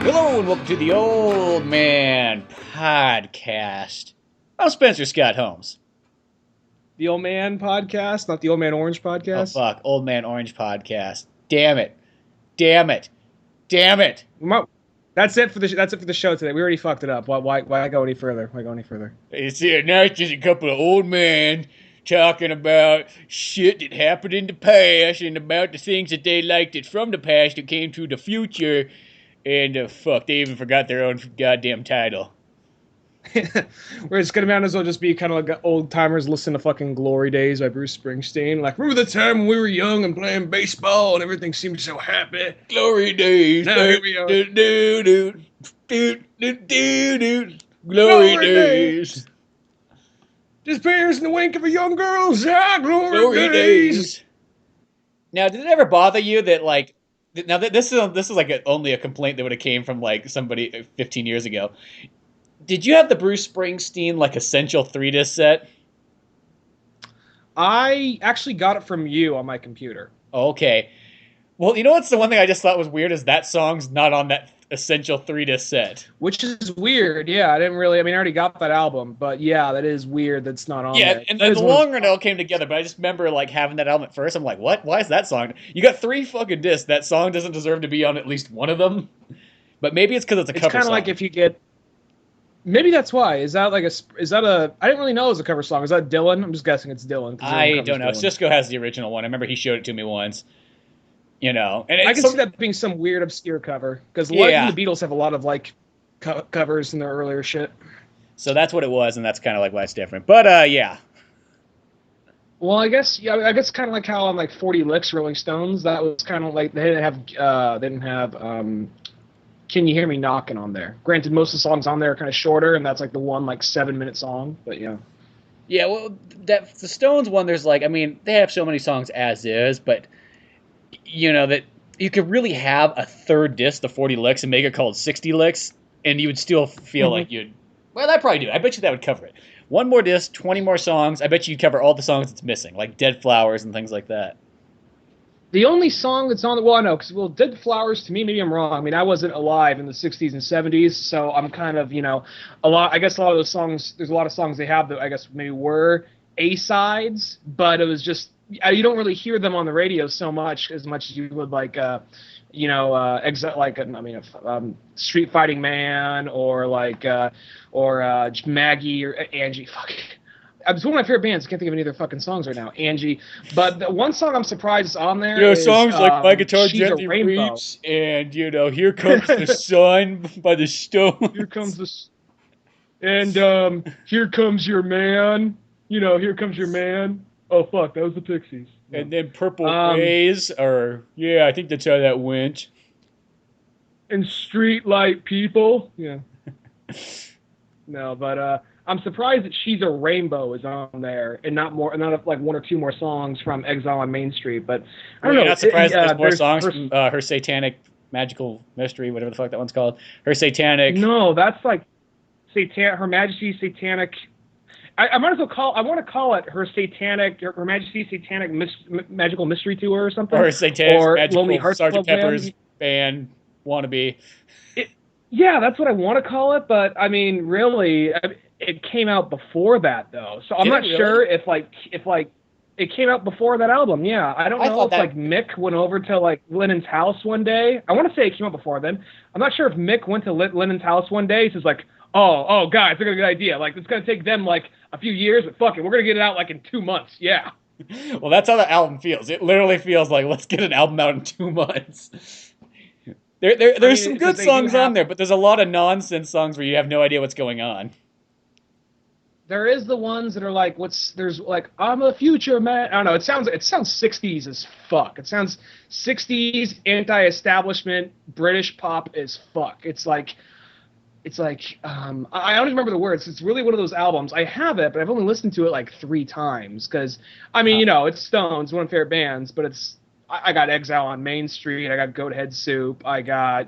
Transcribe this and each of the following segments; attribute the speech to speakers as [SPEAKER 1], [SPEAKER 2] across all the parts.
[SPEAKER 1] Hello and welcome to the Old Man Podcast. I'm Spencer Scott Holmes.
[SPEAKER 2] The Old Man Podcast, not the Old Man Orange
[SPEAKER 1] Oh
[SPEAKER 2] Podcast.
[SPEAKER 1] fuck, Old Man Orange Podcast. Damn it. Damn it. Damn it.
[SPEAKER 2] That's it for the show today. We already fucked it up. Why go any further? Why go any further?
[SPEAKER 1] It's now it's just a couple of old men talking about shit that happened in the past and about the things that they liked it from the past that came to the future. And fuck, they even forgot their own goddamn title.
[SPEAKER 2] Where it's gonna might as well just be kind of like old timers listening to fucking "Glory Days" by Bruce Springsteen. Like, remember the time when we were young and playing baseball and everything seemed so happy.
[SPEAKER 1] Glory days.
[SPEAKER 2] Now here we are.
[SPEAKER 1] Glory days.
[SPEAKER 2] Disappears in the wink of a young girl's eye.
[SPEAKER 1] Glory days. Now, did it ever bother you that, like, now this is like only a complaint that would have came from like somebody 15 years ago. Did you have the Bruce Springsteen like essential 3-disc set?
[SPEAKER 2] I actually got it from you on my computer.
[SPEAKER 1] Okay. Well, you know what's the one thing I just thought was weird is that song's not on that essential 3-disc set.
[SPEAKER 2] Which is weird. Yeah, I already got that album, but yeah, that is weird that's not on there.
[SPEAKER 1] Yeah, and the longer it all came together, but I just remember like having that album at first. I'm like, what? Why is that song? You got 3 fucking discs. That song doesn't deserve to be on at least one of them. But maybe it's because it's a cover song.
[SPEAKER 2] It's kind of like if you get... Maybe that's why. Is that a... I didn't really know it was a cover song. Is that Dylan? I'm just guessing it's Dylan.
[SPEAKER 1] I don't know. Cisco has the original one. I remember he showed it to me once. You know, and
[SPEAKER 2] I can see that being some weird obscure cover because the Beatles have a lot of like covers in their earlier shit.
[SPEAKER 1] So that's what it was, and that's kind of like why it's different. But yeah.
[SPEAKER 2] Well, I guess kind of like how on like 40 Licks, Rolling Stones, that was kind of like they didn't have Can You Hear Me Knocking on there. Granted, most of the songs on there are kind of shorter, and that's like the one like 7-minute song. But yeah.
[SPEAKER 1] Yeah, well, the Stones one, there's like, I mean, they have so many songs as is, but. You know, that you could really have a third disc, the 40 licks, and make it called 60 licks, and you would still feel like you'd... Well, I'd probably do. I bet you that would cover it. One more disc, 20 more songs. I bet you'd cover all the songs it's missing, like Dead Flowers and things like that.
[SPEAKER 2] The only song that's on the... Well, no, because, Dead Flowers, to me, maybe I'm wrong. I mean, I wasn't alive in the 60s and 70s, so I'm kind of, a lot of those songs... There's a lot of songs they have that I guess maybe were A-sides, but it was just... You don't really hear them on the radio so much as you would like, Street Fighting Man or like, Maggie or Angie. Fuck, it's one of my favorite bands. I can't think of any of their fucking songs right now. Angie, but the one song I'm surprised is on there.
[SPEAKER 1] Is, songs like My Guitar Gently Weeps and Here Comes the Sun by the Stones.
[SPEAKER 2] Here comes Here Comes Your Man. Here Comes Your Man. Oh, fuck, that was the Pixies.
[SPEAKER 1] And then Purple Rays, I think that's how that went.
[SPEAKER 2] And Streetlight People. Yeah. No, but I'm surprised that She's a Rainbow is on there and not like 1 or 2 more songs from Exile on Main Street. But I don't know.
[SPEAKER 1] You're not surprised that there's more songs from Her Satanic Magical Mystery, whatever the fuck that one's called. Her Satanic...
[SPEAKER 2] No, that's like Her Majesty's Satanic... I might as well I want to call it Her Majesty's Satanic Magical Mystery Tour or something.
[SPEAKER 1] Or Her Satanic Magical
[SPEAKER 2] Lonely Hearts
[SPEAKER 1] Sgt. Pepper's
[SPEAKER 2] Band
[SPEAKER 1] wannabe.
[SPEAKER 2] Yeah, that's what I want to call it, but I mean, really, it came out before that though. So I'm not sure if it came out before that album. Yeah, I don't know if like Mick went over to like Lennon's house one day. I want to say it came out before then. I'm not sure if Mick went to Lennon's house one day. He says like, oh, guys, I got a good idea. Like, it's going to take them, like, a few years, but fuck it, we're going to get it out, like, in 2 months. Yeah.
[SPEAKER 1] Well, that's how the album feels. It literally feels like, let's get an album out in 2 months. There's some good songs on there, but there's a lot of nonsense songs where you have no idea what's going on.
[SPEAKER 2] There is the ones that are like, I'm a future man. I don't know, it sounds 60s as fuck. It sounds 60s, anti-establishment, British pop as fuck. It's like... I don't remember the words. It's really one of those albums. I have it, but I've only listened to it like 3 times because, I mean, it's Stones, one of my favorite bands, but I got Exile on Main Street, I got Goat Head Soup, I got,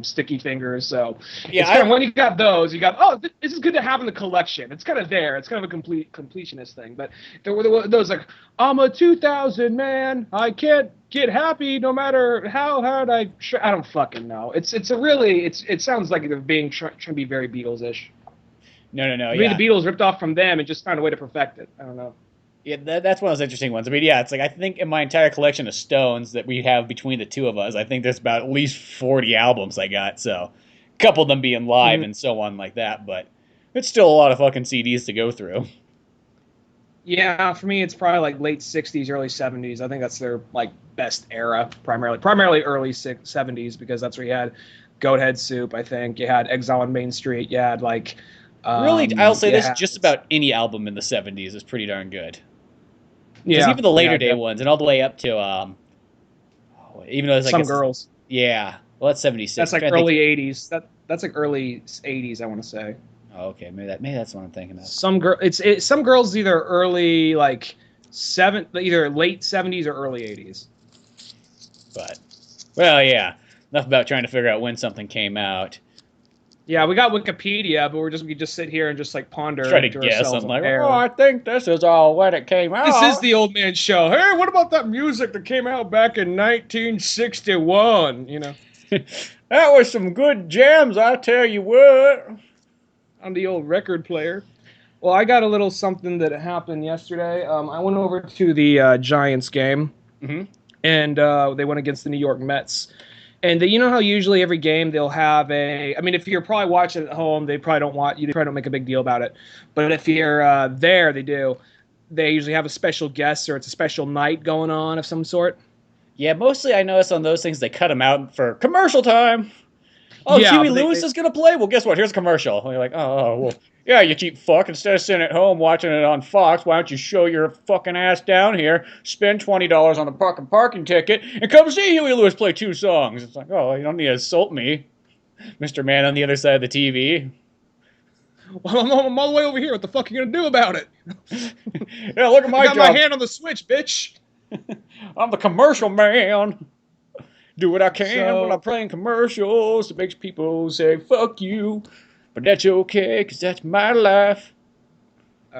[SPEAKER 2] Sticky Fingers, so yeah. When you got those, you got, this is good to have in the collection. It's kind of there. It's kind of a completionist thing, but there were those like, I'm a 2000 man, I can't get happy no matter how hard I try. I don't fucking know. It sounds like they're trying to be very Beatles-ish.
[SPEAKER 1] No,
[SPEAKER 2] The Beatles ripped off from them and just found a way to perfect it. I don't know.
[SPEAKER 1] Yeah, that's one of those interesting ones. I mean, yeah, it's like I think in my entire collection of Stones that we have between the two of us, I think there's about at least 40 albums I got. So, a couple of them being live and so on like that, but it's still a lot of fucking CDs to go through.
[SPEAKER 2] Yeah, for me, it's probably like late '60s, early '70s. I think that's their like best era, primarily early '70s, because that's where you had Goathead Soup. I think you had Exile on Main Street. You had like
[SPEAKER 1] really, I'll say this: just about any album in the '70s is pretty darn good. Because even the later day ones, and all the way up to even though it's like
[SPEAKER 2] Some Girls.
[SPEAKER 1] Yeah, well, that's '76.
[SPEAKER 2] That's like early '80s. That's like early '80s. I want to say.
[SPEAKER 1] Oh, okay, maybe that's what I'm thinking of.
[SPEAKER 2] Some Girls is either early either late '70s or early '80s.
[SPEAKER 1] But well, yeah, enough about trying to figure out when something came out.
[SPEAKER 2] Yeah, we got Wikipedia, but we just sit here and just like ponder.
[SPEAKER 1] Try to guess. I'm like, I think this is all when it came out.
[SPEAKER 2] This is the old man show. Hey, what about that music that came out back in 1961? You know,
[SPEAKER 1] that was some good jams, I tell you what.
[SPEAKER 2] On the old record player. Well, I got a little something that happened yesterday. I went over to the Giants game, and they went against the New York Mets. And you know how usually every game they'll have if you're probably watching at home, they probably don't make a big deal about it. But if you're there, they do. They usually have a special guest or it's a special night going on of some sort.
[SPEAKER 1] Yeah, mostly I notice on those things they cut them out for commercial time. Oh, yeah, Huey Lewis is going to play? Well, guess what? Here's a commercial. And you're like, well, yeah, you cheap fuck. Instead of sitting at home watching it on Fox, why don't you show your fucking ass down here, spend $20 on a parking ticket, and come see Huey Lewis play 2 songs? It's like, oh, you don't need to insult me, Mr. Man on the other side of the TV.
[SPEAKER 2] Well, I'm all the way over here. What the fuck are you going to do about it?
[SPEAKER 1] Yeah, look at my job.
[SPEAKER 2] I got my hand on the switch, bitch.
[SPEAKER 1] I'm the commercial man. Do what I can when I'm playing commercials. It makes people say, fuck you. But that's okay, because that's my life.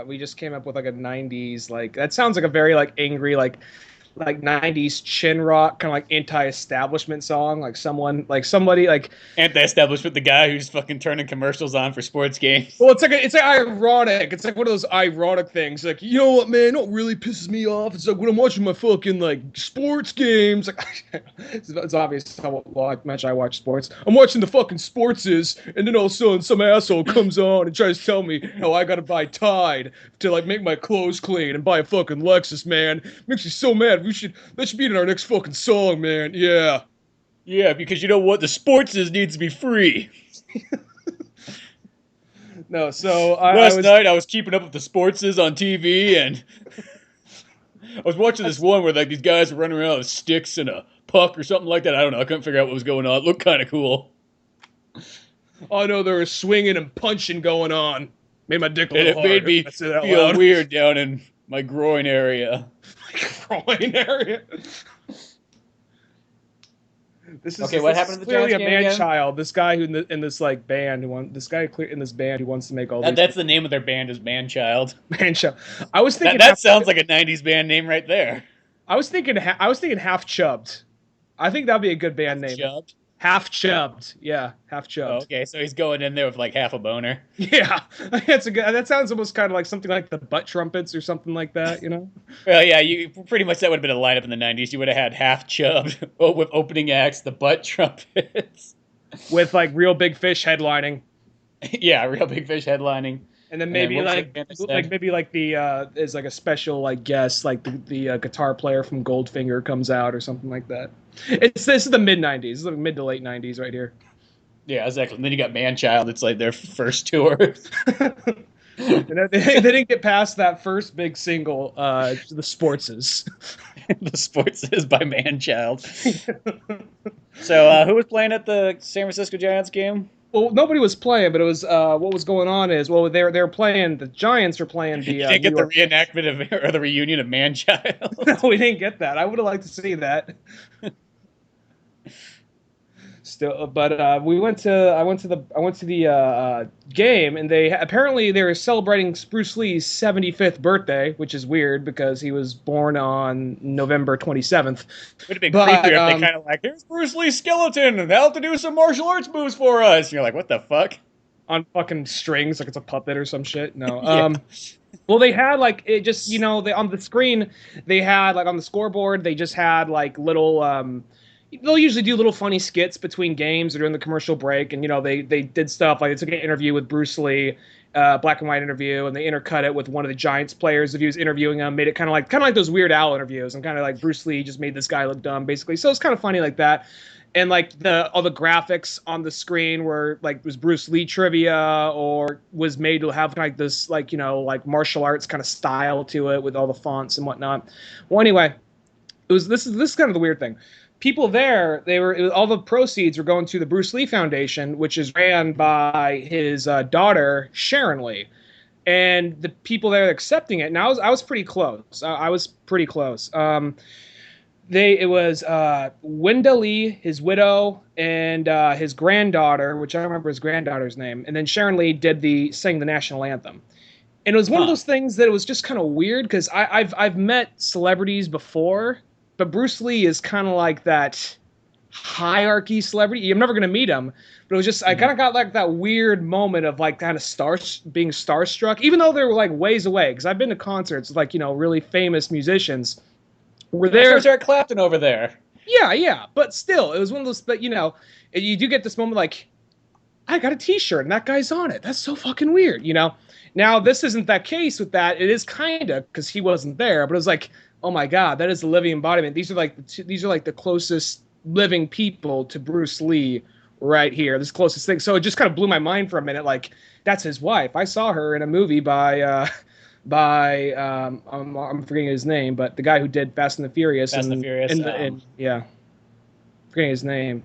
[SPEAKER 2] We just came up with like a 90s, that sounds like a very angry, 90s chin rock, kind of anti-establishment song. Somebody
[SPEAKER 1] anti-establishment, the guy who's fucking turning commercials on for sports games.
[SPEAKER 2] Well, it's ironic. It's like one of those ironic things. Like, you know what, man? What really pisses me off? It's like when I'm watching my fucking sports games. It's obvious how much I watch sports. I'm watching the fucking sportses, and then all of a sudden some asshole comes on and tries to tell me how I gotta buy Tide to make my clothes clean and buy a fucking Lexus, man. Makes me so mad. That should be in our next fucking song, man. Yeah.
[SPEAKER 1] Yeah, because you know what? The sportses needs to be free.
[SPEAKER 2] No, so
[SPEAKER 1] last night I was keeping up with the sportses on TV, and I was watching this one where these guys were running around with sticks and a puck or something like that. I don't know. I couldn't figure out what was going on. It looked kind of cool.
[SPEAKER 2] Oh no, there was swinging and punching going on. Made my dick a little hard.
[SPEAKER 1] It made me feel weird down in my groin area.
[SPEAKER 2] Groin area. This is
[SPEAKER 1] okay. What happened to the
[SPEAKER 2] clearly
[SPEAKER 1] Giants
[SPEAKER 2] a man child. This guy who in this band who wants to make all.
[SPEAKER 1] That's the name of their band is Man Child.
[SPEAKER 2] Man Child. I was thinking
[SPEAKER 1] that sounds like a '90s band name right there.
[SPEAKER 2] I was thinking Half Chubbed. I think that'd be a good band name.
[SPEAKER 1] Chubbed?
[SPEAKER 2] Half Chubbed. Yeah, Half Chubbed.
[SPEAKER 1] Oh, okay, so he's going in there with half a boner.
[SPEAKER 2] Yeah, that sounds almost kind of like something like the Butt Trumpets or something like that, you know?
[SPEAKER 1] Well, yeah, you pretty much that would have been a lineup in the '90s. You would have had Half Chubbed with opening acts, the Butt Trumpets,
[SPEAKER 2] with Real Big Fish headlining.
[SPEAKER 1] Yeah, Real Big Fish headlining.
[SPEAKER 2] And then maybe is a special guest, the guitar player from Goldfinger comes out or something like that. This is the mid '90s. This is mid to late '90s right here.
[SPEAKER 1] Yeah, exactly. And then you got Man Child. It's their first tour.
[SPEAKER 2] And they didn't get past that first big single, The Sportses.
[SPEAKER 1] The Sportses by Man Child. So who was playing at the San Francisco Giants game?
[SPEAKER 2] Well, nobody was playing, but it was what was going on is they're playing. The Giants are playing the.
[SPEAKER 1] You didn't get the reenactment or the reunion of Man Child.
[SPEAKER 2] No, we didn't get that. I would have liked to see that. Still, but I went to the game, and apparently they were celebrating Bruce Lee's 75th birthday, which is weird because he was born on November 27th.
[SPEAKER 1] Would have been creepier if they kind of like, here's Bruce Lee's skeleton, and they'll have to do some martial arts moves for us. And you're like, what the fuck?
[SPEAKER 2] On fucking strings, like it's a puppet or some shit. No.
[SPEAKER 1] Yeah.
[SPEAKER 2] Well, they had like it just on the screen they had like on the scoreboard they just had like little they'll usually do little funny skits between games or during the commercial break, and they did stuff like they took an interview with Bruce Lee, black and white interview, and they intercut it with one of the Giants players if he was interviewing him, made it kind of like those Weird Al interviews, and kind of like Bruce Lee just made this guy look dumb basically. So it's kind of funny like that. And like all the graphics on the screen were like was Bruce Lee trivia or was made to have like this like like martial arts kind of style to it with all the fonts and whatnot. Well, anyway, this is kind of the weird thing. People there, all the proceeds were going to the Bruce Lee Foundation, which is ran by his daughter Sharon Lee, and the people there accepting it. And I was pretty close. I was pretty close. It was Wenda Lee, his widow, and his granddaughter, which I don't remember his granddaughter's name, and then Sharon Lee sang the national anthem. And it was one of those things that it was just kind of weird because I've met celebrities before, but Bruce Lee is kind of like that hierarchy celebrity. I'm never going to meet him, but it was just I kind of got like that weird moment of like kind of being starstruck, even though they were like ways away. Because I've been to concerts with like really famous musicians. We're there.
[SPEAKER 1] There's Eric Clapton over there.
[SPEAKER 2] Yeah, but still, it was one of those. But you do get this moment like, I got a T-shirt and that guy's on it. That's so fucking weird, Now this isn't that case with that. It is kind of because he wasn't there, but it was like, oh my god, that is the living embodiment. These are like the closest living people to Bruce Lee right here. This closest thing. So it just kind of blew my mind for a minute. Like that's his wife. I saw her in a movie by I'm forgetting his name, but the guy who did Fast and the Furious. Yeah, forgetting his name.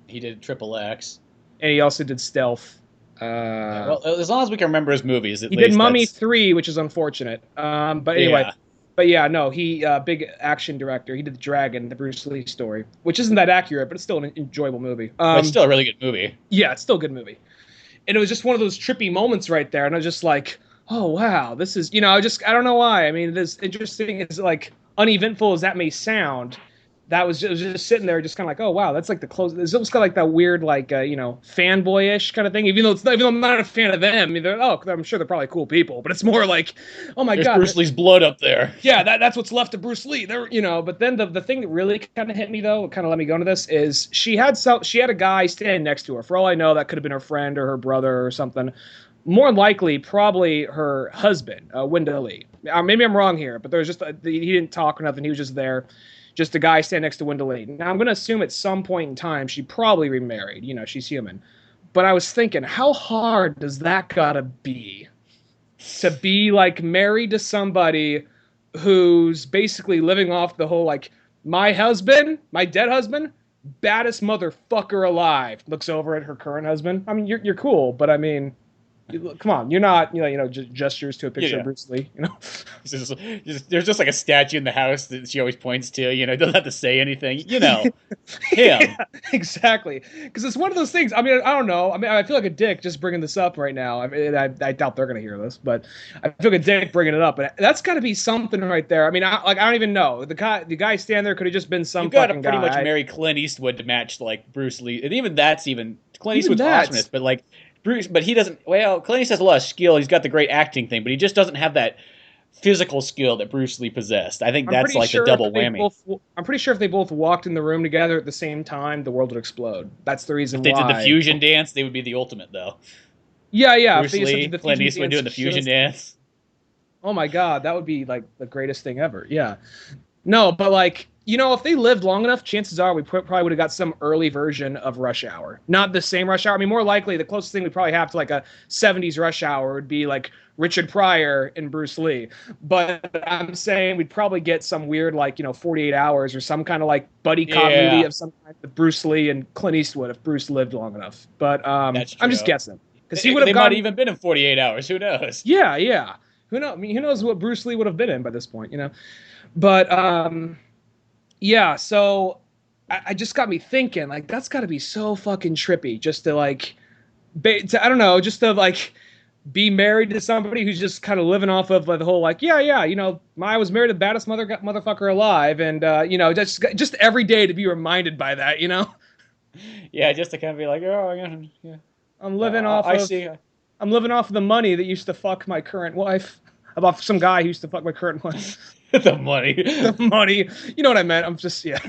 [SPEAKER 1] He did Triple X,
[SPEAKER 2] and he also did Stealth.
[SPEAKER 1] Well, as long as we can remember his movies,
[SPEAKER 2] he did Mummy 3, which is unfortunate. But anyway, he big action director. He did The Dragon, the Bruce Lee story, which isn't that accurate, but it's still an enjoyable movie.
[SPEAKER 1] It's still a really good movie.
[SPEAKER 2] Yeah, it's still a good movie, and it was just one of those trippy moments right there, and I was just like, oh wow, this is I don't know why. I mean, this interesting is like uneventful as that may sound. It was just sitting there, just kind of like, oh wow, that's like the close. It's almost kind of like that weird like fanboyish kind of thing. Even though I'm not a fan of them, I'm sure they're probably cool people, but it's more like, oh my god,
[SPEAKER 1] Bruce Lee's blood up there.
[SPEAKER 2] Yeah, that's what's left of Bruce Lee. There, But then the thing that really kind of hit me though, kind of let me go into this is she had a guy standing next to her. For all I know, that could have been her friend or her brother or something. More likely, probably her husband, Wenda Lee. Maybe I'm wrong here, but there's just he didn't talk or nothing. He was just there, just a guy standing next to Wenda Lee. Now I'm going to assume at some point in time she probably remarried. She's human. But I was thinking, how hard does that gotta be to be like married to somebody who's basically living off the whole like my dead husband, baddest motherfucker alive. Looks over at her current husband. I mean, you're cool, but I mean. Come on, you're not, just gestures to a picture of Bruce Lee,
[SPEAKER 1] There's just like a statue in the house that she always points to, doesn't have to say anything, him.
[SPEAKER 2] Yeah, exactly. Because it's one of those things, I mean, I don't know. I mean, I feel like a dick just bringing this up right now. I doubt they're going to hear this, but I feel like a dick bringing it up. But that's got to be something right there. I mean, I don't even know. The guy standing there could have just been some fucking guy.
[SPEAKER 1] You got to pretty much marry Clint Eastwood to match, like, Bruce Lee. And even Clint Eastwood's awesomeness, but, like, Bruce, but he doesn't. Well, Clint Eastwood has a lot of skill. He's got the great acting thing, but he just doesn't have that physical skill that Bruce Lee possessed. I think that's like the double whammy.
[SPEAKER 2] I'm pretty sure if they both walked in the room together at the same time, the world would explode. That's the reason
[SPEAKER 1] why. If
[SPEAKER 2] they
[SPEAKER 1] did the fusion dance, they would be the ultimate, though.
[SPEAKER 2] Yeah.
[SPEAKER 1] Bruce Lee, Clint Eastwood doing the fusion dance.
[SPEAKER 2] Oh my god, that would be like the greatest thing ever. Yeah. No, but like. If they lived long enough, chances are we probably would have got some early version of Rush Hour. Not the same Rush Hour. I mean, more likely, the closest thing we probably have to like a 70s Rush Hour would be like Richard Pryor and Bruce Lee. But I'm saying we'd probably get some weird like, 48 Hours or some kind of like buddy cop movie of some kind with Bruce Lee and Clint Eastwood if Bruce lived long enough. But I'm just guessing. Because he would have
[SPEAKER 1] might even been in 48 Hours. Who knows?
[SPEAKER 2] Yeah. Who knows? I mean, who knows what Bruce Lee would have been in by this point, But... yeah, so I just got me thinking, like, that's got to be so fucking trippy just to, like, I don't know, just to, like, be married to somebody who's just kind of living off of the whole, like, yeah, you know, I was married to the baddest motherfucker alive, and, you know, just every day to be reminded by that, you know?
[SPEAKER 1] Yeah, just to kind of be like, oh, yeah.
[SPEAKER 2] I'm living off of,
[SPEAKER 1] see.
[SPEAKER 2] I'm living off of the money that used to fuck my current wife. About some guy who used to fuck my current wife.
[SPEAKER 1] The money.
[SPEAKER 2] The money. You know what I meant. I'm just, yeah.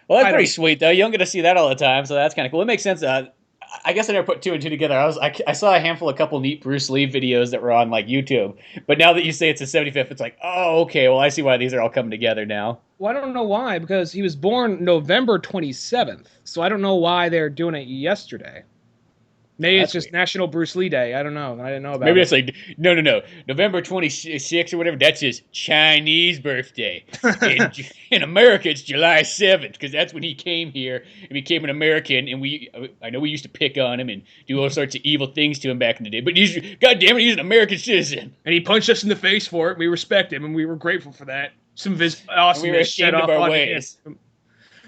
[SPEAKER 1] Well, that's pretty sweet, though. You don't get to see that all the time, so that's kind of cool. It makes sense. I guess I never put two and two together. I saw a handful of couple neat Bruce Lee videos that were on like YouTube, but now that you say it's his 75th, it's like, oh, okay. Well, I see why these are all coming together now.
[SPEAKER 2] Well, I don't know why, because he was born November 27th, so I don't know why they're doing it yesterday. Maybe it's just weird. National Bruce Lee Day. I don't know. I didn't know about
[SPEAKER 1] Maybe
[SPEAKER 2] it.
[SPEAKER 1] It's like, no. November 26th or whatever, that's his Chinese birthday. In America, it's July 7th, because that's when he came here and became an American. And I know we used to pick on him and do all sorts of evil things to him back in the day. But God damn it, he's an American citizen.
[SPEAKER 2] And he punched us in the face for it. We respect him, and we were grateful for that. Some of his awesomeness
[SPEAKER 1] we were ashamed of our ways.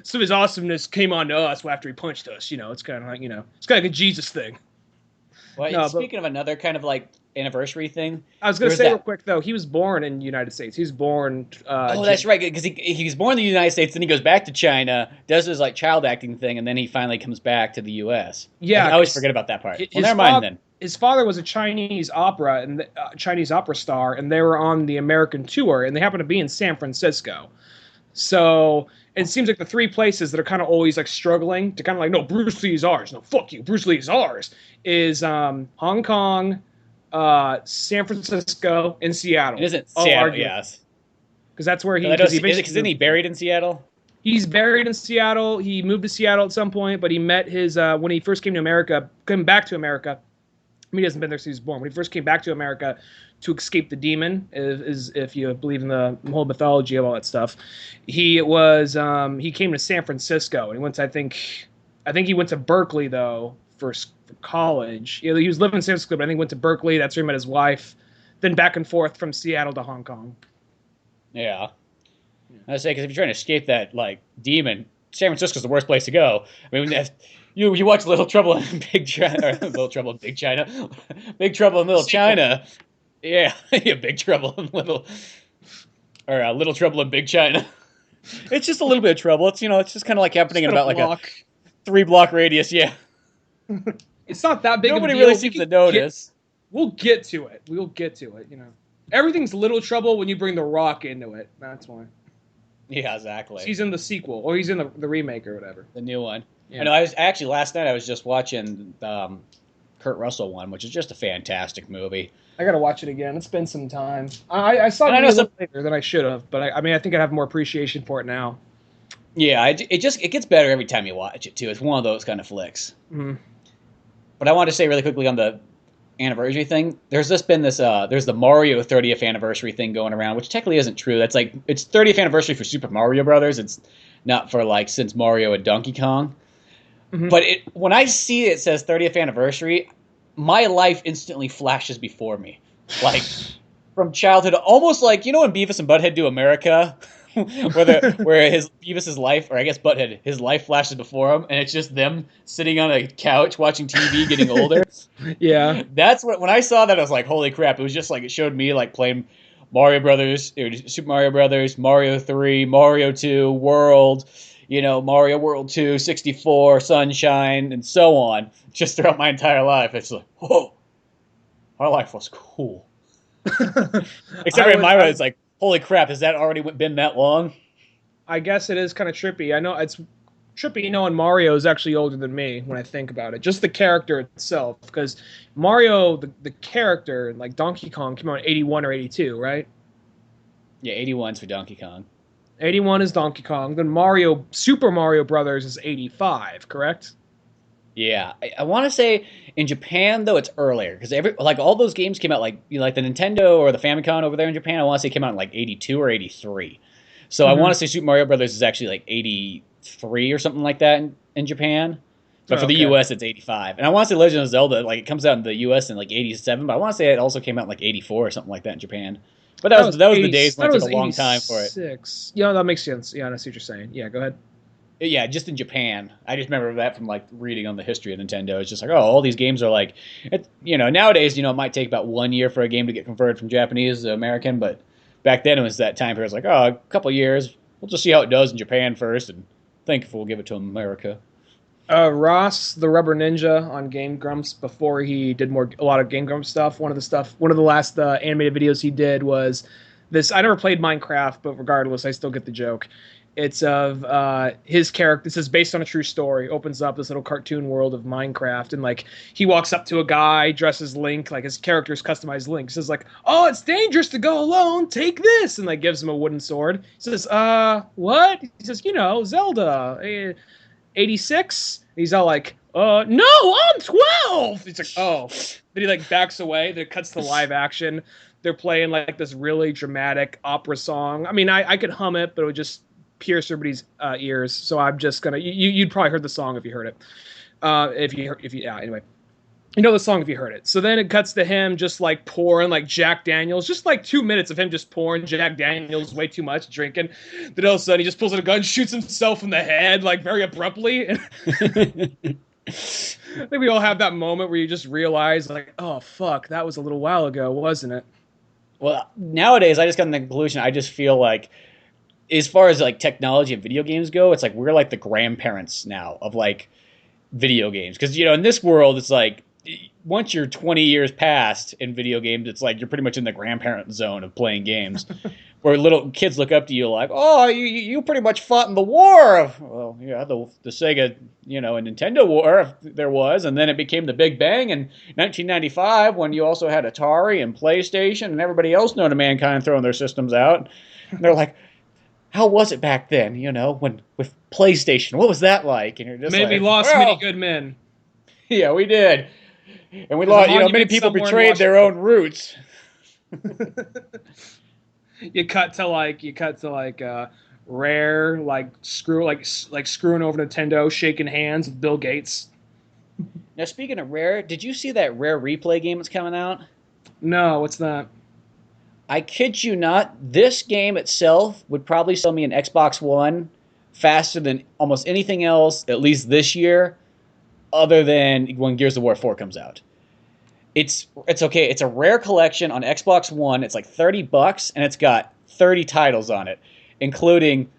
[SPEAKER 2] Some of his awesomeness came on to us after he punched us. You know, it's kind of like, you know, it's kind of like a Jesus thing.
[SPEAKER 1] Well, speaking of another kind of like anniversary thing,
[SPEAKER 2] I was going to say real quick though, he was born in the United States. He was born.
[SPEAKER 1] That's right, because he was born in the United States, then he goes back to China, does his like child acting thing, and then he finally comes back to the U.S. Yeah, I always forget about that part. Well, never mind then.
[SPEAKER 2] His father was a Chinese opera and Chinese opera star, and they were on the American tour, and they happened to be in San Francisco. So it seems like the three places that are kind of always like struggling to kind of like, no, Bruce Lee is ours. No, fuck you, Bruce Lee is ours. Is Hong Kong, San Francisco, and Seattle.
[SPEAKER 1] It isn't Seattle, yes.
[SPEAKER 2] Because that's where
[SPEAKER 1] isn't he buried in Seattle?
[SPEAKER 2] He's buried in Seattle. He moved to Seattle at some point, but he met his when he first came back to America. I mean, he hasn't been there since he was born. When he first came back to America to escape the demon, is if you believe in the whole mythology of all that stuff, he came to San Francisco and he went to, I think he went to Berkeley though for college. You know, he was living in San Francisco, but I think he went to Berkeley. That's where he met his wife. Then back and forth from Seattle to Hong Kong.
[SPEAKER 1] Yeah. I say, because if you're trying to escape that like demon, San Francisco's the worst place to go. I mean, you watch Little Trouble in Big China, or Little Trouble in Big China, Big Trouble in Little China. Yeah, Big Trouble in Little, or Little Trouble in Big China. It's just a little bit of trouble. It's it's just kind of like happening in about like a 3-block radius. Yeah.
[SPEAKER 2] It's not that big.
[SPEAKER 1] Nobody really seems to notice.
[SPEAKER 2] We'll get to it. We'll get to it. You know, everything's Little Trouble when you bring The Rock into it. That's why.
[SPEAKER 1] Yeah, exactly.
[SPEAKER 2] He's in the sequel, or he's in the remake or whatever.
[SPEAKER 1] The new one. Yeah. I know. Last night I was just watching Kurt Russell one, which is just a fantastic movie.
[SPEAKER 2] I gotta watch it again. It's been some time. I saw it a little later than I should have, but I mean I think I have more appreciation for it now.
[SPEAKER 1] Yeah, it gets better every time you watch it too. It's one of those kind of flicks.
[SPEAKER 2] Mm-hmm.
[SPEAKER 1] But I want to say really quickly on the anniversary thing. There's the Mario 30th anniversary thing going around, which technically isn't true. That's like it's 30th anniversary for Super Mario Brothers. It's not for like since Mario and Donkey Kong. Mm-hmm. But when I see it says 30th anniversary, my life instantly flashes before me, like from childhood, almost like when Beavis and Butthead do America. where Beavis' life, or I guess Butthead, his life flashes before him, and it's just them sitting on a couch watching TV, getting older.
[SPEAKER 2] Yeah,
[SPEAKER 1] that's when I saw that I was like, holy crap! It was just like it showed me like playing Mario Brothers, Super Mario Brothers, Mario 3, Mario 2, World, Mario World 2, 64, Sunshine, and so on. Just throughout my entire life, it's like, whoa, our life was cool. Except for Myra, it's like, holy crap, has that already been that long?
[SPEAKER 2] I guess it is kind of trippy. I know it's trippy knowing Mario is actually older than me when I think about it. Just the character itself. Because Mario, the character, like Donkey Kong, came out in 81 or 82, right?
[SPEAKER 1] Yeah, 81's for Donkey Kong.
[SPEAKER 2] 81 is Donkey Kong. Then Super Mario Brothers is 85, correct?
[SPEAKER 1] Yeah, I want to say in Japan though it's earlier because all those games came out like the Nintendo or the Famicom over there in Japan. I want to say came out in like 82 or 83. So I want to say Super Mario Brothers is actually like 83 or something like that in Japan. But for the US it's 85. And I want to say Legend of Zelda it comes out in the US in like 87, but I want to say it also came out in like 84 or something like that in Japan. But that was the days when it took a long time for it.
[SPEAKER 2] Yeah, that makes sense. Yeah, I see what you're saying. Yeah, go ahead.
[SPEAKER 1] Yeah, just in Japan. I just remember that from like reading on the history of Nintendo. It's just like, oh, all these games are like, nowadays, it might take about 1 year for a game to get converted from Japanese to American, but back then it was that time period. It was like, oh, a couple years. We'll just see how it does in Japan first, and think if we'll give it to America.
[SPEAKER 2] Ross, the Rubber Ninja on Game Grumps, before he did a lot of Game Grumps stuff. One of the last animated videos he did was this. I never played Minecraft, but regardless, I still get the joke. It's of his character. This is based on a true story. Opens up this little cartoon world of Minecraft, and like he walks up to a guy dressed as Link, like his character's customized Link. He says like, "Oh, it's dangerous to go alone. Take this," and like gives him a wooden sword. He says, what?" He says, "Zelda, 86." He's all like, "No, I'm 12." He's like, "Oh." Then he like backs away. Then it cuts to live action. They're playing like this really dramatic opera song. I mean, I could hum it, but it would just pierce everybody's ears. So I'm just gonna. You'd probably heard the song if you heard it. Anyway, you know the song if you heard it. So then it cuts to him just like pouring like Jack Daniels, just like 2 minutes of him just pouring Jack Daniels way too much, drinking. Then all of a sudden he just pulls out a gun, shoots himself in the head like very abruptly. I think we all have that moment where you just realize like, oh fuck, that was a little while ago, wasn't it?
[SPEAKER 1] Well, nowadays I just got to the conclusion. I just feel like, as far as like technology and video games go, it's like we're like the grandparents now of like video games. Because in this world, it's like once you're 20 years past in video games, it's like you're pretty much in the grandparent zone of playing games, where little kids look up to you like, "Oh, you pretty much fought in the war." Well, yeah, the Sega, and Nintendo war, if there was, and then it became the Big Bang in 1995 when you also had Atari and PlayStation and everybody else known to mankind throwing their systems out. And they're like, how was it back then, when with PlayStation? What was that like? And you're just
[SPEAKER 2] maybe lost many good men.
[SPEAKER 1] Yeah, we did. And we lost, many people betrayed their own roots.
[SPEAKER 2] You cut to Rare, screwing over Nintendo, shaking hands with Bill Gates.
[SPEAKER 1] Now, speaking of Rare, did you see that Rare Replay game that's coming out?
[SPEAKER 2] No, what's that?
[SPEAKER 1] I kid you not, this game itself would probably sell me an Xbox One faster than almost anything else, at least this year, other than when Gears of War 4 comes out. It's okay. It's a Rare collection on Xbox One. It's like $30, and it's got 30 titles on it, including,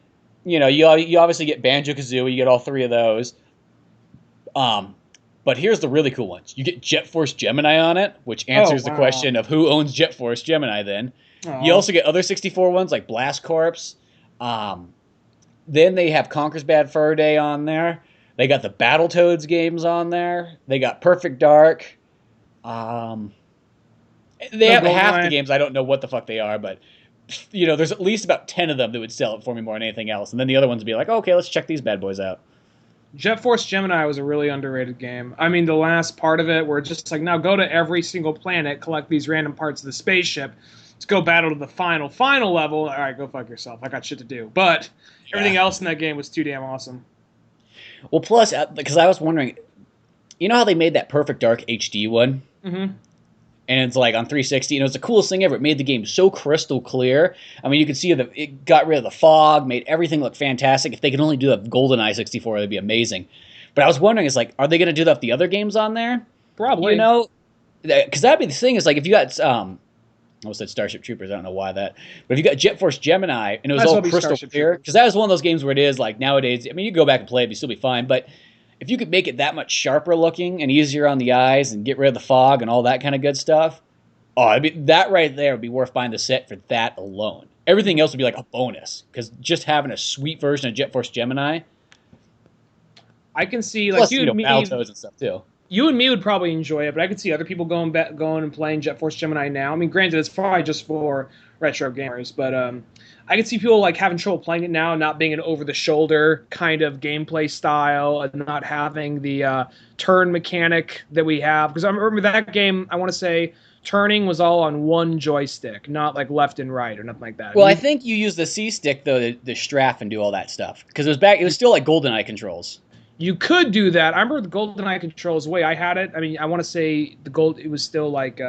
[SPEAKER 1] you obviously get Banjo-Kazooie. You get all 3 of those. But here's the really cool ones. You get Jet Force Gemini on it, which answers the question of who owns Jet Force Gemini then. Oh. You also get other 64 ones like Blast Corps. Then they have Conker's Bad Fur Day on there. They got the Battletoads games on there. They got Perfect Dark. They have half the games. I don't know what the fuck they are, but there's at least about 10 of them that would sell it for me more than anything else. And then the other ones would be like, okay, let's check these bad boys out.
[SPEAKER 2] Jet Force Gemini was a really underrated game. I mean, the last part of it, where it's just like, now go to every single planet, collect these random parts of the spaceship, let's go battle to the final level. All right, go fuck yourself. I got shit to do. But everything else in that game was too damn awesome.
[SPEAKER 1] Well, plus, because I was wondering, how they made that Perfect Dark HD one?
[SPEAKER 2] Mm-hmm.
[SPEAKER 1] And it's like on 360, and it was the coolest thing ever. It made the game so crystal clear. I mean, you could see it got rid of the fog, made everything look fantastic. If they could only do that with GoldenEye 64, that'd be amazing. But I was wondering, are they going to do that with the other games on there?
[SPEAKER 2] Probably.
[SPEAKER 1] Because that'd be the thing. Is like if you got, I almost said Starship Troopers. I don't know why that. But if you got Jet Force Gemini, and it was all crystal clear, because that was one of those games where it is like nowadays. I mean, you go back and play it, you'd still be fine, but if you could make it that much sharper looking and easier on the eyes and get rid of the fog and all that kind of good stuff, that right there would be worth buying the set for that alone. Everything else would be like a bonus, because just having a sweet version of Jet Force Gemini.
[SPEAKER 2] I can see,
[SPEAKER 1] plus, you and me, Battletoads and stuff too.
[SPEAKER 2] You and me would probably enjoy it, but I could see other people going and playing Jet Force Gemini now. I mean, granted, it's probably just for retro gamers, but I could see people like having trouble playing it now, not being an over-the-shoulder kind of gameplay style, and not having the turn mechanic that we have. Because I remember that game, I want to say, turning was all on one joystick, not like left and right or nothing like that.
[SPEAKER 1] Well, I think you use the C stick though to strafe and do all that stuff, because it was still like GoldenEye controls.
[SPEAKER 2] You could do that. I remember the GoldenEye controls, the way I had it. I mean, I want to say it was still like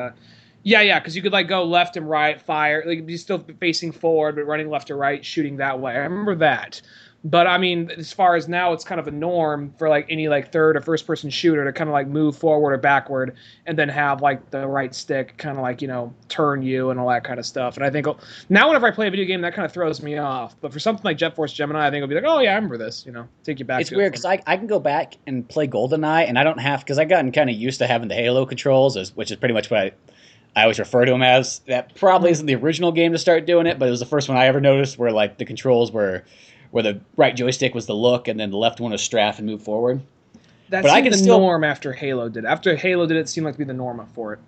[SPEAKER 2] Yeah, because you could like go left and right, fire, like be still facing forward, but running left to right, shooting that way. I remember that. But I mean, as far as now, it's kind of a norm for like any like third or first person shooter to kind of like move forward or backward, and then have like the right stick kind of like turn you and all that kind of stuff. And I think now whenever I play a video game, that kind of throws me off. But for something like Jet Force Gemini, I think I'll be like, oh yeah, I remember this. Take you back.
[SPEAKER 1] It's weird because I can go back and play GoldenEye, and I don't have because I've gotten kind of used to having the Halo controls, which is pretty much what I always refer to them as. That probably isn't the original game to start doing it, but it was the first one I ever noticed where like the controls were where the right joystick was the look and then the left one was strafe and move forward.
[SPEAKER 2] That's the norm after Halo did. After Halo did, it seemed like to be the norm for it.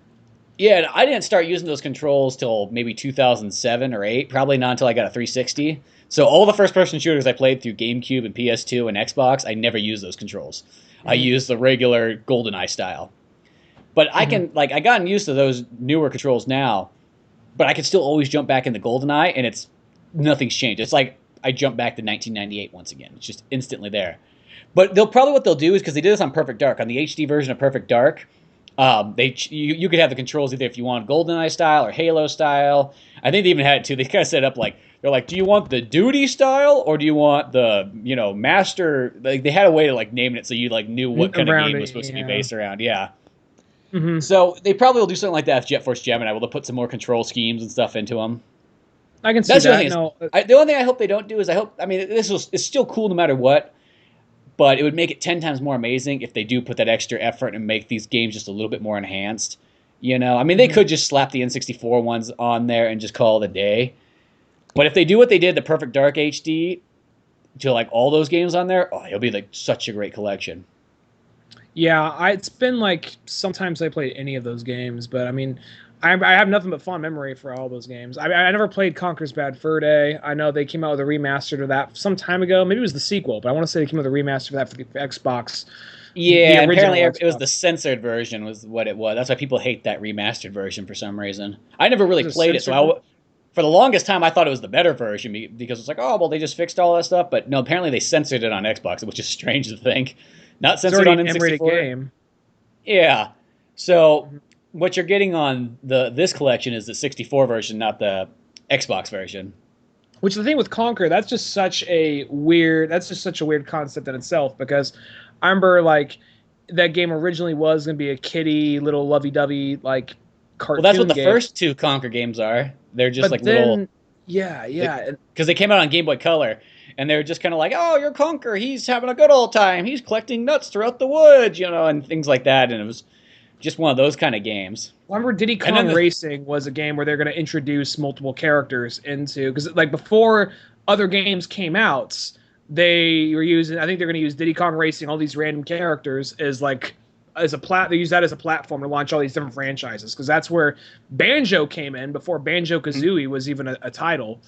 [SPEAKER 1] Yeah, I didn't start using those controls till maybe 2007 or 8, probably not until I got a 360. So all the first-person shooters I played through GameCube and PS2 and Xbox, I never used those controls. Mm-hmm. I used the regular GoldenEye style. But I can, like, I gotten used to those newer controls now, but I can still always jump back into GoldenEye, and nothing's changed. It's like I jump back to 1998 once again. It's just instantly there. But what they'll do is, because they did this on Perfect Dark, on the HD version of Perfect Dark, you could have the controls either if you want GoldenEye style or Halo style. I think they even had it too. They kind of set up like, they're like, do you want the duty style or do you want the, master? Like they had a way to like name it so you like knew what kind of game it was supposed to be based around. Yeah. Mm-hmm. So they probably will do something like that with Jet Force Gemini. Will they put some more control schemes and stuff into them?
[SPEAKER 2] I can see that.
[SPEAKER 1] The only thing I hope they don't do is it's still cool no matter what, but it would make it 10 times more amazing if they do put that extra effort and make these games just a little bit more enhanced. They could just slap the N64 ones on there and just call it a day. But if they do what they did, the Perfect Dark HD, to like all those games on there, it'll be like such a great collection.
[SPEAKER 2] Yeah, it's been like sometimes I played any of those games, but I mean, I have nothing but fond memory for all those games. I never played Conker's Bad Fur Day. I know they came out with a remaster of that some time ago. Maybe it was the sequel, but I want to say they came out with a remaster of that for the Xbox.
[SPEAKER 1] Yeah, apparently Xbox. It was the censored version was what it was. That's why people hate that remastered version for some reason. I never really played it, so for the longest time I thought it was the better version because it's like, oh, well, they just fixed all that stuff. But no, apparently they censored it on Xbox, which is strange to think. Not censored on N64.
[SPEAKER 2] Game.
[SPEAKER 1] Yeah. So what you're getting on this collection is the 64 version, not the Xbox version.
[SPEAKER 2] Which the thing with Conker, that's just such a weird concept in itself, because I remember like that game originally was going to be a kiddie little lovey-dovey like cartoon.
[SPEAKER 1] Well, that's what the first two Conker games are. They're just little.
[SPEAKER 2] Yeah.
[SPEAKER 1] Because they came out on Game Boy Color, and they were just kind of like, oh, you're Conker. He's having a good old time. He's collecting nuts throughout the woods, and things like that. And it was just one of those kind of games.
[SPEAKER 2] I remember Diddy Kong Racing was a game where they're going to introduce multiple characters into, because like before other games came out, they were using, I think they're going to use Diddy Kong Racing, all these random characters they use that as a platform to launch all these different franchises, because that's where Banjo came in before Banjo-Kazooie was even a title.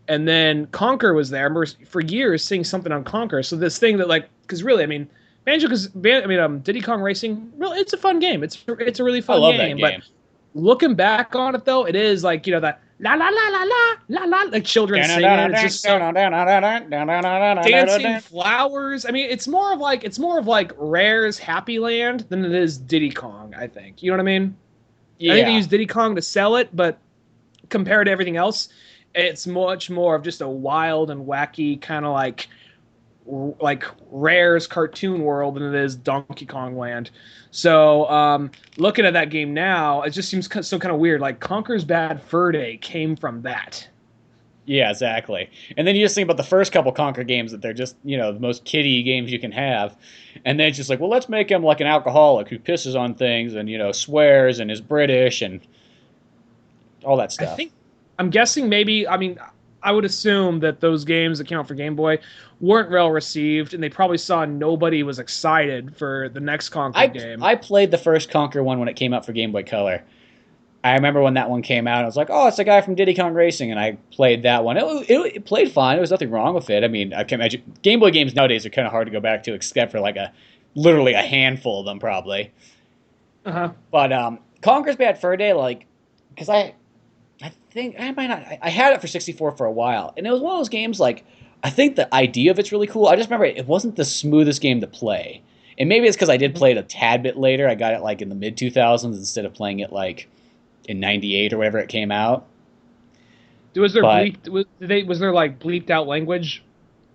[SPEAKER 2] And then Conker was there. I remember for years seeing something on Conker. So this thing that because really, I mean, Diddy Kong Racing, really, it's a fun game. It's a really fun game. But looking back on it, though, it is like that la la la la la la la, like children singing. It's just dancing flowers. I mean, it's more of like Rare's Happy Land than it is Diddy Kong. I think, you know what I mean? Yeah. I think they use Diddy Kong to sell it, but compared to everything else, it's much more of just a wild and wacky kind of like Rare's cartoon world than it is Donkey Kong Land. So looking at that game now, it just seems so kind of weird. Like Conker's Bad Fur Day came from that.
[SPEAKER 1] Yeah, exactly. And then you just think about the first couple Conker games that they're just, the most kiddie games you can have. And then it's just like, well, let's make him like an alcoholic who pisses on things and, swears and is British and all that stuff.
[SPEAKER 2] I'm guessing maybe, I would assume that those games that came out for Game Boy weren't well received, and they probably saw nobody was excited for the next Conker game.
[SPEAKER 1] I played the first Conker one when it came out for Game Boy Color. I remember when that one came out, I was like, oh, it's the guy from Diddy Kong Racing, and I played that one. It played fine. There was nothing wrong with it. I mean, I can imagine Game Boy games nowadays are kind of hard to go back to, except for like literally a handful of them, probably.
[SPEAKER 2] Uh-huh.
[SPEAKER 1] But Conker's Bad Fur Day, because I think I might not. I had it for 64 for a while, and it was one of those games. I think the idea of it's really cool. I just remember it wasn't the smoothest game to play, and maybe it's because I did play it a tad bit later. I got it in the mid 2000s instead of playing it in '98 or whatever it came out.
[SPEAKER 2] Was there was there like bleeped out language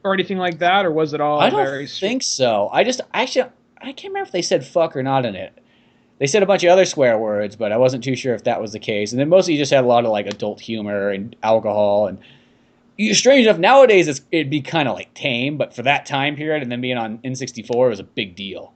[SPEAKER 2] or anything like that, or was it all
[SPEAKER 1] I don't
[SPEAKER 2] very
[SPEAKER 1] think so. I can't remember if they said fuck or not in it. They said a bunch of other swear words, but I wasn't too sure if that was the case. And then mostly you just had a lot of like adult humor and alcohol. And strange enough, nowadays it'd be kind of like tame, but for that time period and then being on N64 was a big deal.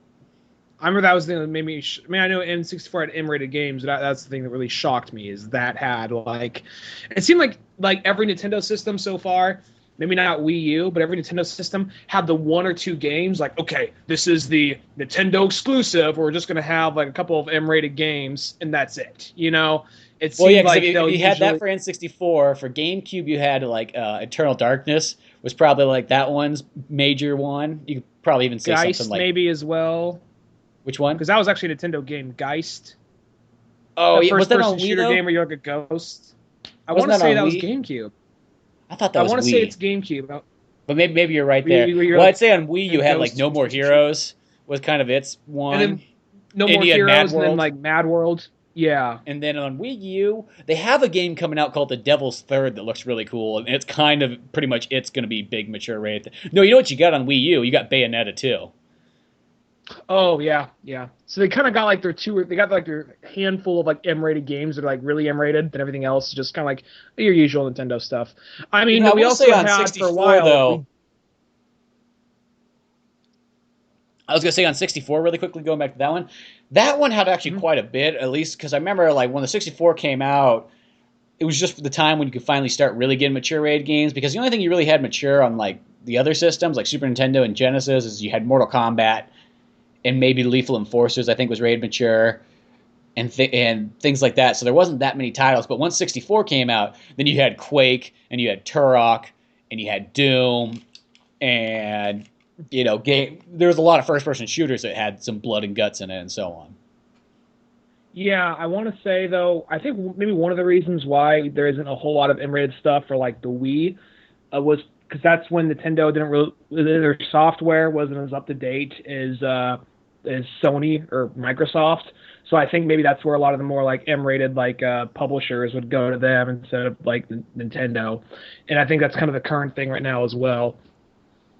[SPEAKER 2] I remember that was the thing that made me. I know N64 had M-rated games. That's the thing that really shocked me. Is that had like, it seemed like every Nintendo system so far, maybe not Wii U, but every Nintendo system had the one or two games. Like, okay, this is the Nintendo exclusive. We're just gonna have like a couple of M-rated games, and that's it. You know, it seemed
[SPEAKER 1] like if you had that for N64. For GameCube, you had like Eternal Darkness was probably like that one's major one. You could probably even say
[SPEAKER 2] Geist
[SPEAKER 1] something like
[SPEAKER 2] maybe as well.
[SPEAKER 1] Which one?
[SPEAKER 2] Because that was actually a Nintendo game, Geist.
[SPEAKER 1] Oh,
[SPEAKER 2] yeah,
[SPEAKER 1] was that on Wii,
[SPEAKER 2] shooter
[SPEAKER 1] though?
[SPEAKER 2] game where you're like a ghost. I want to say that was GameCube.
[SPEAKER 1] I thought that was Wii.
[SPEAKER 2] I want to say it's GameCube.
[SPEAKER 1] But maybe you're right there. Well, I'd say on Wii you had like No More Heroes was kind of its one.
[SPEAKER 2] And then No More Heroes and then like Mad World. Yeah.
[SPEAKER 1] And then on Wii U, they have a game coming out called The Devil's Third that looks really cool. And it's kind of pretty much it's going to be big mature rated. No, you know what you got on Wii U? You got Bayonetta 2.
[SPEAKER 2] Oh yeah. So they kind of got like their handful of like M-rated games that are like really M-rated, and everything else is just kind of like your usual Nintendo stuff. I mean, we also had 64, for a while.
[SPEAKER 1] Though, I was gonna say on 64, really quickly going back to that one. That one had actually quite a bit, at least because I remember like when the 64 came out, it was just the time when you could finally start really getting mature rated games. Because the only thing you really had mature on like the other systems, like Super Nintendo and Genesis, is you had Mortal Kombat. And maybe Lethal Enforcers, I think, was rated mature, and things like that. So there wasn't that many titles. But once 64 came out, then you had Quake, and you had Turok, and you had Doom, and there was a lot of first-person shooters that had some blood and guts in it, and so on.
[SPEAKER 2] Yeah, I want to say though, I think maybe one of the reasons why there isn't a whole lot of M-rated stuff for like the Wii was because that's when Nintendo didn't really, their software wasn't as up to date as Sony or Microsoft. So I think maybe that's where a lot of the more like M-rated like publishers would go to them instead of like Nintendo. And I think that's kind of the current thing right now as well.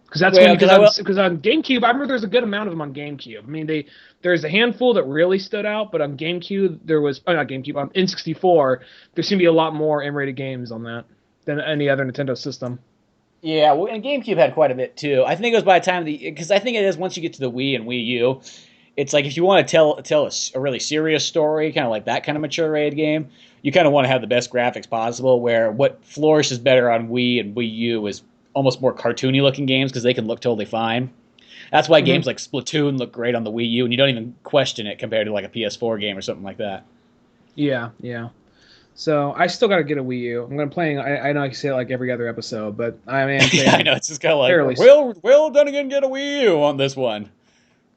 [SPEAKER 2] Because on GameCube, I remember there's a good amount of them on GameCube. I mean, there's a handful that really stood out, but on GameCube not GameCube, on N64 there seemed to be a lot more M-rated games on that than any other Nintendo system.
[SPEAKER 1] Yeah, well, and GameCube had quite a bit too. I think it was by the time because I think it is once you get to the Wii and Wii U, it's like if you want to tell a really serious story, kind of like that kind of mature rated game, you kind of want to have the best graphics possible. Where what flourishes better on Wii and Wii U is almost more cartoony looking games because they can look totally fine. That's why games like Splatoon look great on the Wii U, and you don't even question it compared to like a PS4 game or something like that.
[SPEAKER 2] Yeah. So I still got to get a Wii U. I'm going to play. I know I say it like every other episode, but I mean,
[SPEAKER 1] yeah, I know it's just kind of like will Dunigan get a Wii U on this one?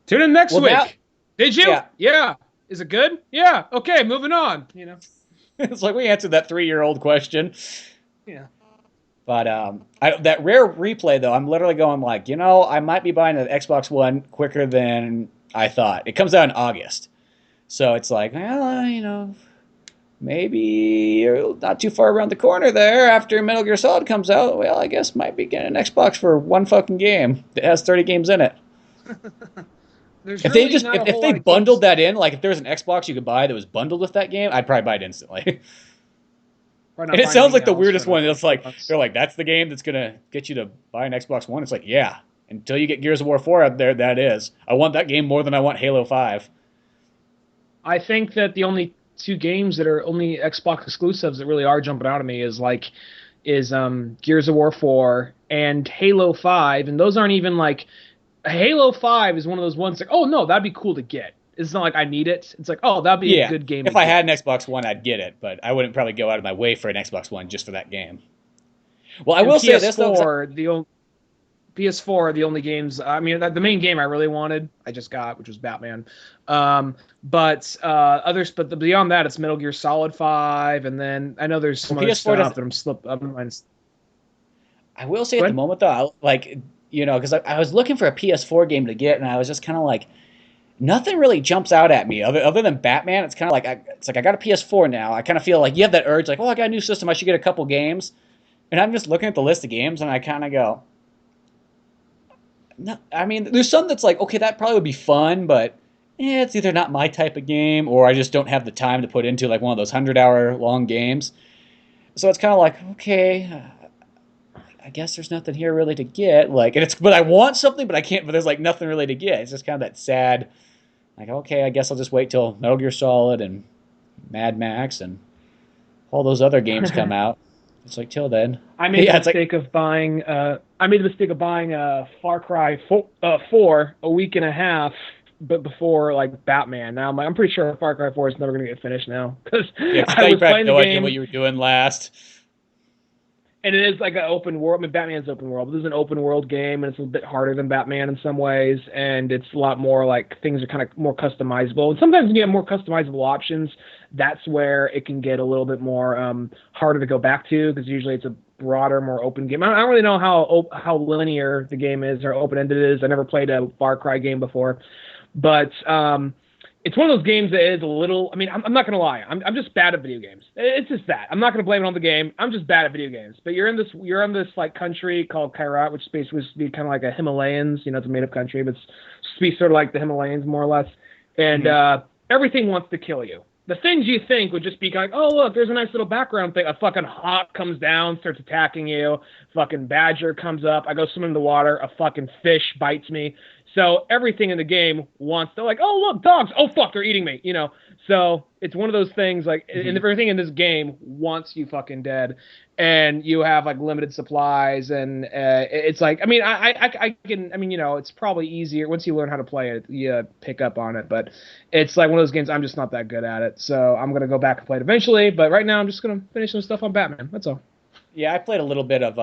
[SPEAKER 2] Tune in next week. Did you? Yeah. Is it good? Yeah. Okay, moving on.
[SPEAKER 1] It's like we answered that 3-year-old question.
[SPEAKER 2] Yeah.
[SPEAKER 1] But that rare replay though, I'm literally going like, I might be buying an Xbox One quicker than I thought. It comes out in August, so it's like, well, maybe you're not too far around the corner there after Metal Gear Solid comes out. Well, I guess might be getting an Xbox for one fucking game that has 30 games in it. If they bundled that in, like if there was an Xbox you could buy that was bundled with that game, I'd probably buy it instantly. And it sounds like the weirdest one. It's like they're like, that's the game that's gonna get you to buy an Xbox One. It's like, yeah, until you get Gears of War 4 out there, that is. I want that game more than I want Halo 5.
[SPEAKER 2] I think that the only two games that are only Xbox exclusives that really are jumping out at me is Gears of War 4 and Halo 5, and those aren't even like Halo 5 is one of those ones like, oh no, that'd be cool to get. It's not like I need it. It's like, oh, that'd be a good game.
[SPEAKER 1] If I had an Xbox One, I'd get it, but I wouldn't probably go out of my way for an Xbox One just for that game. Well, I will say this though.
[SPEAKER 2] PS4 are the only games. I mean, the main game I really wanted, I just got, which was Batman. But beyond that, it's Metal Gear Solid 5, and then I know there's some other stuff that I'm slipped up in mind.
[SPEAKER 1] I will say at the moment though, because I was looking for a PS4 game to get, and I was just kind of like, nothing really jumps out at me other than Batman. It's kind of like I got a PS4 now. I kind of feel like you have that urge, like, oh, I got a new system, I should get a couple games. And I'm just looking at the list of games, and I kind of go, no. I mean, there's some that's like, okay, that probably would be fun, but it's either not my type of game, or I just don't have the time to put into like one of those 100-hour long games. So it's kind of like, okay, I guess there's nothing here really to get. Like, but I want something, but I can't. But there's like nothing really to get. It's just kind of that sad. Like, okay, I guess I'll just wait till Metal Gear Solid and Mad Max and all those other games come out. It's like, till then.
[SPEAKER 2] I made the mistake of buying. I made the mistake of buying Far Cry 4 a week and a half, but before like Batman. Now I'm pretty sure Far Cry 4 is never going to get finished now because I was playing the game.
[SPEAKER 1] What you were doing last.
[SPEAKER 2] And it is like an open world. I mean, Batman's open world. This is an open world game, and it's a bit harder than Batman in some ways. And it's a lot more like things are kind of more customizable. And sometimes when you have more customizable options, that's where it can get a little bit more harder to go back to because usually it's a broader, more open game. I don't really know how linear the game is or open ended it is. I never played a Far Cry game before, but it's one of those games that is a little. I mean, I'm not gonna lie. I'm just bad at video games. It's just that. I'm not gonna blame it on the game. I'm just bad at video games. But you're in this like country called Kairat, which is basically supposed to be kind of like a Himalayans. You know, it's a made up country, but it's supposed to be sort of like the Himalayans more or less. And everything wants to kill you. The things you think would just be like, oh look, there's a nice little background thing. A fucking hawk comes down, starts attacking you. Fucking badger comes up. I go swim in the water. A fucking fish bites me. So everything in the game wants to like, oh look, dogs. Oh fuck, they're eating me. You know. So it's one of those things like, and everything in this game wants you fucking dead, and you have like limited supplies, and it's like, I mean, I can, I mean, you know, it's probably easier once you learn how to play it, you pick up on it, but it's like one of those games I'm just not that good at it. So I'm gonna go back and play it eventually, but right now I'm just gonna finish some stuff on Batman. That's all.
[SPEAKER 1] Yeah, I played a little bit of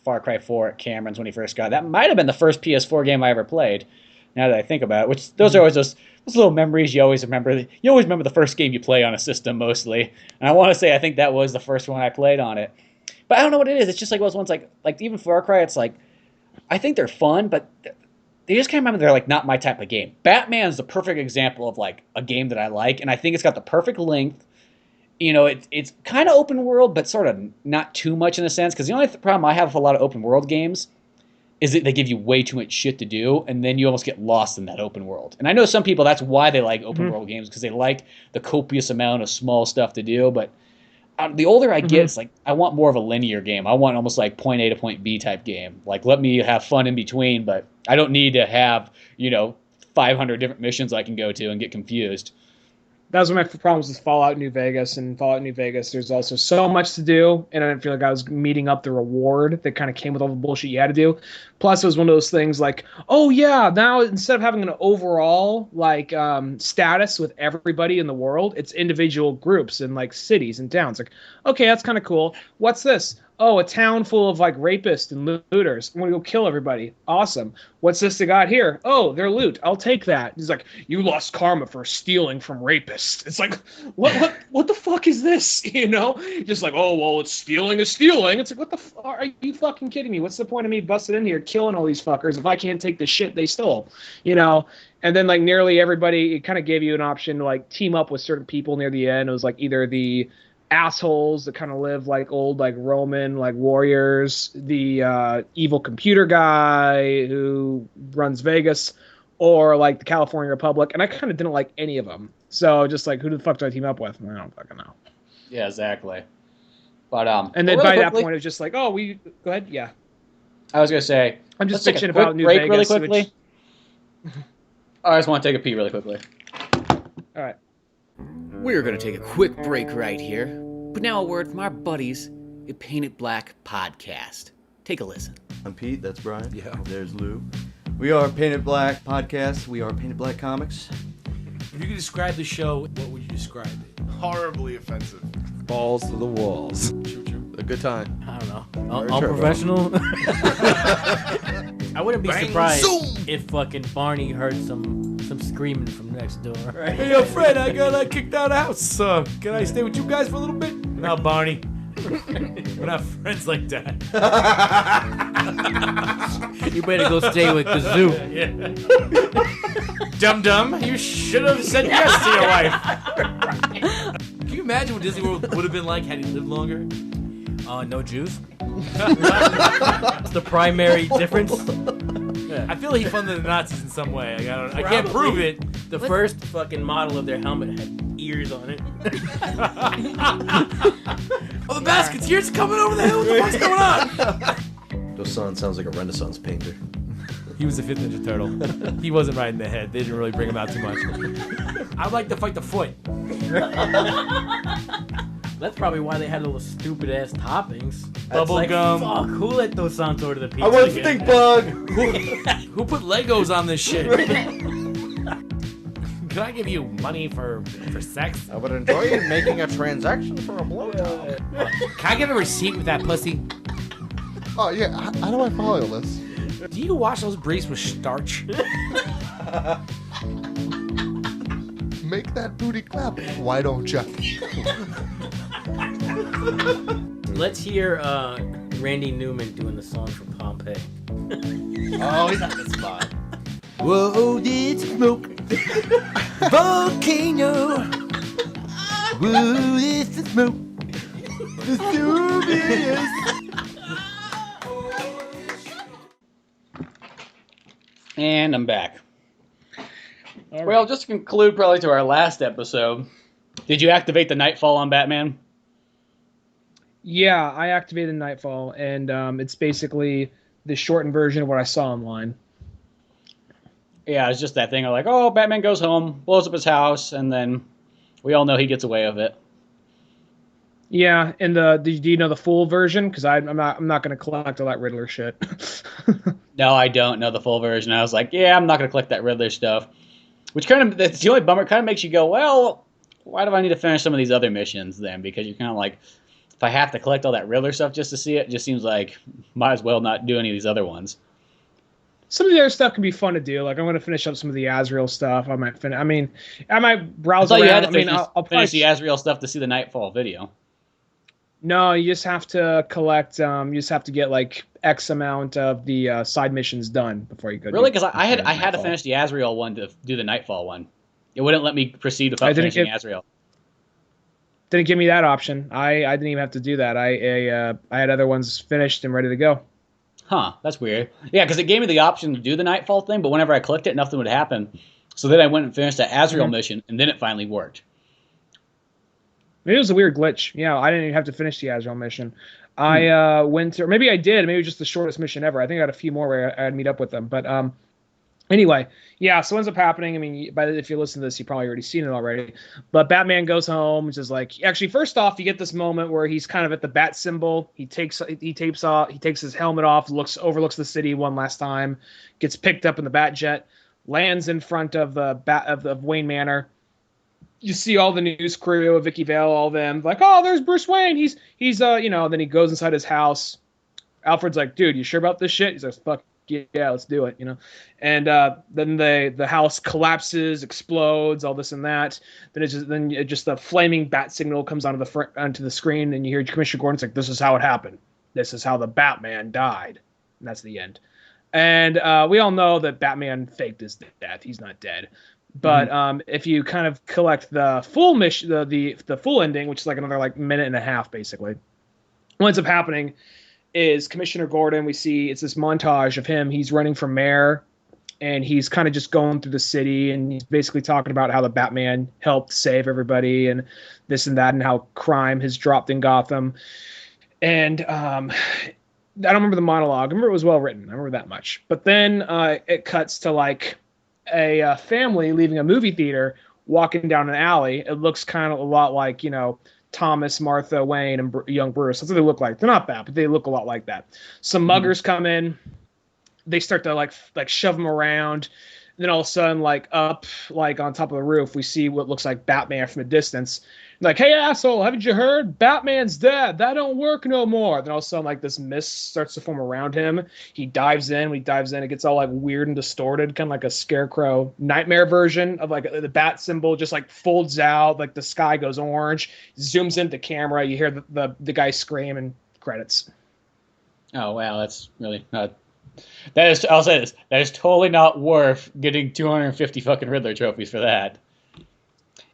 [SPEAKER 1] Far Cry 4 at Cameron's when he first got it. That might have been the first PS4 game I ever played, now that I think about it, which those are always those little memories you always remember. You always remember the first game you play on a system mostly. And I want to say I think that was the first one I played on it. But I don't know what it is. It's just like those ones like even Far Cry, it's like, I think they're fun, but they just can't remember they're like not my type of game. Batman's the perfect example of like a game that I like, and I think it's got the perfect length. You know, it's kind of open world, but sort of not too much in a sense. Because the only problem I have with a lot of open world games is that they give you way too much shit to do, and then you almost get lost in that open world. And I know some people, that's why they like open world games, because they like the copious amount of small stuff to do. But the older I get, it's like I want more of a linear game. I want almost like point A to point B type game. Like, let me have fun in between, but I don't need to have, 500 different missions I can go to and get confused.
[SPEAKER 2] That was one of my problems with Fallout New Vegas. And Fallout New Vegas, there's also so much to do, and I didn't feel like I was meeting up the reward that kind of came with all the bullshit you had to do. Plus, it was one of those things like, oh yeah, now instead of having an overall like status with everybody in the world, it's individual groups and like cities and towns. Like, okay, that's kind of cool. What's this? Oh, a town full of like rapists and looters. I'm gonna go kill everybody. Awesome. What's this they got here? Oh, their loot. I'll take that. He's like, you lost karma for stealing from rapists. It's like, what the fuck is this? Just like, oh well, it's stealing is stealing. It's like, what the are you fucking kidding me? What's the point of me busting in here killing all these fuckers if I can't take the shit they stole? And then like nearly everybody, it kind of gave you an option to like team up with certain people near the end. It was like either the assholes that kind of live like old like Roman like warriors, the evil computer guy who runs Vegas, or like the California Republic, and I kind of didn't like any of them. So just like, who the fuck do I team up with? I don't fucking know.
[SPEAKER 1] Yeah, exactly. But
[SPEAKER 2] and then by that point it's just like, oh, we go ahead. Yeah,
[SPEAKER 1] I was gonna say
[SPEAKER 2] I'm just bitching about New Vegas
[SPEAKER 1] really quickly. I just want to take a pee really quickly.
[SPEAKER 2] All right.
[SPEAKER 3] We're going to take a quick break right here, but now a word from our buddies at Painted Black Podcast. Take a listen.
[SPEAKER 4] I'm Pete, that's Brian.
[SPEAKER 3] Yeah.
[SPEAKER 4] There's Lou. We are Painted Black Podcast. We are Painted Black Comics.
[SPEAKER 5] If you could describe the show, what would you describe it?
[SPEAKER 6] Horribly offensive.
[SPEAKER 7] Balls to the walls.
[SPEAKER 4] A good time.
[SPEAKER 5] I don't know.
[SPEAKER 7] All professional?
[SPEAKER 5] I wouldn't be surprised if fucking Barney heard some screaming from next door.
[SPEAKER 7] Right. Hey, yo, Fred, I got kicked out of the house. Can I stay with you guys for a little bit?
[SPEAKER 5] No, Barney. We're not friends like that.
[SPEAKER 7] You better go stay with Kazoo.
[SPEAKER 5] Yeah.
[SPEAKER 7] Dum-dum, you should have said yes to your wife. Can you imagine what Disney World would have been like had he lived longer?
[SPEAKER 5] No Jews. That's the primary difference.
[SPEAKER 7] Yeah. I feel like he funded the Nazis in some way. I can't prove it.
[SPEAKER 5] The first fucking model of their helmet had ears on it.
[SPEAKER 7] Oh, the Basketeers coming over the hill. What the fuck's going on?
[SPEAKER 6] Dosan sounds like a Renaissance painter.
[SPEAKER 7] He was the fifth Ninja Turtle. He wasn't right in the head. They didn't really bring him out too much. I'd like to fight the foot.
[SPEAKER 5] That's probably why they had those stupid ass toppings.
[SPEAKER 7] Bubble gum.
[SPEAKER 5] Fuck, who let those sounds order the pizza?
[SPEAKER 6] I want stink bug.
[SPEAKER 7] Who put Legos on this shit? Can I give you money for sex?
[SPEAKER 6] I would enjoy making a transaction for a blowjob.
[SPEAKER 7] Can I get a receipt with that pussy?
[SPEAKER 8] Oh, yeah. How do I follow this?
[SPEAKER 7] Do you wash those briefs with starch?
[SPEAKER 8] Make that booty clap. Why don't you?
[SPEAKER 5] Let's hear Randy Newman doing the song for Pompeii.
[SPEAKER 6] Oh, he's on the spot.
[SPEAKER 3] Whoa, it's smoke. Volcano. Whoa, it's the smoke. Vesuvius.
[SPEAKER 1] And I'm back. Well, just to conclude probably to our last episode, did you activate the Nightfall on Batman?
[SPEAKER 2] Yeah, I activated Nightfall, and it's basically the shortened version of what I saw online.
[SPEAKER 1] Yeah, it's just that thing of like, oh, Batman goes home, blows up his house, and then we all know he gets away with it.
[SPEAKER 2] Yeah, and do you know the full version? Because I'm not going to collect all that Riddler shit.
[SPEAKER 1] No, I don't know the full version. I was like, yeah, I'm not going to collect that Riddler stuff. Which that's the only bummer. It kind of makes you go, well, why do I need to finish some of these other missions then? Because you're kind of like, if I have to collect all that Riddler stuff just to see it just seems like might as well not do any of these other ones.
[SPEAKER 2] Some of the other stuff can be fun to do. Like I'm going to finish up some of the Azrael stuff. I might finish. I mean, I might browse around.
[SPEAKER 1] You had to finish,
[SPEAKER 2] I'll
[SPEAKER 1] finish the Azrael stuff to see the Nightfall video.
[SPEAKER 2] No, you just have to collect. You just have to get like X amount of the side missions done before you go.
[SPEAKER 1] Really? Because I had to finish the Azrael one to do the Nightfall one. It wouldn't let me proceed without finishing Azrael.
[SPEAKER 2] Didn't give me that option. I didn't even have to do that. I had other ones finished and ready to go.
[SPEAKER 1] Huh, that's weird. Yeah, because it gave me the option to do the Nightfall thing, but whenever I clicked it, nothing would happen. So then I went and finished that Azrael mission, and then it finally worked.
[SPEAKER 2] Maybe it was a weird glitch. Yeah, I didn't even have to finish the Azrael mission. I went to, or maybe I did. Maybe it was just the shortest mission ever. I think I had a few more where I'd meet up with them. But anyway, yeah, so what ends up happening, I mean, if you listen to this, you've probably already seen it already. But Batman goes home, which is like, actually, first off, you get this moment where he's kind of at the bat symbol. He takes his helmet off, overlooks the city one last time, gets picked up in the bat jet, lands in front of the of Wayne Manor. You see all the news crew, Vicky Vale, all of them, like, oh, there's Bruce Wayne. He's then he goes inside his house. Alfred's like, dude, you sure about this shit? He's like, fuck yeah, let's do it, And then the house collapses, explodes, all this and that. Then it just the flaming bat signal comes onto the screen, and you hear Commissioner Gordon's like, this is how it happened. This is how the Batman died. And that's the end. And we all know that Batman faked his death. He's not dead. But if you kind of collect the full mission, the full ending, which is like another like minute and a half, basically, what ends up happening is Commissioner Gordon. We see it's this montage of him. He's running for mayor, and he's kind of just going through the city, and he's basically talking about how the Batman helped save everybody, and this and that, and how crime has dropped in Gotham. And I don't remember the monologue. I remember it was well written. I remember that much. But then it cuts to like a family leaving a movie theater, walking down an alley. It looks kind of a lot like, Thomas, Martha, Wayne, and young Bruce. That's what they look like. They're not that, but they look a lot like that. Some muggers come in. They start to like shove them around. And then all of a sudden, like up, like on top of the roof, we see what looks like Batman from a distance. Like, hey, asshole, haven't you heard? Batman's dead. That don't work no more. Then all of a sudden, like, this mist starts to form around him. He dives in. When he dives in, it gets all, like, weird and distorted, kind of like a Scarecrow nightmare version of, like, the bat symbol just, like, folds out. Like, the sky goes orange. Zooms into camera. You hear the guy scream, and credits.
[SPEAKER 1] Oh, wow, that's really I'll say this. That is totally not worth getting 250 fucking Riddler trophies for that.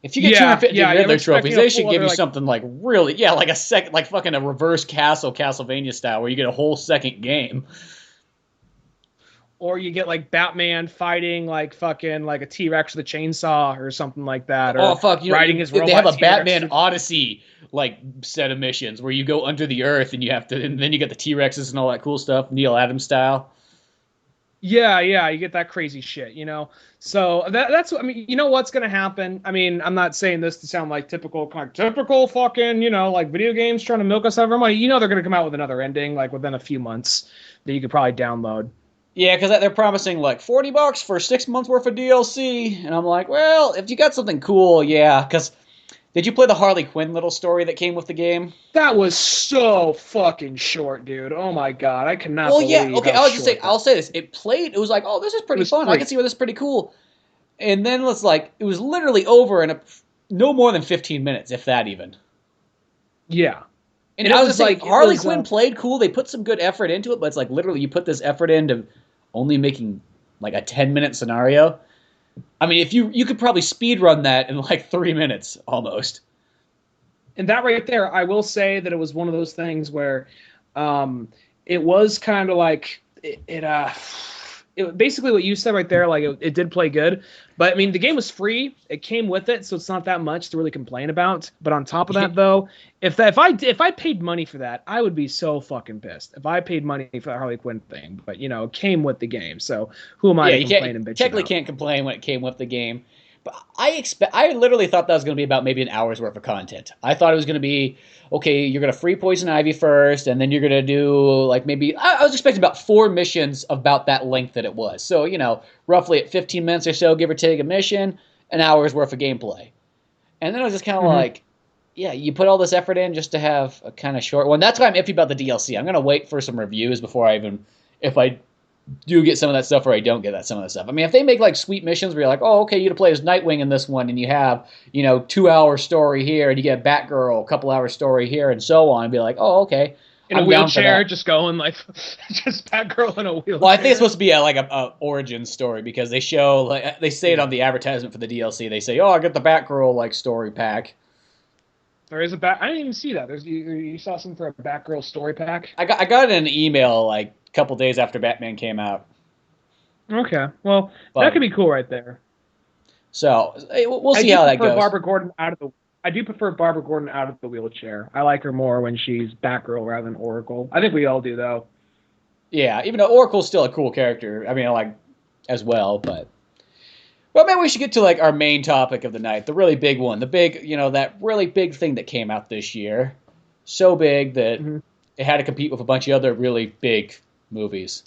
[SPEAKER 1] If you get 250 Riddler trophies, they should give you something like really, like a second, like fucking a reverse Castlevania style, where you get a whole second game.
[SPEAKER 2] Or you get like Batman fighting like fucking like a T-Rex with a chainsaw or something like that. Or riding his robot.
[SPEAKER 1] They have a
[SPEAKER 2] T-Rex.
[SPEAKER 1] Batman Odyssey like set of missions where you go under the earth and then you get the T-Rexes and all that cool stuff, Neil Adams style.
[SPEAKER 2] Yeah, you get that crazy shit, you know. So that's I mean, you know what's gonna happen. I mean, I'm not saying this to sound like typical fucking, you know, like video games trying to milk us out of our money. You know, they're gonna come out with another ending like within a few months that you could probably download.
[SPEAKER 1] Yeah, because they're promising like $40 for 6 months worth of DLC, and I'm like, well, if you got something cool, yeah. Because did you play the Harley Quinn little story that came with the game?
[SPEAKER 2] That was so fucking short, dude. Oh my god, I cannot.
[SPEAKER 1] Well, yeah, okay. I'll say this. It was like, oh, this is pretty fun. I can see where this is pretty cool. And then it was literally over in no more than 15 minutes, if that even.
[SPEAKER 2] Yeah.
[SPEAKER 1] And I was just like, Harley Quinn played cool. They put some good effort into it, but it's like literally you put this effort into only making like a 10-minute scenario. I mean, if you could probably speed run that in like 3 minutes almost.
[SPEAKER 2] And that right there, I will say that it was one of those things where it was kind of like it basically what you said right there, like it did play good. But I mean, the game was free. It came with it, so it's not that much to really complain about. But on top of that, though, if I paid money for that, I would be so fucking pissed. If I paid money for that Harley Quinn thing, but you know, it came with the game, so who am I to complain and bitch?
[SPEAKER 1] Technically, can't complain when it came with the game. But I literally thought that was going to be about maybe an hour's worth of content. I thought it was going to be, okay, you're going to free Poison Ivy first, and then you're going to do, like, maybe, I was expecting about 4 missions about that length that it was. So, you know, roughly at 15 minutes or so, give or take a mission, an hour's worth of gameplay. And then I was just kind of like, yeah, you put all this effort in just to have a kind of short one. That's why I'm iffy about the DLC. I'm going to wait for some reviews before if I do get some of that stuff or I don't get some of that stuff. I mean, if they make like sweet missions where you're like, oh, okay, you get to play as Nightwing in this one and you have, 2-hour story here and you get Batgirl, a couple-hour story here and so on, and be like, oh, okay.
[SPEAKER 2] In a wheelchair, just going like, just Batgirl in a wheelchair.
[SPEAKER 1] Well, I think it's supposed to be a origin story because they show, like, they say it on the advertisement for the DLC. They say, oh, I got the Batgirl like story pack.
[SPEAKER 2] There is I didn't even see that. You saw something for a Batgirl story pack?
[SPEAKER 1] I got an email like a couple days after Batman came out.
[SPEAKER 2] Okay, well, that could be cool right there.
[SPEAKER 1] So we'll see how that goes.
[SPEAKER 2] I do prefer Barbara Gordon out of the wheelchair. I like her more when she's Batgirl rather than Oracle. I think we all do, though.
[SPEAKER 1] Yeah, even though Oracle's still a cool character. I mean, I like as well, but... Well, maybe we should get to like our main topic of the night, the really big one, that really big thing that came out this year. So big that it had to compete with a bunch of other really big movies.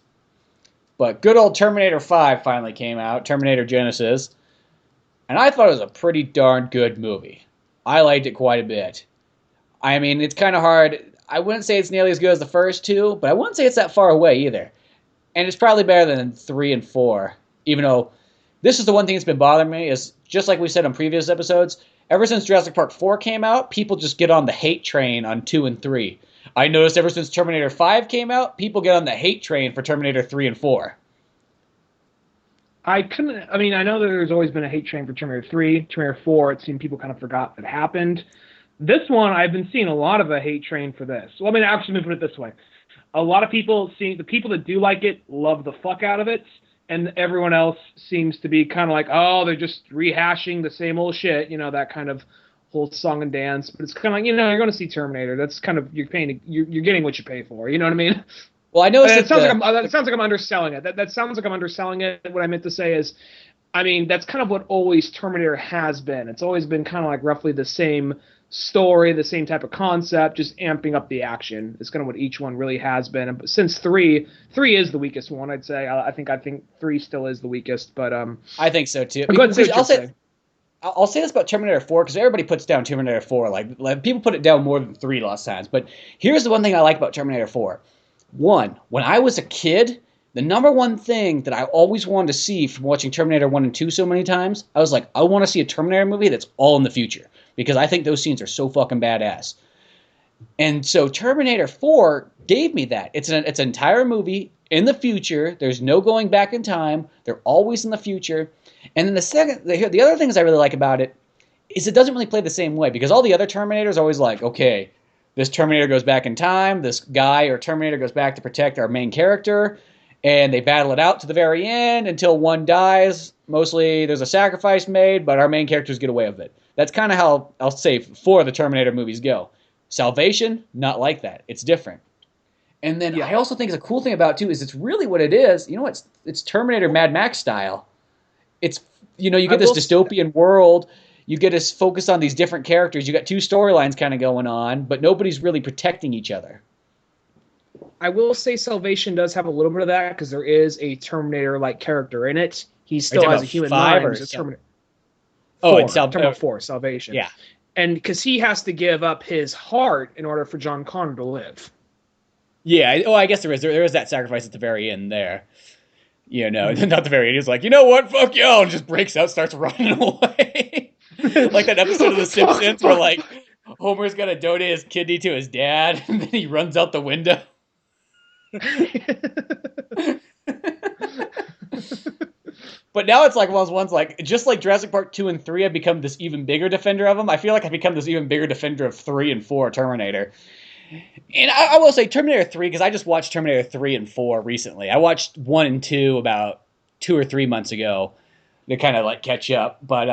[SPEAKER 1] But good old Terminator 5 finally came out, Terminator Genisys. And I thought it was a pretty darn good movie. I liked it quite a bit. I mean, it's kind of hard. I wouldn't say it's nearly as good as the first two, but I wouldn't say it's that far away either. And it's probably better than 3 and 4, even though this is the one thing that's been bothering me, is just like we said on previous episodes, ever since Jurassic Park 4 came out, people just get on the hate train on 2 and 3. I noticed ever since Terminator 5 came out, people get on the hate train for Terminator 3 and 4.
[SPEAKER 2] I know that there's always been a hate train for Terminator 3. Terminator 4, it seemed people kind of forgot that happened. This one, I've been seeing a lot of a hate train for this. Well, I mean, actually, let me put it this way. A lot of people, the people that do like it, love the fuck out of it. And everyone else seems to be kind of like, oh, they're just rehashing the same old shit, that kind of whole song and dance. But it's kind of like, you're going to see Terminator. That's kind of, you're getting what you pay for. You know what I mean?
[SPEAKER 1] Well, I know
[SPEAKER 2] it sounds like I'm underselling it. That sounds like I'm underselling it. What I meant to say is, I mean, that's kind of what always Terminator has been. It's always been kind of like roughly the same story, the same type of concept, just amping up the action. It's kind of what each one really has been. And since 3 is the weakest one, I'd say. I think 3 still is the weakest, but
[SPEAKER 1] I think so too. I'll say this about Terminator 4 because everybody puts down Terminator 4. Like people put it down more than 3 lots of times. But here's the one thing I like about Terminator 4. One, when I was a kid, the number one thing that I always wanted to see from watching Terminator 1 and 2 so many times, I was like, I want to see a Terminator movie that's all in the future. Because I think those scenes are so fucking badass. And so Terminator 4 gave me that. It's an entire movie in the future. There's no going back in time. They're always in the future. And then the other things I really like about it is it doesn't really play the same way, because all the other Terminators are always like, okay, this Terminator goes back in time, this guy or Terminator goes back to protect our main character, and they battle it out to the very end until one dies. Mostly there's a sacrifice made, but our main characters get away with it. That's kind of how, I'll say, 4 of the Terminator movies go. Salvation, not like that. It's different. And then I also think it's a cool thing about it, too, is it's really what it is. You know, it's Terminator Mad Max style. It's, you know, you get this dystopian world. You get us focused on these different characters. You got 2 storylines kind of going on, but nobody's really protecting each other.
[SPEAKER 2] I will say Salvation does have a little bit of that, because there is a Terminator-like character in it. He still has a human mind. Terminator. It's Terminator 4, Salvation.
[SPEAKER 1] Yeah.
[SPEAKER 2] And because he has to give up his heart in order for John Connor to live.
[SPEAKER 1] Yeah. Oh, I guess there is. There is that sacrifice at the very end there. You know, not the very end. He's like, you know what? Fuck y'all. And just breaks out, starts running away. Like that episode of The Simpsons where, like, Homer's got to donate his kidney to his dad, and then he runs out the window. But now it's like one of those ones, like, just like Jurassic Park 2 and 3, I've become this even bigger defender of them. I feel like I've become this even bigger defender of 3 and 4 Terminator. And I will say Terminator 3, because I just watched Terminator 3 and 4 recently. I watched 1 and 2 about 2 or 3 months ago to kind of, like, catch up. But,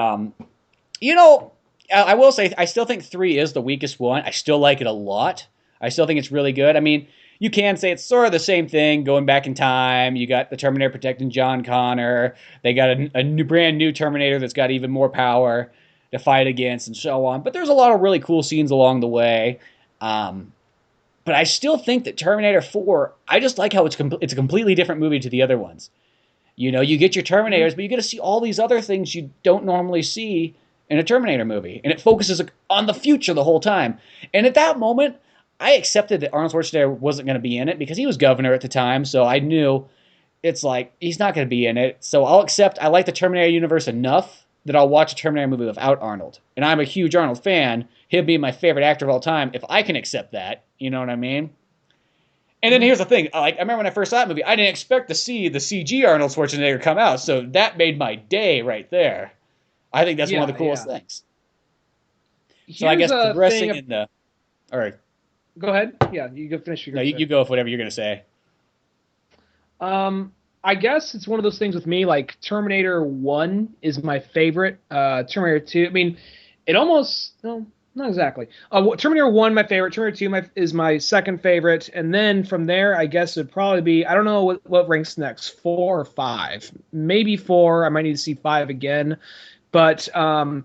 [SPEAKER 1] you know, I will say I still think 3 is the weakest one. I still like it a lot. I still think it's really good. I mean, you can say it's sort of the same thing, going back in time. You got the Terminator protecting John Connor. They got a brand new Terminator that's got even more power to fight against and so on. But there's a lot of really cool scenes along the way. But I still think that Terminator 4, I just like how it's a completely different movie to the other ones. You know, you get your Terminators, but you get to see all these other things you don't normally see in a Terminator movie. And it focuses on the future the whole time. And at that moment, I accepted that Arnold Schwarzenegger wasn't going to be in it because he was governor at the time, so I knew it's like, he's not going to be in it. So I'll accept I like the Terminator universe enough that I'll watch a Terminator movie without Arnold. And I'm a huge Arnold fan. He'll be my favorite actor of all time if I can accept that. You know what I mean? And then here's the thing. Like, I remember when I first saw that movie, I didn't expect to see the CG Arnold Schwarzenegger come out, so that made my day right there. I think that's one of the coolest things. So I guess progressing in the... All right.
[SPEAKER 2] Go ahead. Yeah, you go finish.
[SPEAKER 1] No, you go with whatever you're going to say.
[SPEAKER 2] I guess it's one of those things with me, like Terminator 1 is my favorite. Terminator 2, I mean, it almost... No, not exactly. Terminator 1, my favorite. Terminator 2 is my second favorite. And then from there, I guess it'd probably be... I don't know what ranks next. 4 or 5. Maybe 4. I might need to see 5 again. But I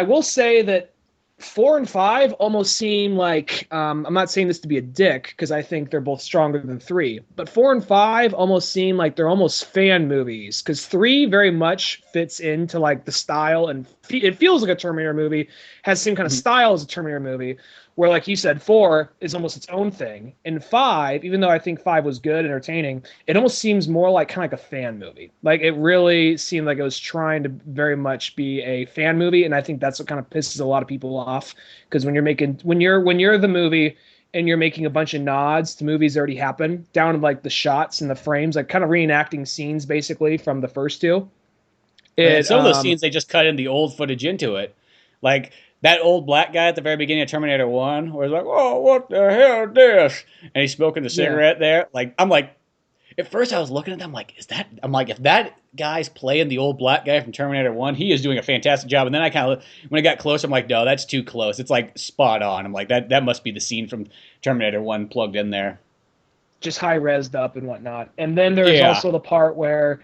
[SPEAKER 2] will say that 4 and 5 almost seem like, I'm not saying this to be a dick, because I think they're both stronger than 3, but 4 and 5 almost seem like they're almost fan movies, because 3 very much fits into like the style, and it feels like a Terminator movie, has the same kind of style as a Terminator movie, where, like you said, 4 is almost its own thing. And 5, even though I think 5 was good, entertaining, it almost seems more like kind of like a fan movie. Like, it really seemed like it was trying to very much be a fan movie, and I think that's what kind of pisses a lot of people off. Because when you're the movie and you're making a bunch of nods to movies that already happened, down to like the shots and the frames, like kind of reenacting scenes basically from the first two.
[SPEAKER 1] Some of those scenes, they just cut in the old footage into it. Like, that old black guy at the very beginning of Terminator 1, where he's like, oh, what the hell is this? And he's smoking the cigarette there. Like, I'm like, at first I was looking at them like, if that guy's playing the old black guy from Terminator 1, he is doing a fantastic job. And then I kind of, when I got closer, I'm like, no, that's too close. It's like spot on. I'm like, that must be the scene from Terminator 1 plugged in there.
[SPEAKER 2] Just high-resed up and whatnot. And then there's also the part where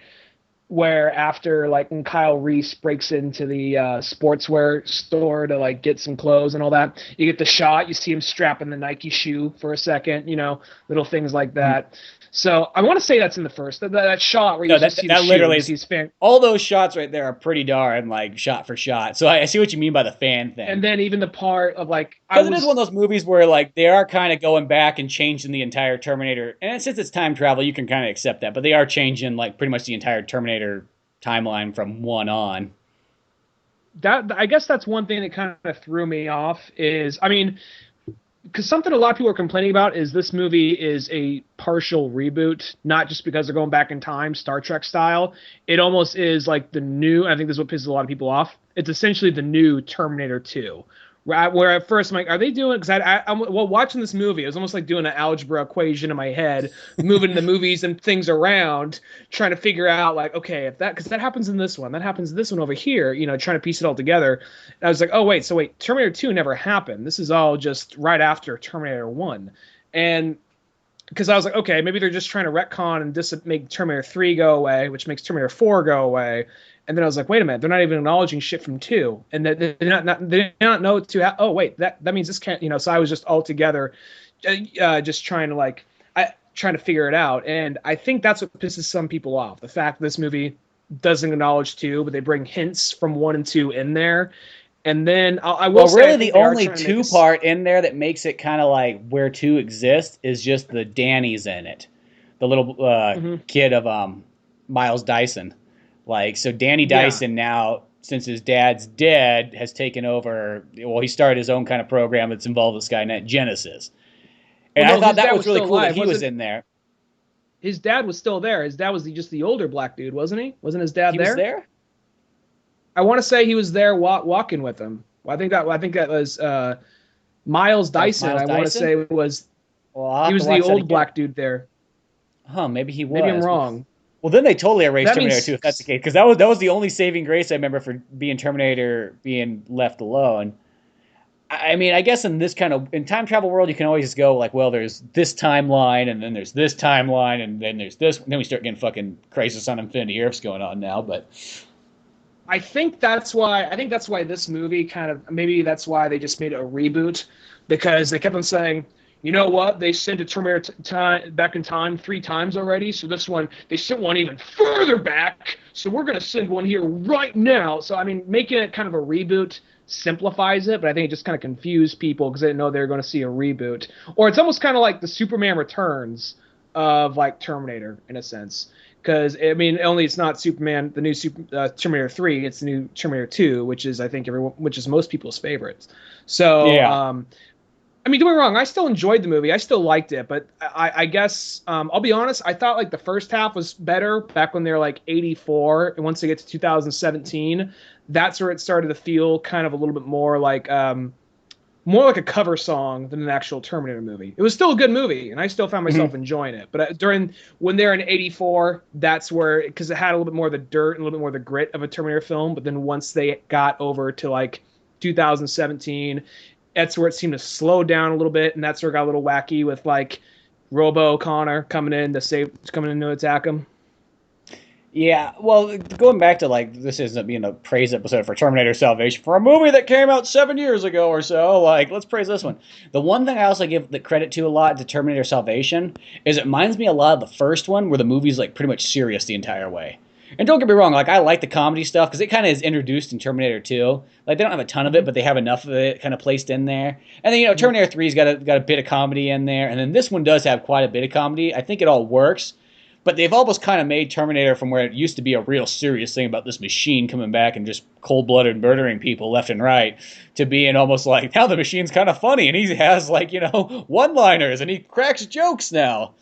[SPEAKER 2] after, like, when Kyle Reese breaks into the sportswear store to, like, get some clothes and all that, you get the shot, you see him strapping the Nike shoe for a second, you know, little things like that. So I want to say that's in the first. That shot where you see the literally shoe.
[SPEAKER 1] All those shots right there are pretty darn, like, shot for shot. So I see what you mean by the fan thing.
[SPEAKER 2] And then even the part of, like...
[SPEAKER 1] Because it is one of those movies where, like, they are kind of going back and changing the entire Terminator. And since it's time travel, you can kind of accept that. But they are changing, like, pretty much the entire Terminator timeline from 1 on.
[SPEAKER 2] I guess that's one thing that kind of threw me off is, I mean... because something a lot of people are complaining about is this movie is a partial reboot, not just because they're going back in time, Star Trek style. It almost is like the new, I think this is what pisses a lot of people off. It's essentially the new Terminator 2. Where at first I'm like, are they doing? Because I'm watching this movie, it was almost like doing an algebra equation in my head, moving the movies and things around, trying to figure out like, okay, if that, because that happens in this one, that happens in this one over here, trying to piece it all together. And I was like, oh wait, Terminator 2 never happened. This is all just right after Terminator 1, and because I was like, okay, maybe they're just trying to retcon and make Terminator 3 go away, which makes Terminator 4 go away. And then I was like, wait a minute, they're not even acknowledging shit from 2. And they did not know to, oh, wait, that means this can't, so I was just all together just trying to figure it out. And I think that's what pisses some people off. The fact that this movie doesn't acknowledge 2, but they bring hints from 1 and 2 in there. And then I will say,
[SPEAKER 1] really the only 2 part in there that makes it kind of like where 2 exists is just the Danny's in it. The little kid of Miles Dyson. Like, so Danny Dyson now, since his dad's dead, has taken over. Well, he started his own kind of program that's involved with Skynet, Genisys. And I thought that was really cool that he was in there.
[SPEAKER 2] His dad was still there. His dad was just the older black dude, wasn't he? Wasn't his dad there?
[SPEAKER 1] He was there?
[SPEAKER 2] I want to say he was there walking with him. I think that was Miles Dyson. I want to say was he was the old black dude there.
[SPEAKER 1] Huh? Maybe he was.
[SPEAKER 2] Maybe I'm wrong.
[SPEAKER 1] Well, then they totally erased Terminator 2 if that's the case, because that was the only saving grace I remember for being Terminator being left alone. I mean, I guess in time travel world, you can always go like, well, there's this timeline, and then there's this timeline, and then there's this. And then we start getting fucking Crisis on Infinity Earths going on now, but.
[SPEAKER 2] I think that's why this movie maybe that's why they just made it a reboot, because they kept on saying, you know what, they sent a Terminator back in time 3 times already, so this one, they sent one even further back, so we're going to send one here right now. So, I mean, making it kind of a reboot simplifies it, but I think it just kind of confused people because they didn't know they were going to see a reboot. Or it's almost kind of like the Superman Returns of, like, Terminator, in a sense. Because, I mean, it's not Superman, the new Terminator 3, it's the new Terminator 2, which is, I think, which is most people's favorites. So, yeah. I mean, don't get me wrong, I still enjoyed the movie. I still liked it, but I guess, I'll be honest, I thought, like, the first half was better back when they were, like, 84, and once they get to 2017, that's where it started to feel kind of a little bit more like a cover song than an actual Terminator movie. It was still a good movie, and I still found myself enjoying it. But when they're in 84, that's where, because it had a little bit more of the dirt and a little bit more of the grit of a Terminator film, but then once they got over to, like, 2017, that's where it seemed to slow down a little bit, and that's where it got a little wacky with, like, Robo Connor coming in to attack him.
[SPEAKER 1] Yeah, well, going back to, like, this isn't being a praise episode for Terminator Salvation, for a movie that came out 7 years ago or so, like, let's praise this one. The one thing I also give the credit to a lot to Terminator Salvation is it reminds me a lot of the first one, where the movie's, like, pretty much serious the entire way. And don't get me wrong, like, I like the comedy stuff, because it kind of is introduced in Terminator 2. Like, they don't have a ton of it, but they have enough of it kind of placed in there. And then, Terminator 3's got a bit of comedy in there, and then this one does have quite a bit of comedy. I think it all works. But they've almost kind of made Terminator, from where it used to be a real serious thing about this machine coming back and just cold-blooded murdering people left and right, to being almost like, now the machine's kind of funny, and he has, like, one-liners, and he cracks jokes now.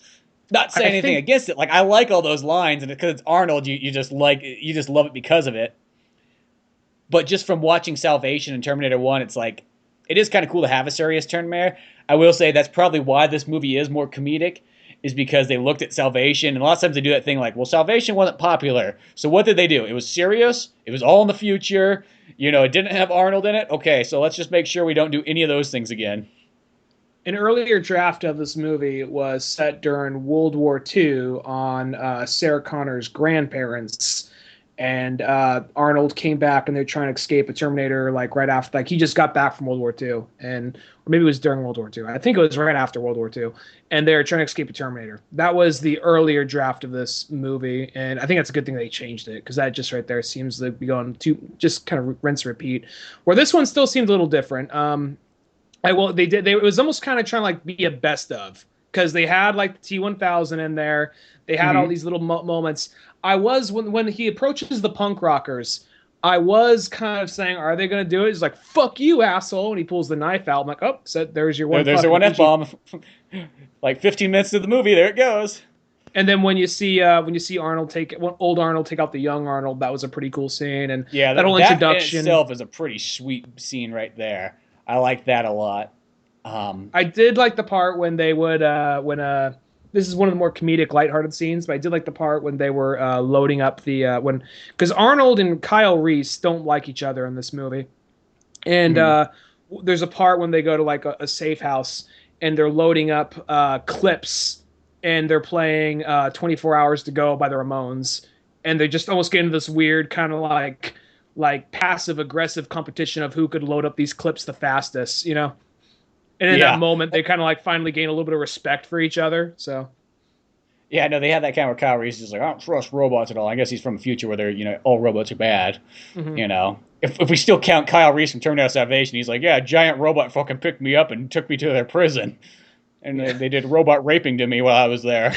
[SPEAKER 1] Not saying anything against it. Like, I like all those lines, and because it's Arnold, you just love it because of it. But just from watching Salvation and Terminator 1, it's like, it is kind of cool to have a serious Terminator. I will say that's probably why this movie is more comedic, is because they looked at Salvation, and a lot of times they do that thing like, well, Salvation wasn't popular, so what did they do? It was serious, it was all in the future, it didn't have Arnold in it, okay, so let's just make sure we don't do any of those things again.
[SPEAKER 2] An earlier draft of this movie was set during World War II on Sarah Connor's grandparents, and Arnold came back, and they're trying to escape a Terminator, like, right after, like, he just got back from World War II, or maybe it was during World War II. I think it was right after World War II, and they're trying to escape a Terminator. That was the earlier draft of this movie, and I think that's a good thing they changed it, because that just right there seems to be going to just kind of rinse and repeat, where this one still seems a little different. It was almost kind of trying to, like, be a best of, because they had, like, the T-1000 in there. They had all these little moments. When he approaches the punk rockers, I was kind of saying, are they going to do it? He's like, fuck you, asshole. And he pulls the knife out. I'm like, oh, so there's your one.
[SPEAKER 1] There's your one F-bomb. Like 15 minutes of the movie, there it goes.
[SPEAKER 2] And then when you see Arnold old Arnold take out the young Arnold, that was a pretty cool scene. And
[SPEAKER 1] yeah,
[SPEAKER 2] that whole introduction
[SPEAKER 1] itself is a pretty sweet scene right there. I like that a lot.
[SPEAKER 2] I did like the part when they would this is one of the more comedic, lighthearted scenes, but I did like the part when they were loading up because Arnold and Kyle Reese don't like each other in this movie, and there's a part when they go to like a safe house and they're loading up clips and they're playing 24 Hours to Go by the Ramones, and they just almost get into this weird kind of like passive aggressive competition of who could load up these clips the fastest, you know. And in that moment, they kind of like finally gain a little bit of respect for each other. So,
[SPEAKER 1] yeah, no, they had that kind where Kyle Reese is like, I don't trust robots at all. I guess he's from a future where they're, all robots are bad. Mm-hmm. You know, if we still count Kyle Reese from Terminator Salvation, he's like, yeah, a giant robot fucking picked me up and took me to their prison, and they did robot raping to me while I was there.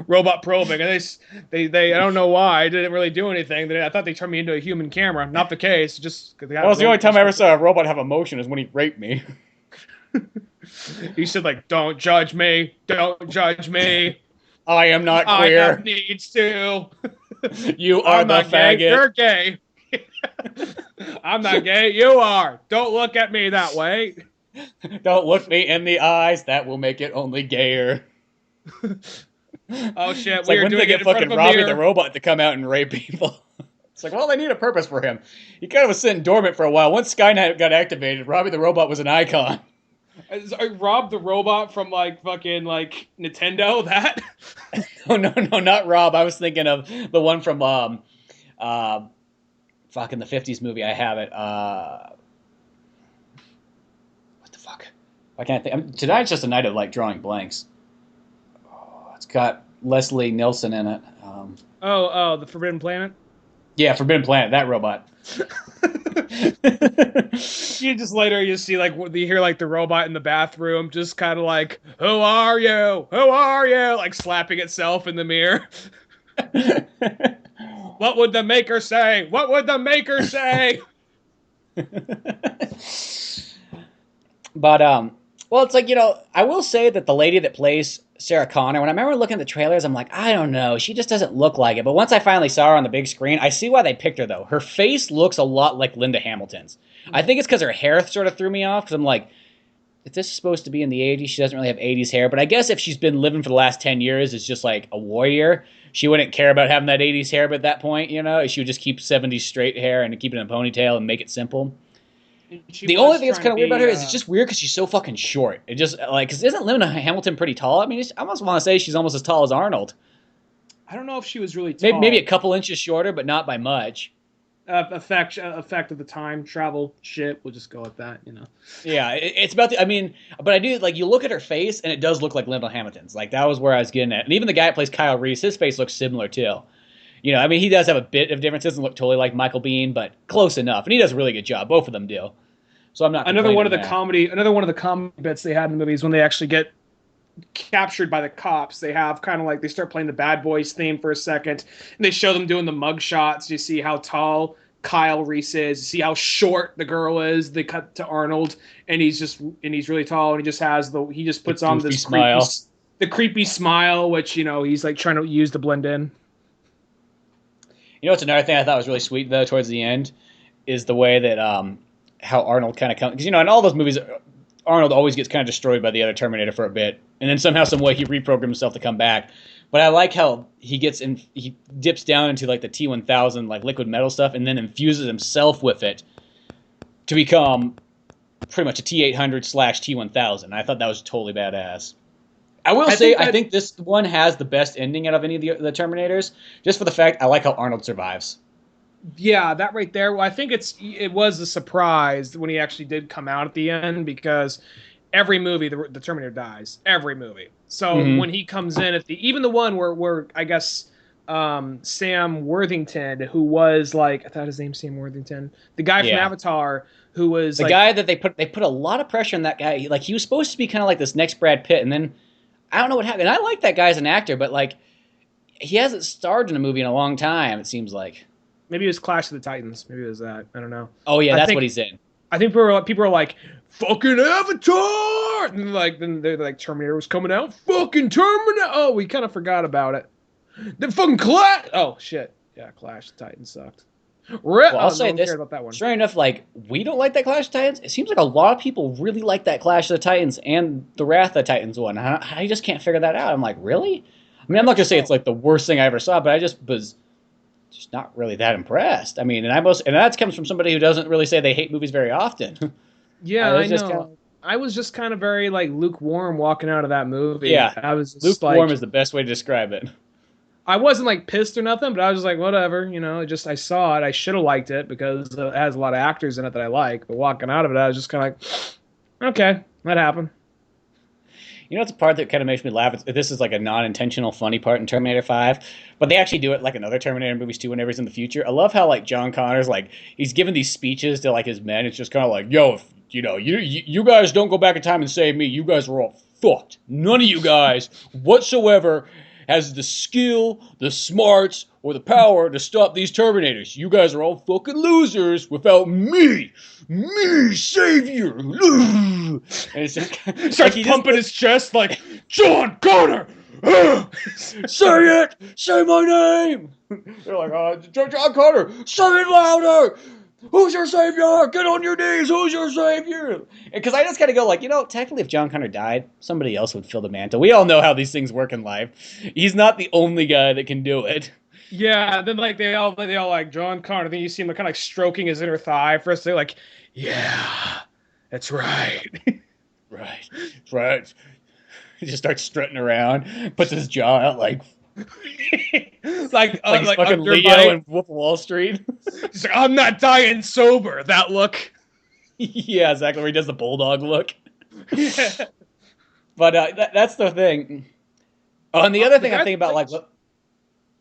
[SPEAKER 2] Robot probing, and they I don't know why, didn't really do anything. I thought they turned me into a human camera. Not the case. Just
[SPEAKER 1] well, it's the only time I ever saw a robot have emotion is when he raped me.
[SPEAKER 2] He said, like, don't judge me. Don't judge me.
[SPEAKER 1] I am not queer.
[SPEAKER 2] I have needs to.
[SPEAKER 1] You are the faggot.
[SPEAKER 2] Gay. You're gay. I'm not gay. You are. Don't look at me that way.
[SPEAKER 1] Don't look me in the eyes. That will make it only gayer.
[SPEAKER 2] Oh, shit.
[SPEAKER 1] It's like when they get fucking Robby the robot to come out and rape people. It's like, well, they need a purpose for him. He kind of was sitting dormant for a while. Once Skynet got activated, Robby the robot was an icon.
[SPEAKER 2] Rob the robot from fucking Nintendo. That
[SPEAKER 1] no, not Rob. I was thinking of the one from fucking the 50s movie. I have it. What the fuck? I can't think. Tonight's just a night of drawing blanks. Oh, it's got Leslie Nielsen in it.
[SPEAKER 2] The Forbidden Planet.
[SPEAKER 1] Yeah, Forbidden Planet. That robot.
[SPEAKER 2] You just later you see you hear the robot in the bathroom just kind of like, who are you, slapping itself in the mirror. What would the maker say?
[SPEAKER 1] But well, it's I will say that the lady that plays Sarah Connor, when I remember looking at the trailers, I'm like, I don't know, she just doesn't look like it. But once I finally saw her on the big screen, I see why they picked her, though. Her face looks a lot like Linda Hamilton's. I think it's because her hair sort of threw me off, because I'm like, if this is supposed to be in the 80s, she doesn't really have 80s hair. But I guess if she's been living for the last 10 years as just like a warrior, she wouldn't care about having that 80s hair at that point, She would just keep 70s straight hair and keep it in a ponytail and make it simple. The only thing that's kind of weird about her is it's just weird because she's so fucking short. It just, because isn't Linda Hamilton pretty tall? I mean, I almost want to say she's almost as tall as Arnold.
[SPEAKER 2] I don't know if she was really tall.
[SPEAKER 1] Maybe a couple inches shorter, but not by much.
[SPEAKER 2] Effect of the time travel shit. We'll just go with that,
[SPEAKER 1] Yeah, it's about but I do, you look at her face and it does look like Linda Hamilton's. That was where I was getting at. And even the guy that plays Kyle Reese, his face looks similar too. He does have a bit of difference. Doesn't look totally like Michael Biehn, but close enough. And he does a really good job. Both of them do. So I'm not.
[SPEAKER 2] Another one of the comedy bits they had in the movies when they actually get captured by the cops. They have kind of they start playing the Bad Boys theme for a second, and they show them doing the mug shots. You see how tall Kyle Reese is. You see how short the girl is. They cut to Arnold, and he's really tall, and he just puts on this smile. The creepy smile, which he's trying to use to blend in.
[SPEAKER 1] What's another thing I thought was really sweet though towards the end is the way that how Arnold kind of comes, because in all those movies, Arnold always gets kind of destroyed by the other Terminator for a bit, and then somehow, some way, he reprogrammed himself to come back. But I like how he dips down into the T-1000 liquid metal stuff, and then infuses himself with it to become pretty much a T-800/T-1000. I thought that was totally badass. I think this one has the best ending out of any of the Terminators, just for the fact I like how Arnold survives.
[SPEAKER 2] Yeah, that right there. Well, I think it was a surprise when he actually did come out at the end, because every movie the Terminator dies. Every movie. So when he comes in even the one where I guess Sam Worthington, who was I thought his name's Sam Worthington, the guy from Avatar, who was
[SPEAKER 1] the guy that they put a lot of pressure on that guy. He was supposed to be kind of like this next Brad Pitt, and then I don't know what happened. And I like that guy as an actor, but he hasn't starred in a movie in a long time. It seems like.
[SPEAKER 2] Maybe it was Clash of the Titans. Maybe it was that. I don't know.
[SPEAKER 1] Oh yeah, that's what he's in.
[SPEAKER 2] I think people are like, fucking Avatar, and then they're like, Terminator was coming out. Fucking Terminator. Oh, we kind of forgot about it. The fucking Clash. Oh shit. Yeah, Clash of the Titans sucked.
[SPEAKER 1] Well, I'll say this.
[SPEAKER 2] About that one.
[SPEAKER 1] Sure enough, like, we don't like that Clash of Titans. It seems like a lot of people really like that Clash of the Titans and the Wrath of the Titans one. I just can't figure that out. I'm like, really? I mean, I'm not gonna say it's like the worst thing I ever saw, but I just was just not really that impressed. I mean, and that comes from somebody who doesn't really say they hate movies very often.
[SPEAKER 2] Yeah, I know. I was just kind of very like lukewarm walking out of that movie.
[SPEAKER 1] Yeah,
[SPEAKER 2] I was just
[SPEAKER 1] lukewarm is the best way to describe it.
[SPEAKER 2] I wasn't like pissed or nothing, but I was just like, whatever, I saw it. I should have liked it because it has a lot of actors in it that I like. But walking out of it, I was just kind of like, okay, that happened.
[SPEAKER 1] You know, it's a part that kind of makes me laugh. This is like a non-intentional funny part in Terminator 5, but they actually do it like in other Terminator movies too whenever he's in the future. I love how like John Connor's like, he's giving these speeches to like his men. It's just kind of like, yo, if, you guys don't go back in time and save me, you guys are all fucked. None of you guys whatsoever has the skill, the smarts, or the power to stop these Terminators. You guys are all fucking losers without me, savior. And it's just
[SPEAKER 2] starts like pumping his chest like, John Connor,
[SPEAKER 1] say it, say my name. They're like, John Connor, say it louder. Who's your savior? Get on your knees. Who's your savior? Because I just kind of go like, technically if John Connor died, somebody else would fill the mantle. We all know how these things work in life. He's not the only guy that can do it.
[SPEAKER 2] Yeah, then like they all like John Connor. Then you see him kind of like stroking his inner thigh for us. They're like, yeah, that's right.
[SPEAKER 1] right. He just starts strutting around, puts his jaw out like like fucking Leo in Wolf of Wall Street.
[SPEAKER 2] He's like, I'm not dying sober. That look.
[SPEAKER 1] Yeah, exactly. Where he does the bulldog look. Yeah. But that's the thing. Oh, and the other thing I think about, like, the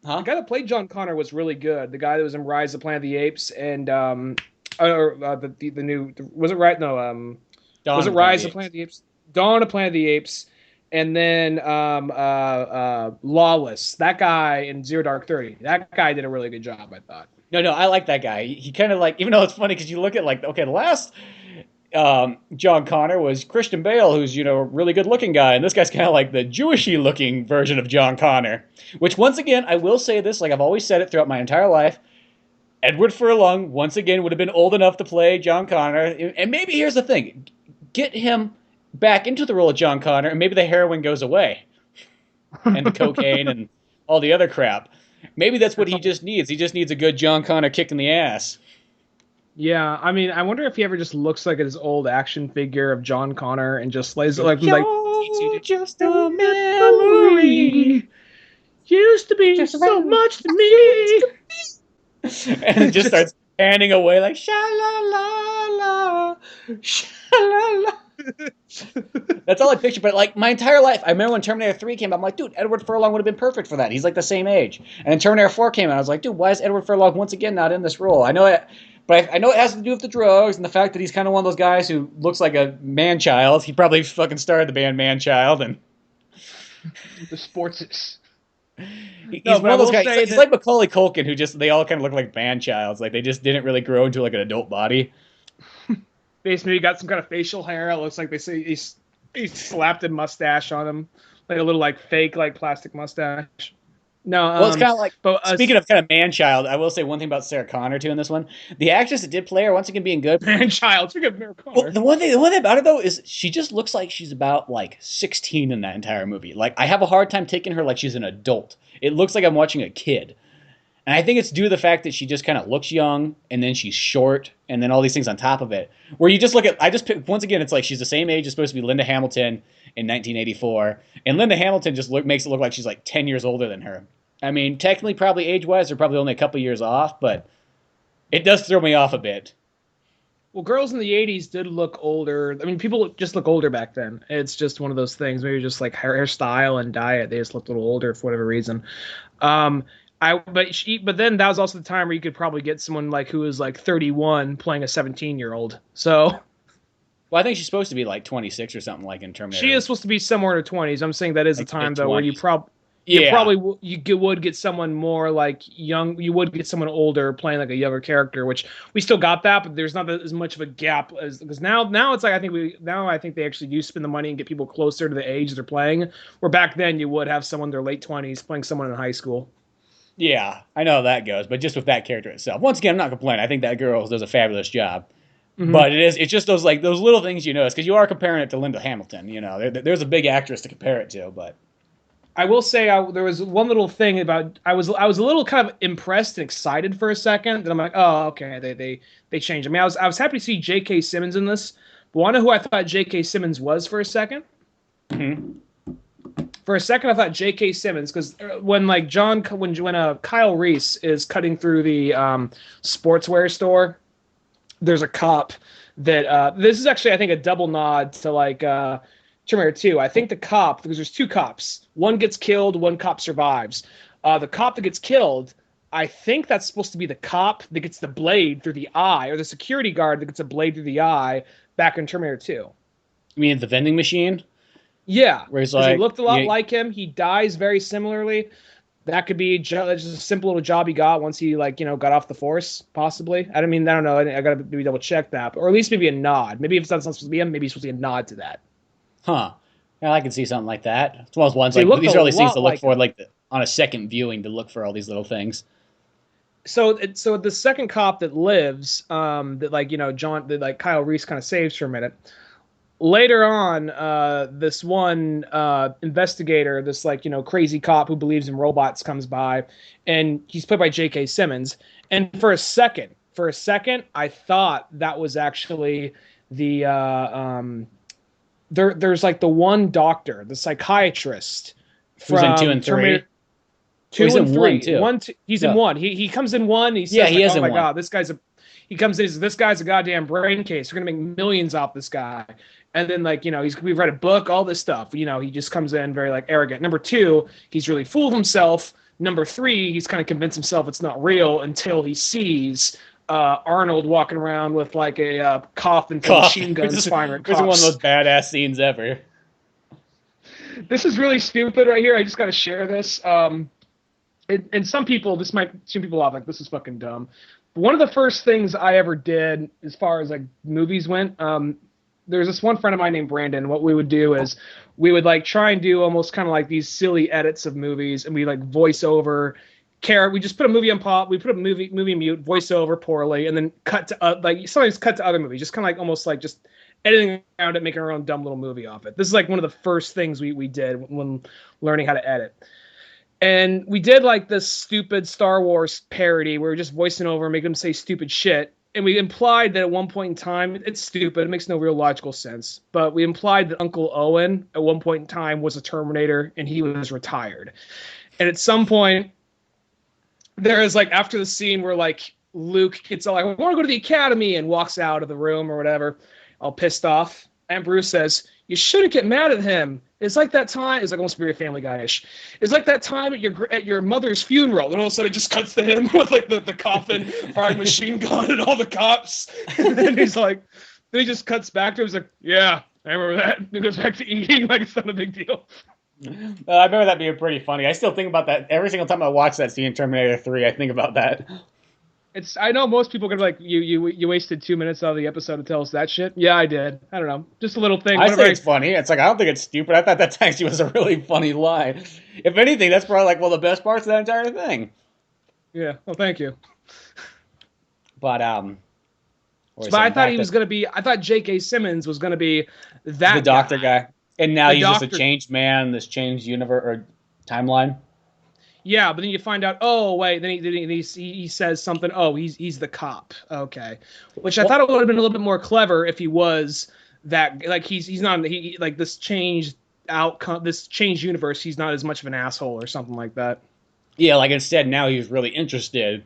[SPEAKER 2] guy that played John Connor was really good. The guy that was in Rise of the Planet of the Apes and the new was it right? No, was it Rise of the Planet of the Apes? Dawn of Planet of the Apes. And then Lawless, that guy in Zero Dark 30, that guy did a really good job, I thought.
[SPEAKER 1] No, I like that guy. He kind of like, even though it's funny because you look at like, okay, the last John Connor was Christian Bale, who's, a really good looking guy. And this guy's kind of like the Jewishy looking version of John Connor, which once again, I will say this, like I've always said it throughout my entire life. Edward Furlong, once again, would have been old enough to play John Connor. And maybe here's the thing, get him back into the role of John Connor, and maybe the heroin goes away, and the cocaine and all the other crap. Maybe that's what he just needs. He just needs a good John Connor kick in the ass.
[SPEAKER 2] Yeah, I mean, I wonder if he ever just looks like his old action figure of John Connor and just lays like
[SPEAKER 1] just a memory.
[SPEAKER 2] Used to be so much to me.
[SPEAKER 1] And it just starts panning away like sha-la-la-la, sha-la-la. That's all I picture, but like my entire life, I remember when Terminator 3 came out, I'm like, dude, Edward Furlong would have been perfect for that. He's like the same age. And then Terminator 4 came out, I was like, dude, why is Edward Furlong once again not in this role? I know it, but I know it has to do with the drugs and the fact that he's kind of one of those guys who looks like a man-child. He probably fucking started the band Man-Child and
[SPEAKER 2] the sports.
[SPEAKER 1] He's one of those guys. He's like Macaulay Culkin, who they all kind of look like man-childs. Like they just didn't really grow into like an adult body.
[SPEAKER 2] Maybe got some kind of facial hair. It looks like they say he slapped a mustache on him, like a little like fake like plastic mustache. No,
[SPEAKER 1] well, it's kind of like. But, speaking of kind of man-child, I will say one thing about Sarah Connor too in this one. The actress that did play her, once again being good.
[SPEAKER 2] Man-child. Speaking of Sarah Connor.
[SPEAKER 1] Well, the one thing about her though is she just looks like she's about like 16 in that entire movie. Like I have a hard time taking her like she's an adult. It looks like I'm watching a kid. And I think it's due to the fact that she just kind of looks young, and then she's short, and then all these things on top of it. Where you just look at, once again, it's like she's the same age as supposed to be Linda Hamilton in 1984, and Linda Hamilton just makes it look like she's like 10 years older than her. I mean, technically, probably age-wise, they're probably only a couple years off, but it does throw me off a bit.
[SPEAKER 2] Well, girls in the 80s did look older. I mean, people just look older back then. It's just one of those things. Maybe just like hairstyle and diet, they just looked a little older for whatever reason. But then that was also the time where you could probably get someone like who was like 31 playing a 17-year-old. So,
[SPEAKER 1] well, I think she's supposed to be like 26 or something like in Terminator.
[SPEAKER 2] She is supposed to be somewhere in her 20s. I'm saying that is like a time though where you you probably would get someone more like young. You would get someone older playing like a younger character, which we still got that, but there's not as much of a gap as because now it's like I think they actually do spend the money and get people closer to the age they're playing. Where back then you would have someone in their late 20s playing someone in high school.
[SPEAKER 1] Yeah, I know how that goes, but just with that character itself. Once again, I'm not complaining. I think that girl does a fabulous job. Mm-hmm. But it's just those little things you notice because you are comparing it to Linda Hamilton. You know, there's a big actress to compare it to, but.
[SPEAKER 2] I will say there was one little thing about I was a little kind of impressed and excited for a second. Then I'm like, oh, okay, they changed. I mean, I was happy to see J.K. Simmons in this. But want to know who I thought J.K. Simmons was for a second?
[SPEAKER 1] Mm-hmm.
[SPEAKER 2] For a second, I thought J.K. Simmons because when Kyle Reese is cutting through the sportswear store, there's a cop that this is actually I think a double nod to like. Terminator 2. I think the cop, because there's two cops. One gets killed, one cop survives. The cop that gets killed, I think that's supposed to be the cop that gets the blade through the eye, or the security guard that gets a blade through the eye back in Terminator 2.
[SPEAKER 1] You mean the vending machine?
[SPEAKER 2] Yeah.
[SPEAKER 1] Where he's
[SPEAKER 2] he looked a lot like him. He dies very similarly. That could be just a simple little job he got once he got off the force, possibly. I don't know. I got to maybe double check that. Or at least maybe a nod. Maybe if it's not supposed to be him, maybe it's supposed to be a nod to that.
[SPEAKER 1] Huh. Yeah, I can see something like that. It's one of those ones like these early scenes to look for, on a second viewing to look for all these little things.
[SPEAKER 2] So the second cop that lives, Kyle Reese kind of saves for a minute. Later on, this one investigator, this crazy cop who believes in robots, comes by, and he's played by J.K. Simmons. And for a second, I thought that was actually the There's like the one doctor, the psychiatrist from
[SPEAKER 1] Who's in 2 and 3.
[SPEAKER 2] 2 and 3. He's in 1. He comes in 1. He says,
[SPEAKER 1] he is
[SPEAKER 2] "Oh my
[SPEAKER 1] in
[SPEAKER 2] god, this guy's a goddamn brain case. We're gonna make millions off this guy." And then we've read a book, all this stuff. He just comes in very arrogant. Number 2, he's really fooled himself. Number 3, he's kind of convinced himself it's not real until he sees Arnold walking around with a coffin full of machine guns firing at cops.
[SPEAKER 1] This is one of those badass scenes ever.
[SPEAKER 2] This is really stupid right here. I just got to share this. And some people, this might tune people off, this is fucking dumb. But one of the first things I ever did as far as movies went, there's this one friend of mine named Brandon. What we would do is we would try and do almost kind of these silly edits of movies, and we voice over. We just put a movie on pop. We put a movie mute, voice over poorly, and then cut to sometimes cut to other movies. Just kind of almost just editing around it, making our own dumb little movie off it. This is one of the first things we did when learning how to edit. And we did this stupid Star Wars parody where we're just voicing over and making them say stupid shit. And we implied that at one point in time, it's stupid. It makes no real logical sense. But we implied that Uncle Owen at one point in time was a Terminator and he was retired. And at some point, there is after the scene where Luke gets all I want to go to the academy and walks out of the room or whatever, all pissed off. And Bruce says, "You shouldn't get mad at him. It's like that time." It's almost very Family Guy-ish. It's like that time at your mother's funeral. And all of a sudden it just cuts to him with the coffin, firing machine gun and all the cops. And then then he just cuts back to him. He's like, "Yeah, I remember that." And he goes back to eating it's not a big deal.
[SPEAKER 1] I remember that being pretty funny. I still think about that every single time I watch that scene in Terminator 3. I think about that.
[SPEAKER 2] I know most people are gonna you wasted 2 minutes out of the episode to tell us that shit. Yeah, I did. I don't know, just a little thing.
[SPEAKER 1] I think it's funny. It's I don't think it's stupid. I thought that actually was a really funny line. If anything, that's probably one of the best parts of that entire thing.
[SPEAKER 2] Yeah. Well, thank you.
[SPEAKER 1] But
[SPEAKER 2] I thought he was gonna be. I thought J.K. Simmons was gonna be that
[SPEAKER 1] the doctor guy. And now he's just a
[SPEAKER 2] doctor.
[SPEAKER 1] Changed man, this changed universe or timeline.
[SPEAKER 2] Yeah, but then you find out, oh wait, then he says something. Oh, he's the cop. Okay, which I thought it would have been a little bit more clever if he was that. He's not this changed outcome, this changed universe. He's not as much of an asshole or something like that.
[SPEAKER 1] Yeah, instead now he's really interested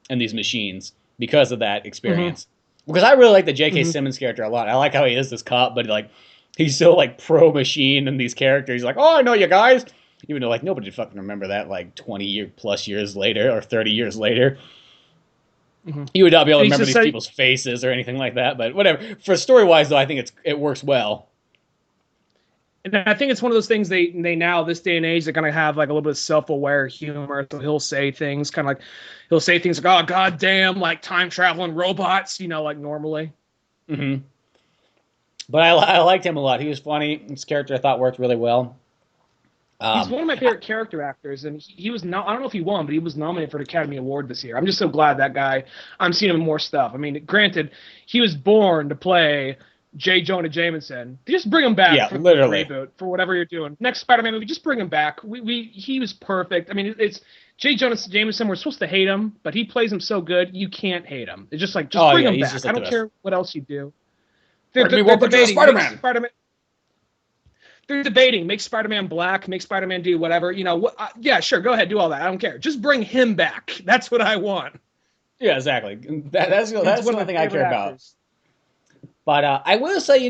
[SPEAKER 1] in these machines because of that experience. Mm-hmm. Because I really like the J.K. Simmons character a lot. I like how he is this cop, but he's so pro machine in these characters. He's "Oh, I know you guys," even though nobody fucking remember that 20 plus years later or 30 years later. Mm-hmm. You would not be able to remember these people's faces or anything like that. But whatever. For story wise though, I think it works well.
[SPEAKER 2] And I think it's one of those things they now, this day and age, they're going to have like a little bit of self-aware humor. So he'll say things like, oh, goddamn, like time traveling robots, like normally.
[SPEAKER 1] Mm-hmm. But I liked him a lot. He was funny. His character I thought worked really well.
[SPEAKER 2] He's one of my favorite character actors, and he was not. I don't know if he won, but he was nominated for an Academy Award this year. I'm just so glad that guy. I'm seeing him in more stuff. I mean, granted, he was born to play J. Jonah Jameson. Just bring him back for
[SPEAKER 1] literally.
[SPEAKER 2] the reboot, for whatever you're doing. Next Spider-Man movie, just bring him back. He was perfect. I mean, it's J. Jonah Jameson. We're supposed to hate him, but he plays him so good, you can't hate him. It's just like, bring him back. I don't care what else you do. They're debating Spider-Man. They're debating, make Spider-Man black, make Spider-Man do whatever. Yeah, sure, go ahead, do all that. I don't care. Just bring him back. That's what I want.
[SPEAKER 1] Yeah, exactly. That's the only thing I care about. But I will say,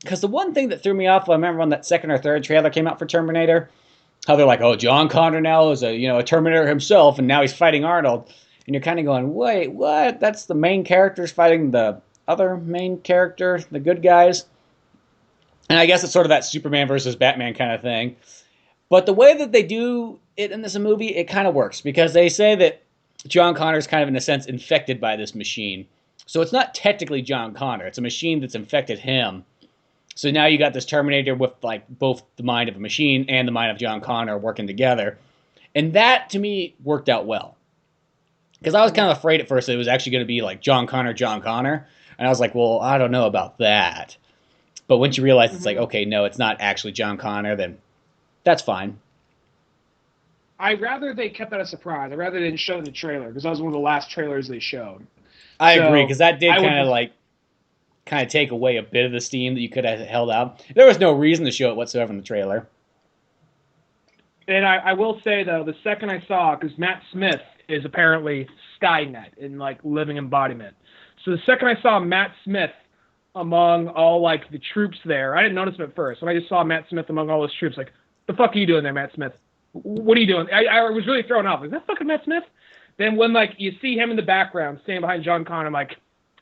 [SPEAKER 1] because the one thing that threw me off, I remember when that second or third trailer came out for Terminator, how they're like, oh, John Connor now is a Terminator himself, and now he's fighting Arnold. And you're kind of going, wait, what? That's the main characters fighting the other main character, the good guys? And I guess it's sort of that Superman versus Batman kind of thing. But the way that they do it in this movie, it kind of works. Because they say that John Connor is kind of, in a sense, infected by this machine. So it's not technically John Connor. It's a machine that's infected him. So now you got this Terminator with like both the mind of a machine and the mind of John Connor working together. And that, to me, worked out well. Because I was kind of afraid at first that it was actually going to be like John Connor. And I was like, well, I don't know about that. But once you realize it's like, okay, no, it's not actually John Connor, then that's fine.
[SPEAKER 2] I'd rather they kept that a surprise. I'd rather they didn't show it in the trailer, because that was one of the last trailers they showed.
[SPEAKER 1] I agree, because that did kind of take away a bit of the steam that you could have held out. There was no reason to show it whatsoever in the trailer.
[SPEAKER 2] And I will say, though, the second I saw, because Matt Smith is apparently Skynet in like living embodiment. So the second I saw Matt Smith among all like the troops there, I didn't notice him at first. When I just saw Matt Smith among all those troops, like, the fuck are you doing there, Matt Smith? What are you doing? I was really thrown off. Is that fucking Matt Smith? Then when like you see him in the background standing behind John Connor, I'm like,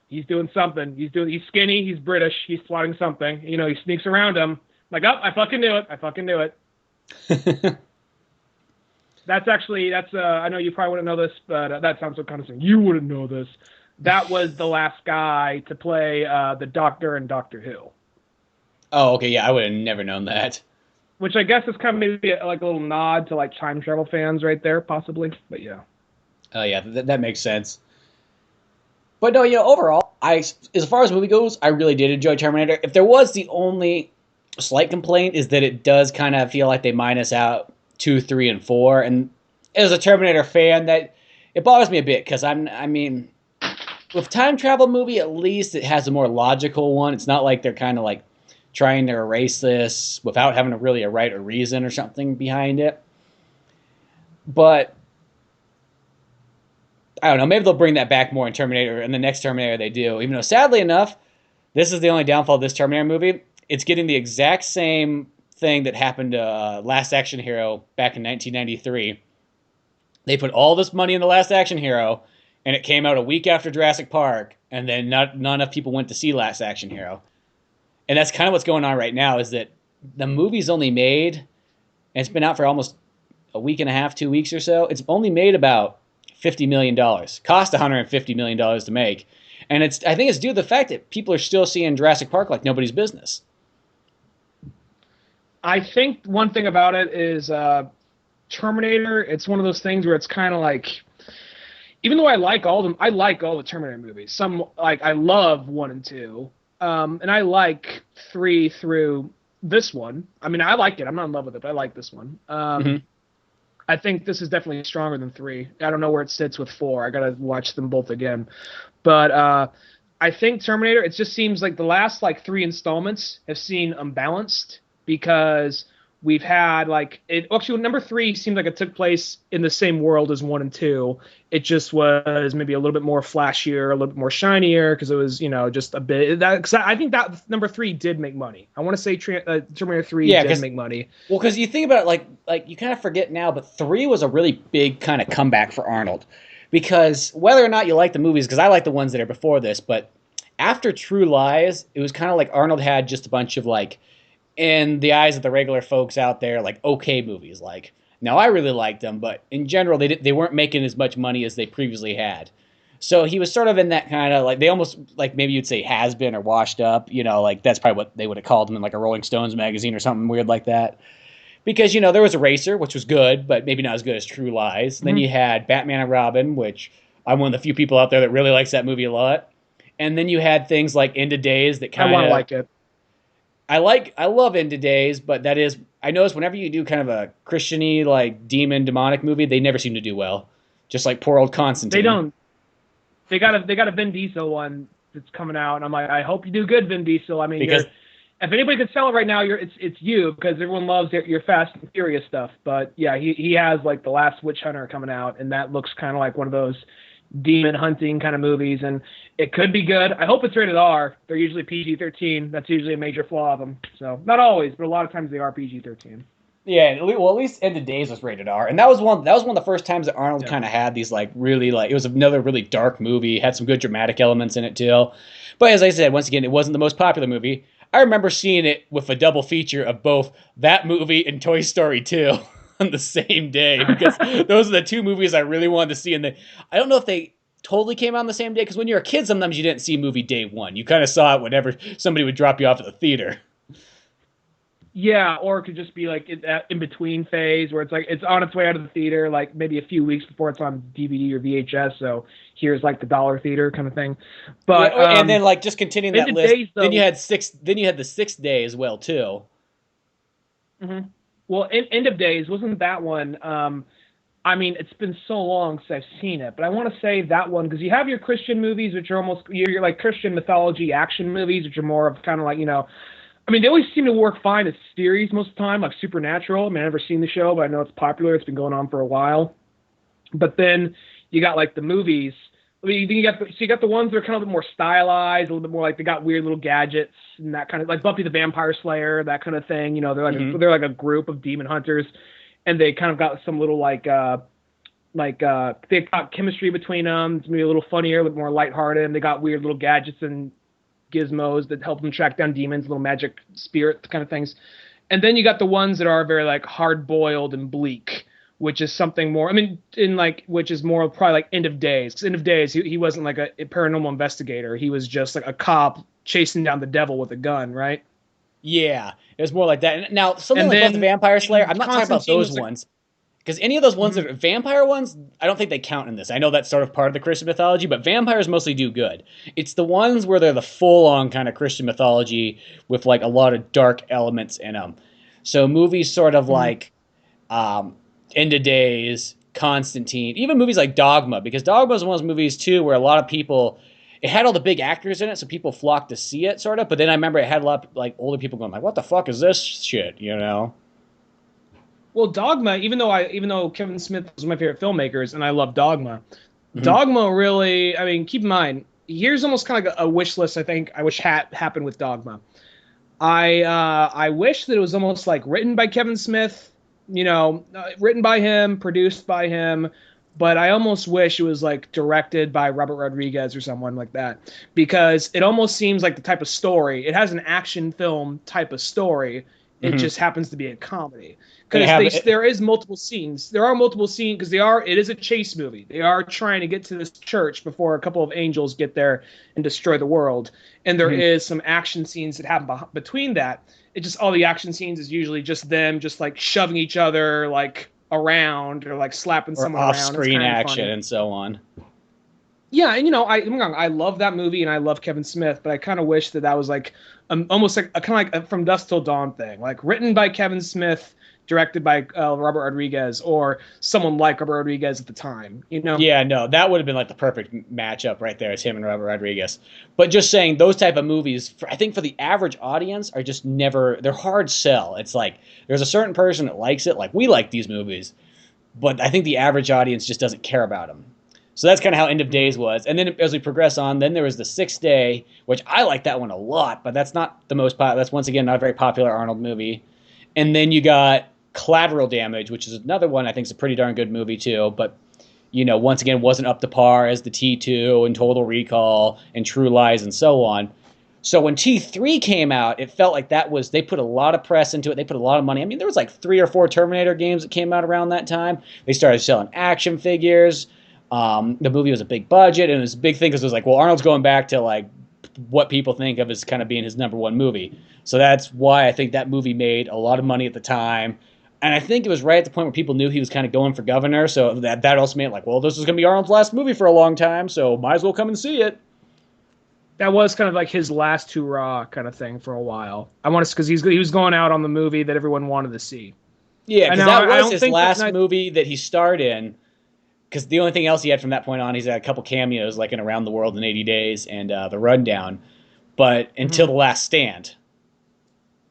[SPEAKER 2] he's doing something. He's skinny. He's British. He's plotting something. He sneaks around him. I'm like, oh, I fucking knew it. That's I know you probably wouldn't know this, but that sounds so condescending. You wouldn't know this. That was the last guy to play the Doctor in Doctor Who.
[SPEAKER 1] Oh, okay, yeah, I would have never known that.
[SPEAKER 2] Which I guess is kind of maybe like a little nod to like time travel fans right there, possibly. But yeah.
[SPEAKER 1] Oh yeah, that makes sense. But no, overall, as far as the movie goes, I really did enjoy Terminator. If there was the only slight complaint is that it does kind of feel like they minus out 2, 3, and 4. And as a Terminator fan, that it bothers me a bit because with time travel movie, at least it has a more logical one. It's not like they're kind of like trying to erase this without having a right or reason or something behind it. But I don't know, maybe they'll bring that back more in Terminator, and the next Terminator they do. Even though, sadly enough, this is the only downfall of this Terminator movie. It's getting the exact same thing that happened to Last Action Hero back in 1993. They put all this money in The Last Action Hero, and it came out a week after Jurassic Park, and then not enough people went to see Last Action Hero. And that's kind of what's going on right now, is that the movie's only made, and it's been out for almost a week and a half, 2 weeks or so, it's only made about $50 million. Cost $150 million to make. And I think it's due to the fact that people are still seeing Jurassic Park like nobody's business.
[SPEAKER 2] I think one thing about it is Terminator, it's one of those things where it's kind of like, even though I like all the Terminator movies. Some, like, I love 1 and 2. And I like 3 through this one. I mean, I like it. I'm not in love with it, but I like this one. I think this is definitely stronger than 3. I don't know where it sits with 4. I got to watch them both again. But I think Terminator, it just seems like the last, 3 installments have seen unbalanced, because we've had, actually, number 3 seemed like it took place in the same world as 1 and 2. It just was maybe a little bit more flashier, a little bit more shinier, because it was, just a bit. Because I think that number 3 did make money. I want to say Terminator 3 did make money.
[SPEAKER 1] Well, because you think about it, like you kind of forget now, but 3 was a really big kind of comeback for Arnold. Because whether or not you like the movies, because I like the ones that are before this, but after True Lies, it was kind of like Arnold had just a bunch of in the eyes of the regular folks out there, like okay movies. Like, now I really liked them, but in general, they weren't making as much money as they previously had. So he was sort of in that kind of like, they almost like maybe you'd say has been or washed up, like that's probably what they would have called him in like a Rolling Stones magazine or something weird like that. Because, there was Eraser, which was good, but maybe not as good as True Lies. Mm-hmm. Then you had Batman and Robin, which I'm one of the few people out there that really likes that movie a lot. And then you had things like End of Days that kind of... I want to like it. I love End of Days, but that is... I notice whenever you do kind of a Christian-y, like, demonic movie, they never seem to do well. Just like poor old Constantine.
[SPEAKER 2] They don't. They got a Vin Diesel one that's coming out, and I'm like, I hope you do good, Vin Diesel. I mean, if anybody could sell it right now, it's you, because everyone loves your Fast and Furious stuff. But yeah, he has like The Last Witch Hunter coming out, and that looks kind of like one of those demon hunting kind of movies, and it could be good. I hope it's rated R. They're usually PG-13. That's usually a major flaw of them. So not always, but a lot of times they are PG-13.
[SPEAKER 1] Yeah, well, at least End of Days was rated R, and that was one of the first times that Arnold kind of had these like really like, it was another really dark movie, had some good dramatic elements in it too. But as I said, once again, it wasn't the most popular movie. I remember seeing it with a double feature of both that movie and Toy Story 2 on the same day, because those are the two movies I really wanted to see. And I don't know if they totally came out on the same day, because when you're a kid, sometimes you didn't see a movie day one. You kind of saw it whenever somebody would drop you off at the theater.
[SPEAKER 2] Yeah, or it could just be like in between phase where it's like it's on its way out of the theater, like maybe a few weeks before it's on DVD or VHS. So here's like the dollar theater kind of thing. But
[SPEAKER 1] and then like just continuing that list, days, though, then you had the Sixth Day as well too.
[SPEAKER 2] Mm-hmm. Well, End of Days wasn't that one. I mean, it's been so long since I've seen it, but I want to say that one because you have your Christian movies, which are almost your like Christian mythology action movies, which are more of kind of like I mean, they always seem to work fine as series most of the time, like Supernatural. I mean, I've never seen the show, but I know it's popular. It's been going on for a while. But then you got like the movies. I mean, you got the ones that are kind of a little more stylized, a little bit more like they got weird little gadgets and that kind of like Buffy the Vampire Slayer, that kind of thing. They're like a group of demon hunters, and they kind of got some little they got chemistry between them. It's maybe a little funnier, a little more lighthearted, and they got weird little gadgets and gizmos that help them track down demons, little magic spirit kind of things. And then you got the ones that are very like hard-boiled and bleak, which is something more, I mean, which is more probably like End of Days. Because End of Days, he wasn't like a paranormal investigator. He was just like a cop chasing down the devil with a gun, right?
[SPEAKER 1] Yeah, it was more like that. And now, something like the Vampire Slayer, I'm not talking about those ones. Because any of those ones that are vampire ones, I don't think they count in this. I know that's sort of part of the Christian mythology, but vampires mostly do good. It's the ones where they're the full-on kind of Christian mythology with like a lot of dark elements in them. So movies sort of like End of Days, Constantine, even movies like Dogma, because Dogma is one of those movies too where a lot of people, it had all the big actors in it, so people flocked to see it sort of, but then I remember it had a lot of like older people going like, what the fuck is this shit,
[SPEAKER 2] Well, Dogma, even though Kevin Smith was one of my favorite filmmakers, and I love Dogma, Dogma really, I mean, keep in mind, here's almost kind of like a wish list I think I wish happened with Dogma. I wish that it was almost like written by Kevin Smith, written by him, produced by him, but I almost wish it was like directed by Robert Rodriguez or someone like that, because it almost seems like the type of story, it has an action film type of story, it just happens to be a comedy. Because there is multiple scenes. There are multiple scenes because it is a chase movie. They are trying to get to this church before a couple of angels get there and destroy the world. And there is some action scenes that happen between that. It just all the action scenes is usually just them just like shoving each other like around or like slapping someone around.
[SPEAKER 1] Off-screen action and so on.
[SPEAKER 2] Yeah, and I love that movie and I love Kevin Smith, but I kind of wish that was like almost like a kind of like a From Dusk Till Dawn thing, like written by Kevin Smith, directed by Robert Rodriguez or someone like Robert Rodriguez at the time,
[SPEAKER 1] Yeah, no, that would have been like the perfect matchup right there. It's him and Robert Rodriguez. But just saying, those type of movies, I think for the average audience, are just they're hard sell. It's like there's a certain person that likes it, like we like these movies, but I think the average audience just doesn't care about them. So that's kind of how End of Days was. And then as we progress on, then there was The Sixth Day, which I like that one a lot, but that's not the most popular. That's once again not a very popular Arnold movie. And then you got Collateral Damage, which is another one I think is a pretty darn good movie too, but once again wasn't up to par as the T2 and Total Recall and True Lies and so on. So when T3 came out, it felt like they put a lot of press into it. They put a lot of money. I mean, there was like 3 or 4 Terminator games that came out around that time. They started selling action figures. The movie was a big budget, and it was a big thing because it was like, well, Arnold's going back to like what people think of as kind of being his #1 movie. So that's why I think that movie made a lot of money at the time. And I think it was right at the point where people knew he was kind of going for governor. So that also made like, well, this is going to be Arnold's last movie for a long time, so might as well come and see it.
[SPEAKER 2] That was kind of like his last hurrah kind of thing for a while. I want to, because he was going out on the movie that everyone wanted to see.
[SPEAKER 1] Yeah, because that was his last movie that he starred in. Because the only thing else he had from that point on, he's had a couple cameos, like in Around the World in 80 Days and The Rundown. But until The Last Stand.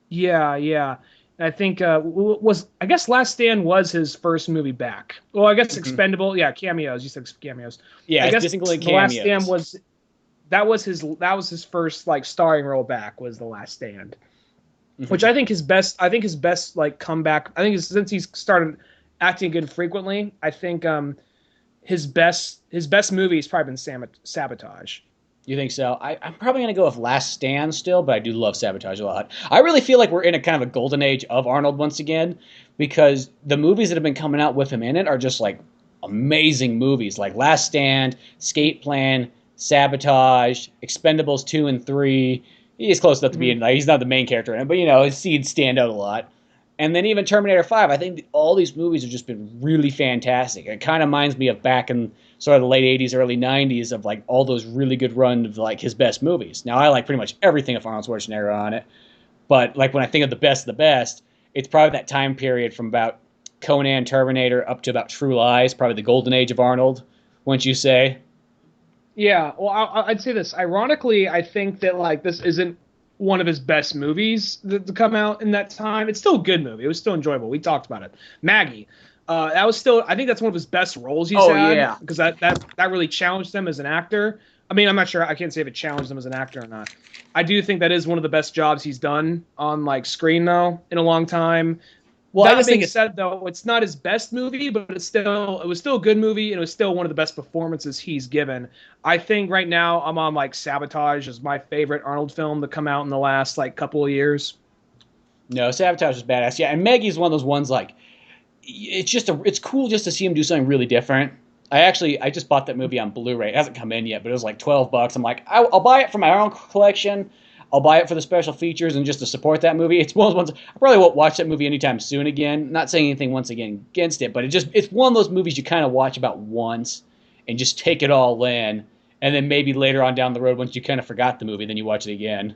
[SPEAKER 2] Yeah. I think I guess Last Stand was his first movie back. Well, I guess Expendable, cameos. You said cameos.
[SPEAKER 1] Yeah,
[SPEAKER 2] I guess
[SPEAKER 1] cameos.
[SPEAKER 2] The Last Stand was his first like starring role back, was The Last Stand, which I think his best like comeback. I think since he's started acting again frequently, I think his best movie has probably been Sabotage.
[SPEAKER 1] You think so? I'm probably going to go with Last Stand still, but I do love Sabotage a lot. I really feel like we're in a kind of a golden age of Arnold once again, because the movies that have been coming out with him in it are just like amazing movies, like Last Stand, Escape Plan, Sabotage, Expendables 2 and 3. He's close enough to being, like, he's not the main character in it, but his scenes stand out a lot. And then even Terminator 5, I think all these movies have just been really fantastic. It kind of reminds me of back in sort of the late 80s, early 90s of like all those really good run of like his best movies. Now I like pretty much everything of Arnold Schwarzenegger on it. But like when I think of the best, it's probably that time period from about Conan, Terminator up to about True Lies, probably the golden age of Arnold, wouldn't you say?
[SPEAKER 2] Yeah, well, I'd say this. Ironically, I think that like this isn't one of his best movies to come out in that time. It's still a good movie. It was still enjoyable. We talked about it. Maggie. That was still, I think that's one of his best roles he's had. Yeah. Because that really challenged him as an actor. I mean, I'm not sure. I can't say if it challenged him as an actor or not. I do think that is one of the best jobs he's done on like screen though in a long time. Well, that being said, though, it's not his best movie, but it was still a good movie, and it was still one of the best performances he's given. I think right now I'm on like Sabotage is my favorite Arnold film to come out in the last like couple of years.
[SPEAKER 1] No, Sabotage is badass. Yeah, and Maggie's one of those ones like it's cool just to see him do something really different. I just bought that movie on Blu Ray. It hasn't come in yet, but it was like $12. I'm like, I'll buy it for my own collection. I'll buy it for the special features and just to support that movie. It's one of those ones I probably won't watch that movie anytime soon again. Not saying anything once again against it, but it's one of those movies you kind of watch about once and just take it all in, and then maybe later on down the road, once you kind of forgot the movie, then you watch it again.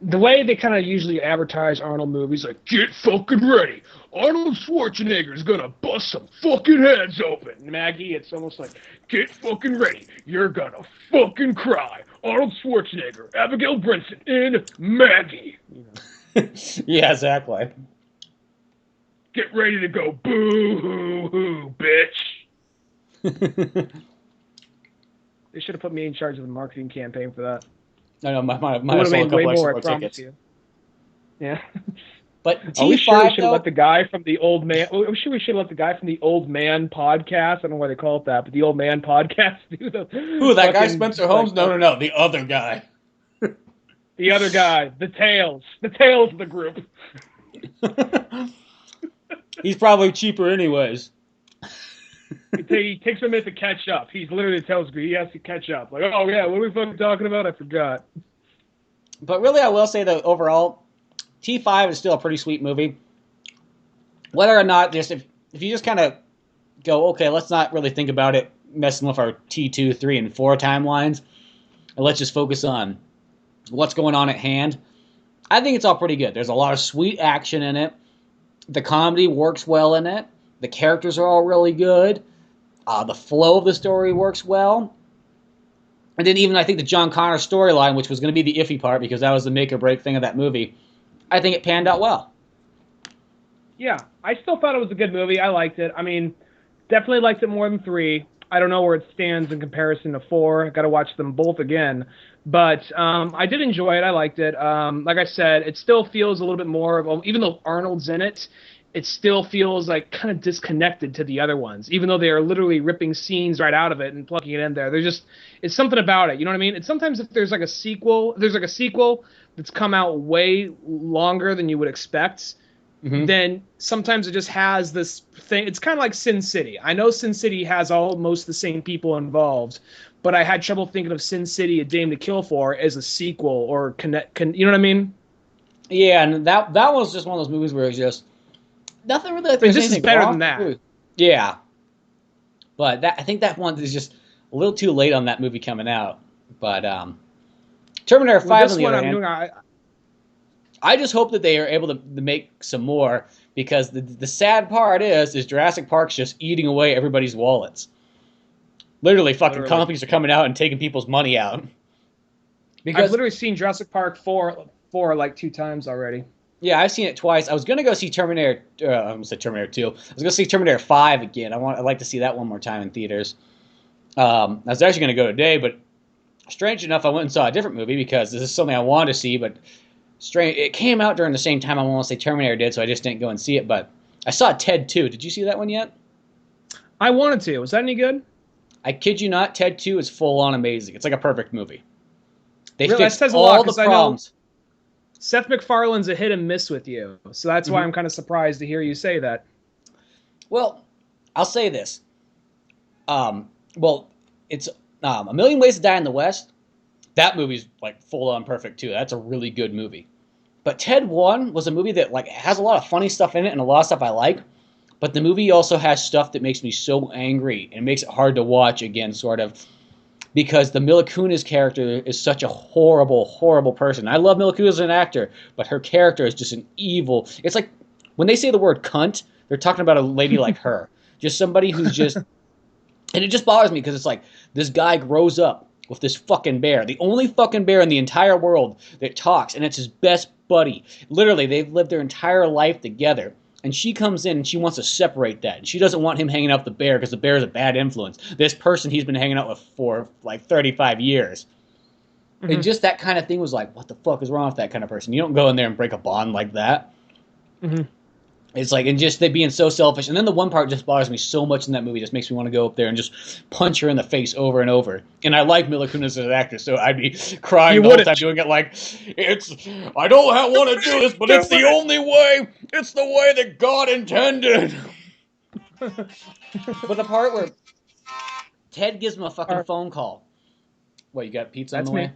[SPEAKER 2] The way they kind of usually advertise Arnold movies, like, get fucking ready. Arnold Schwarzenegger's gonna bust some fucking heads open. Maggie, it's almost like, get fucking ready. You're gonna fucking cry. Arnold Schwarzenegger, Abigail Brinson in Maggie.
[SPEAKER 1] Yeah, exactly.
[SPEAKER 2] Get ready to go boo-hoo-hoo, bitch. They should have put me in charge of the marketing campaign for that.
[SPEAKER 1] No, might have sold a couple extra tickets.
[SPEAKER 2] Yeah.
[SPEAKER 1] But
[SPEAKER 2] T5, we should have let the guy from the old man. I'm sure we should have let the guy from the Old Man podcast. I don't know why they call it that, but the Old Man podcast.
[SPEAKER 1] Who, that guy, Spencer Holmes? No, the other guy.
[SPEAKER 2] The other guy, the tails of the group.
[SPEAKER 1] He's probably cheaper, anyways.
[SPEAKER 2] He takes a minute to catch up. He's literally tells me he has to catch up. Like, oh yeah, what are we fucking talking about? I forgot.
[SPEAKER 1] But really, I will say that overall, T5 is still a pretty sweet movie. Whether or not, just if you just kind of go, okay, let's not really think about it messing with our T2, 3, and 4 timelines, and let's just focus on what's going on at hand. I think it's all pretty good. There's a lot of sweet action in it. The comedy works well in it. The characters are all really good. The flow of the story works well. And then even I think the John Connor storyline, which was going to be the iffy part because that was the make or break thing of that movie, I think it panned out well.
[SPEAKER 2] Yeah, I still thought it was a good movie. I liked it. I mean, definitely liked it more than 3. I don't know where it stands in comparison to 4. I got to watch them both again. But I did enjoy it. I liked it. Like I said, it still feels a little bit more of, even though Arnold's in it, it still feels like kind of disconnected to the other ones, even though they are literally ripping scenes right out of it and plugging it in there. It's something about it. You know what I mean? It's sometimes if there's like a sequel that's come out way longer than you would expect, then sometimes it just has this thing. It's kind of like Sin City. I know Sin City has almost the same people involved, but I had trouble thinking of Sin City: A Dame to Kill For as a sequel or you know what I mean?
[SPEAKER 1] Yeah, and that was just one of those movies where it's just nothing really. Like
[SPEAKER 2] this is better than that.
[SPEAKER 1] Yeah, but I think that one is just a little too late on that movie coming out. But Terminator 5 on the other hand, I just hope that they are able to make some more, because the sad part is Jurassic Park's just eating away everybody's wallets. Literally, companies are coming out and taking people's money out.
[SPEAKER 2] Because I've literally seen Jurassic Park 4 like 2 times already.
[SPEAKER 1] Yeah, I've seen it twice. I was going to go see Terminator 2. I was going to see Terminator 5 again. I'd like to see that one more time in theaters. I was actually going to go today, but strange enough, I went and saw a different movie because this is something I wanted to see, but it came out during the same time I want to say Terminator did, so I just didn't go and see it. But I saw Ted 2. Did you see that one yet?
[SPEAKER 2] I wanted to. Was that any good?
[SPEAKER 1] I kid you not, Ted 2 is full-on amazing. It's like a perfect movie. They
[SPEAKER 2] really?
[SPEAKER 1] fixed all the problems.
[SPEAKER 2] Seth MacFarlane's a hit and miss with you, so that's why I'm kind of surprised to hear you say that.
[SPEAKER 1] Well, I'll say this. It's A Million Ways to Die in the West. That movie's like full-on perfect too. That's a really good movie. But Ted 1 was a movie that like has a lot of funny stuff in it and a lot of stuff I like. But the movie also has stuff that makes me so angry and makes it hard to watch again, sort of, because the Mila Kunis character is such a horrible, horrible person. I love Mila Kunis as an actor, but her character is just an evil. It's like when they say the word cunt, they're talking about a lady like her. Just somebody who's just... And it just bothers me because it's like this guy grows up with this fucking bear, the only fucking bear in the entire world that talks, and it's his best buddy. Literally, they've lived their entire life together. And she comes in and she wants to separate that. And she doesn't want him hanging out with the bear because the bear is a bad influence. This person he's been hanging out with for like 35 years. And just that kind of thing was like, what the fuck is wrong with that kind of person? You don't go in there and break a bond like that. It's like, and just they being so selfish. And then the one part just bothers me so much in that movie, just makes me want to go up there and just punch her in the face over and over. And I like Mila Kunis as an actor, so I'd be crying the whole time doing it like, I don't want to do this, but it's the only way. It's the way that God intended. But the part where Ted gives him a fucking phone call. What, you got pizza on the way?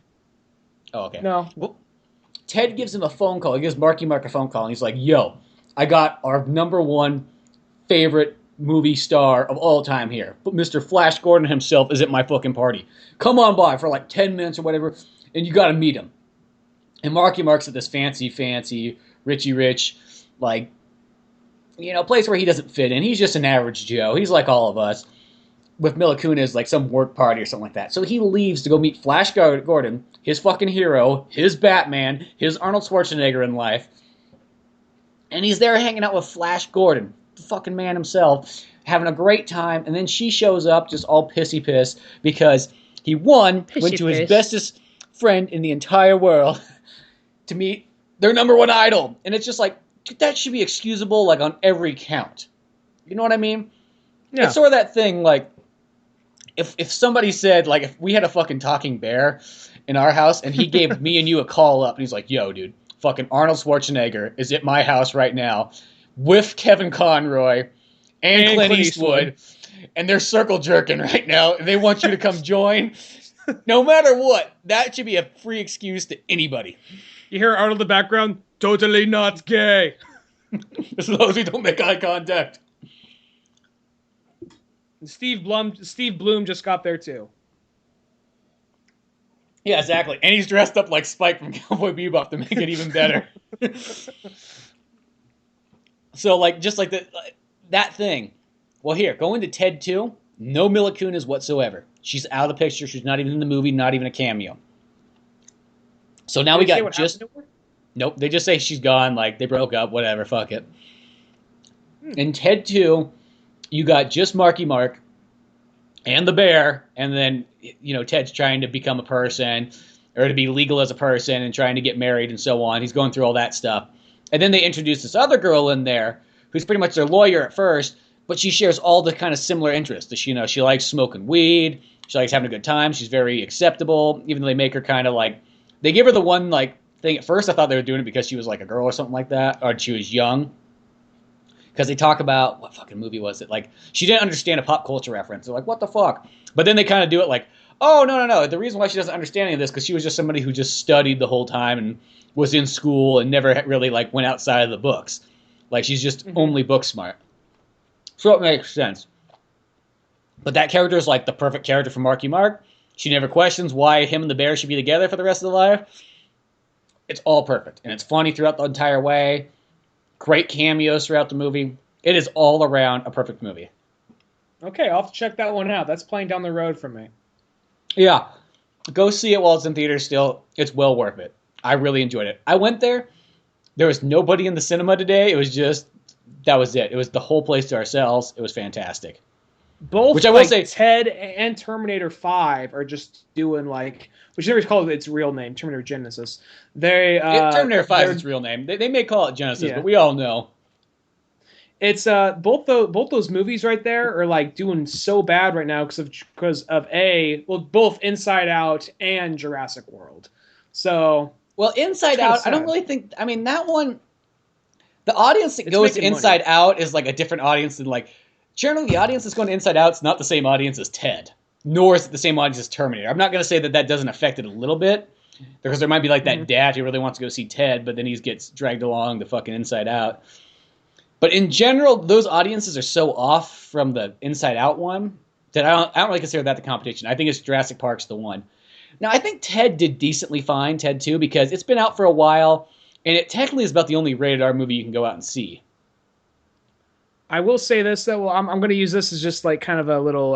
[SPEAKER 1] Oh, okay.
[SPEAKER 2] No.
[SPEAKER 1] Well, Ted gives him a phone call. He gives Marky Mark a phone call, and he's like, yo, I got our #1 favorite movie star of all time here. Mr. Flash Gordon himself is at my fucking party. Come on by for like 10 minutes or whatever, and you got to meet him. And Marky Mark's at this fancy, rich, like, you know, place where he doesn't fit in. He's just an average Joe. He's like all of us. With Mila Kunis, like some work party or something like that. So he leaves to go meet Flash Gordon, his fucking hero, his Batman, his Arnold Schwarzenegger in life. And he's there hanging out with Flash Gordon, the fucking man himself, having a great time. And then she shows up just all pissy because he went to his bestest friend in the entire world to meet their #1 idol. And it's just like, that should be excusable like on every count. You know what I mean? Yeah. It's sort of that thing like, if somebody said, like, if we had a fucking talking bear in our house and he gave me and you a call up and he's like, yo, dude, fucking Arnold Schwarzenegger is at my house right now with Kevin Conroy and Clint Eastwood, and they're circle jerking right now, and they want you to come join. No matter what, that should be a free excuse to anybody.
[SPEAKER 2] You hear Arnold in the background? Totally not gay.
[SPEAKER 1] As long as we don't make eye contact.
[SPEAKER 2] And Steve Bloom just got there too.
[SPEAKER 1] Yeah, exactly. And he's dressed up like Spike from Cowboy Bebop to make it even better. So, like, just like that thing. Well, here, go into Ted 2. No Mila Kunis whatsoever. She's out of the picture. She's not even in the movie, not even a cameo. So now we got just... Nope, they just say she's gone, like, they broke up, whatever, fuck it. In Ted 2, you got just Marky Mark and the bear, and then, you know, Ted's trying to become a person, or to be legal as a person, and trying to get married and so on. He's going through all that stuff. And then they introduce this other girl in there who's pretty much their lawyer at first, but she shares all the kind of similar interests. She likes smoking weed. She likes having a good time. She's very acceptable, even though they make her kind of like, they give her the one like thing. At first I thought they were doing it because she was like a girl or something like that, or she was young. Because they talk about, what fucking movie was it? Like, she didn't understand a pop culture reference. They're like, what the fuck? But then they kind of do it like, oh, no. The reason why she doesn't understand any of this because she was just somebody who just studied the whole time and was in school and never really like went outside of the books. Like, she's just only book smart. So it makes sense. But that character is like the perfect character for Marky Mark. She never questions why him and the bear should be together for the rest of their life. It's all perfect. And it's funny throughout the entire way. Great cameos throughout the movie. It is all around a perfect movie.
[SPEAKER 2] Okay, I'll have to check that one out. That's playing down the road for me.
[SPEAKER 1] Yeah. Go see it while it's in theaters still. It's well worth it. I really enjoyed it. I went there. There was nobody in the cinema today. It was just, that was it. It was the whole place to ourselves. It was fantastic.
[SPEAKER 2] Both,
[SPEAKER 1] which I will say,
[SPEAKER 2] Ted and Terminator 5 are just doing like, which never called its real name, Terminator Genisys.
[SPEAKER 1] Terminator 5 is its real name. They may call it Genisys, but we all know.
[SPEAKER 2] It's both those movies right there are like doing so bad right now because of both Inside Out and Jurassic World. So
[SPEAKER 1] Inside Out, I don't really think. I mean, that one, the audience that goes to Inside Out is like a different audience than like. Generally, the audience that's going to Inside Out is not the same audience as Ted, nor is it the same audience as Terminator. I'm not going to say that doesn't affect it a little bit, because there might be like that dad who really wants to go see Ted, but then he gets dragged along the fucking Inside Out. But in general, those audiences are so off from the Inside Out one that I don't really consider that the competition. I think it's Jurassic Park's the one. Now, I think Ted did decently fine, Ted 2, because it's been out for a while, and it technically is about the only rated R movie you can go out and see.
[SPEAKER 2] I will say this though. Well, I'm going to use this as just like kind of a little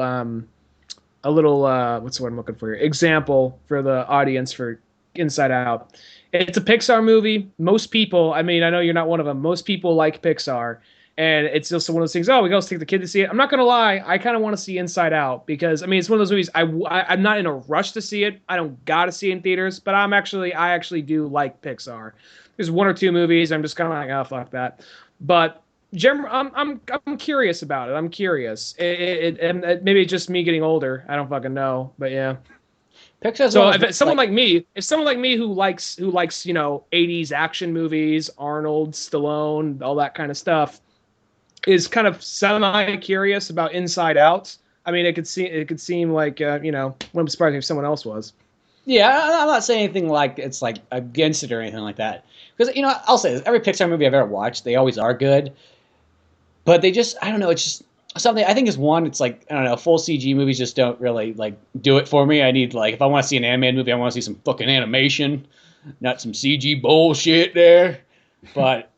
[SPEAKER 2] what's the word I'm looking for here? Example for the audience for Inside Out. It's a Pixar movie. Most people, I mean, I know you're not one of them. Most people like Pixar, and it's just one of those things. Oh, we go take the kid to see it. I'm not going to lie. I kind of want to see Inside Out because I mean, it's one of those movies. I'm not in a rush to see it. I don't got to see it in theaters, but I actually do like Pixar. There's one or two movies I'm just kind of like, oh fuck that, but. I'm curious about it. I'm curious. And maybe it's just me getting older. I don't fucking know, but yeah.
[SPEAKER 1] Pixar's
[SPEAKER 2] so if someone like me who likes 80s action movies, Arnold, Stallone, all that kind of stuff, is kind of semi curious about Inside Out. I mean, it could seem like wouldn't be surprised if someone else was.
[SPEAKER 1] Yeah, I'm not saying anything like it's like against it or anything like that. Because I'll say this: every Pixar movie I've ever watched, they always are good. But they just, I don't know, it's just something, I think is one, it's like, I don't know, full CG movies just don't really, like, do it for me. I need, like, if I want to see an animated movie, I want to see some fucking animation, not some CG bullshit there. But,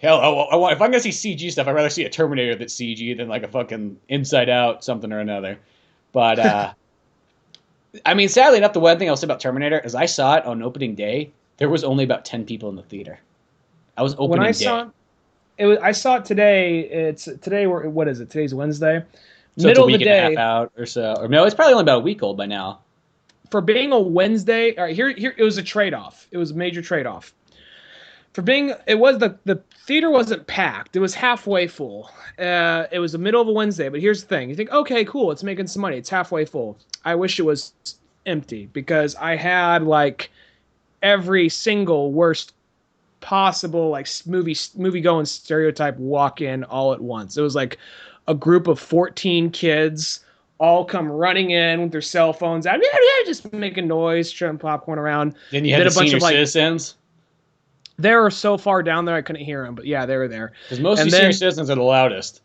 [SPEAKER 1] hell, if I'm going to see CG stuff, I'd rather see a Terminator that's CG than, like, a fucking Inside Out something or another. But, I mean, sadly enough, the one thing I'll say about Terminator is I saw it on opening day. There was only about 10 people in the theater. I was opening day.
[SPEAKER 2] I saw it today. It's today. What is it? Today's Wednesday.
[SPEAKER 1] So middle of the day, and a half out or so. Or no, it's probably only about a week old by now.
[SPEAKER 2] For being a Wednesday, all right. Here it was a trade-off. It was a major trade-off. The theater wasn't packed. It was halfway full. It was the middle of a Wednesday. But here's the thing: you think, okay, cool, it's making some money. It's halfway full. I wish it was empty because I had like every single worst possible like movie going stereotype walk in all at once. It was like a group of 14 kids all come running in with their cell phones out, just making noise, trying popcorn around.
[SPEAKER 1] Then you had a bunch of citizens.
[SPEAKER 2] They were so far down there I couldn't hear them, but yeah, they were there.
[SPEAKER 1] Because most senior citizens are the loudest.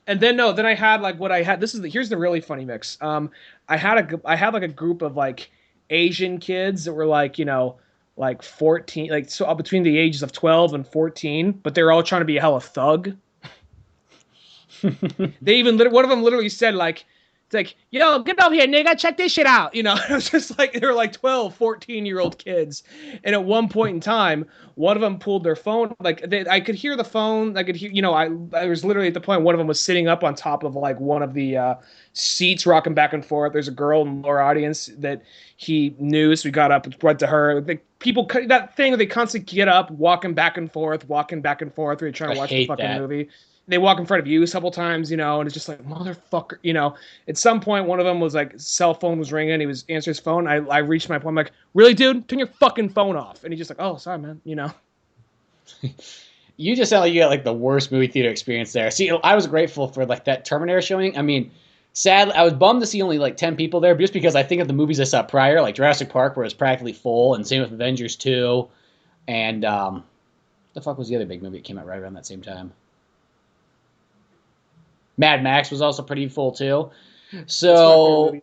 [SPEAKER 2] And then then I had like what I had. Here's the really funny mix. I had like a group of like Asian kids that were like like 14, like so between the ages of 12 and 14, but they're all trying to be a hella thug. One of them literally said like, It's like, yo, get over here, nigga, check this shit out. You know, it was just like, they were like 12, 14-year-old kids. And at one point in time, one of them pulled their phone. Like, I could hear the phone. I could hear, you know, I was literally at the point one of them was sitting up on top of like one of the seats, rocking back and forth. There's a girl in the lower audience that he knew, so we got up and went to her. Like, people, that thing where they constantly get up, walking back and forth, when you're trying to watch the fucking movie. They walk in front of you several times, you know, and it's just like, motherfucker, you know. At some point, one of them was like, cell phone was ringing. He was answering his phone. I reached my point. I'm like, really, dude? Turn your fucking phone off. And he's just like, oh, sorry, man, you know.
[SPEAKER 1] You just sound like you got like the worst movie theater experience there. See, I was grateful for like that Terminator showing. I mean, sadly, I was bummed to see only like 10 people there, just because I think of the movies I saw prior, like Jurassic Park, where it was practically full, and same with Avengers 2. And the fuck was the other big movie that came out right around that same time? Mad Max was also pretty full too. So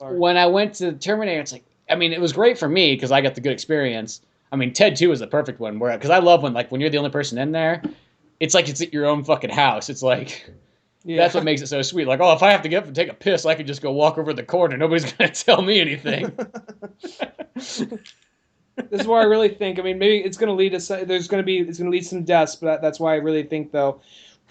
[SPEAKER 1] when I went to Terminator, it's like, I mean, it was great for me because I got the good experience. I mean, Ted 2 was the perfect one, because I love when you're the only person in there, it's like it's at your own fucking house. It's like, that's what makes it so sweet. Like, oh, if I have to get up and take a piss, I can just go walk over the corner. Nobody's gonna tell me anything.
[SPEAKER 2] This is why I really think. I mean, maybe it's gonna lead to it's gonna lead to some deaths, but that's why I really think though.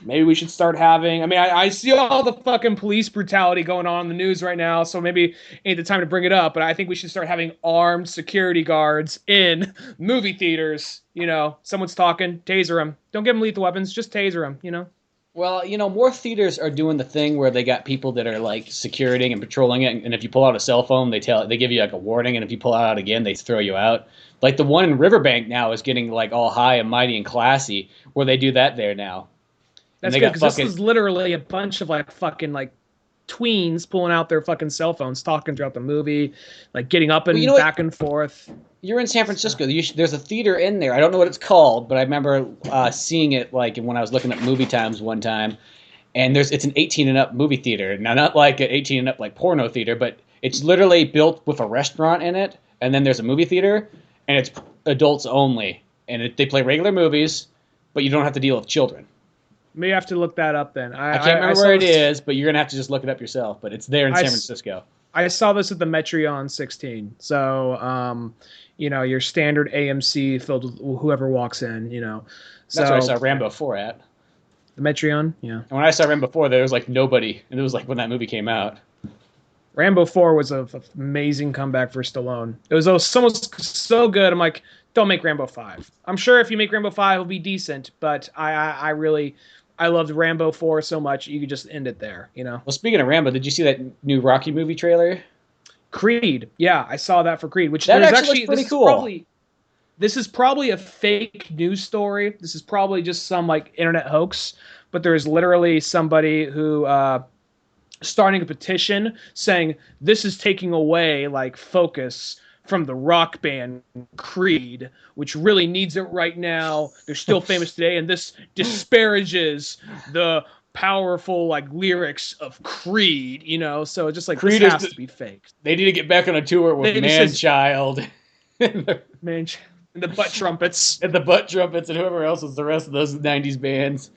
[SPEAKER 2] Maybe we should start having. I mean, I see all the fucking police brutality going on in the news right now, so maybe ain't the time to bring it up. But I think we should start having armed security guards in movie theaters. You know, someone's talking, taser them. Don't give them lethal weapons, just taser them. You know.
[SPEAKER 1] Well, you know, more theaters are doing the thing where they got people that are like securitying and patrolling it, and if you pull out a cell phone, they give you like a warning, and if you pull it out again, they throw you out. Like the one in Riverbank now is getting like all high and mighty and classy, where they do that there now.
[SPEAKER 2] That's good, because this is literally a bunch of like fucking like tweens pulling out their fucking cell phones, talking throughout the movie, like getting up and back and forth.
[SPEAKER 1] You're in San Francisco. There's a theater in there. I don't know what it's called, but I remember seeing it like when I was looking at movie times one time. And it's an 18 and up movie theater. Now, not like an 18 and up like porno theater, but it's literally built with a restaurant in it, and then there's a movie theater, and it's adults only. And they play regular movies, but you don't have to deal with children.
[SPEAKER 2] May have to look that up then. I
[SPEAKER 1] can't remember where it is, but you're going to have to just look it up yourself. But it's there in San Francisco.
[SPEAKER 2] I saw this at the Metreon 16. So, you know, your standard AMC filled with whoever walks in, you know.
[SPEAKER 1] That's where I saw Rambo 4 at.
[SPEAKER 2] The Metreon, yeah. And
[SPEAKER 1] when I saw Rambo 4, there was like nobody. And it was like when that movie came out.
[SPEAKER 2] Rambo 4 was an amazing comeback for Stallone. It was almost so good. I'm like, don't make Rambo 5. I'm sure if you make Rambo 5, it'll be decent. But I loved Rambo 4 so much, you could just end it there, you know?
[SPEAKER 1] Well, speaking of Rambo, did you see that new Rocky movie trailer?
[SPEAKER 2] Creed. Yeah, I saw that for Creed. Which
[SPEAKER 1] that actually looks pretty cool.
[SPEAKER 2] This is probably a fake news story. This is probably just some, like, internet hoax. But there is literally somebody who starting a petition saying this is taking away, like, focus from the rock band Creed, which really needs it right now. They're still famous today, and this disparages the powerful like lyrics of Creed, you know. So it's just like Creed has to be fake.
[SPEAKER 1] They need to get back on a tour with Man-Child,
[SPEAKER 2] and the butt trumpets,
[SPEAKER 1] and whoever else was the rest of those '90s bands.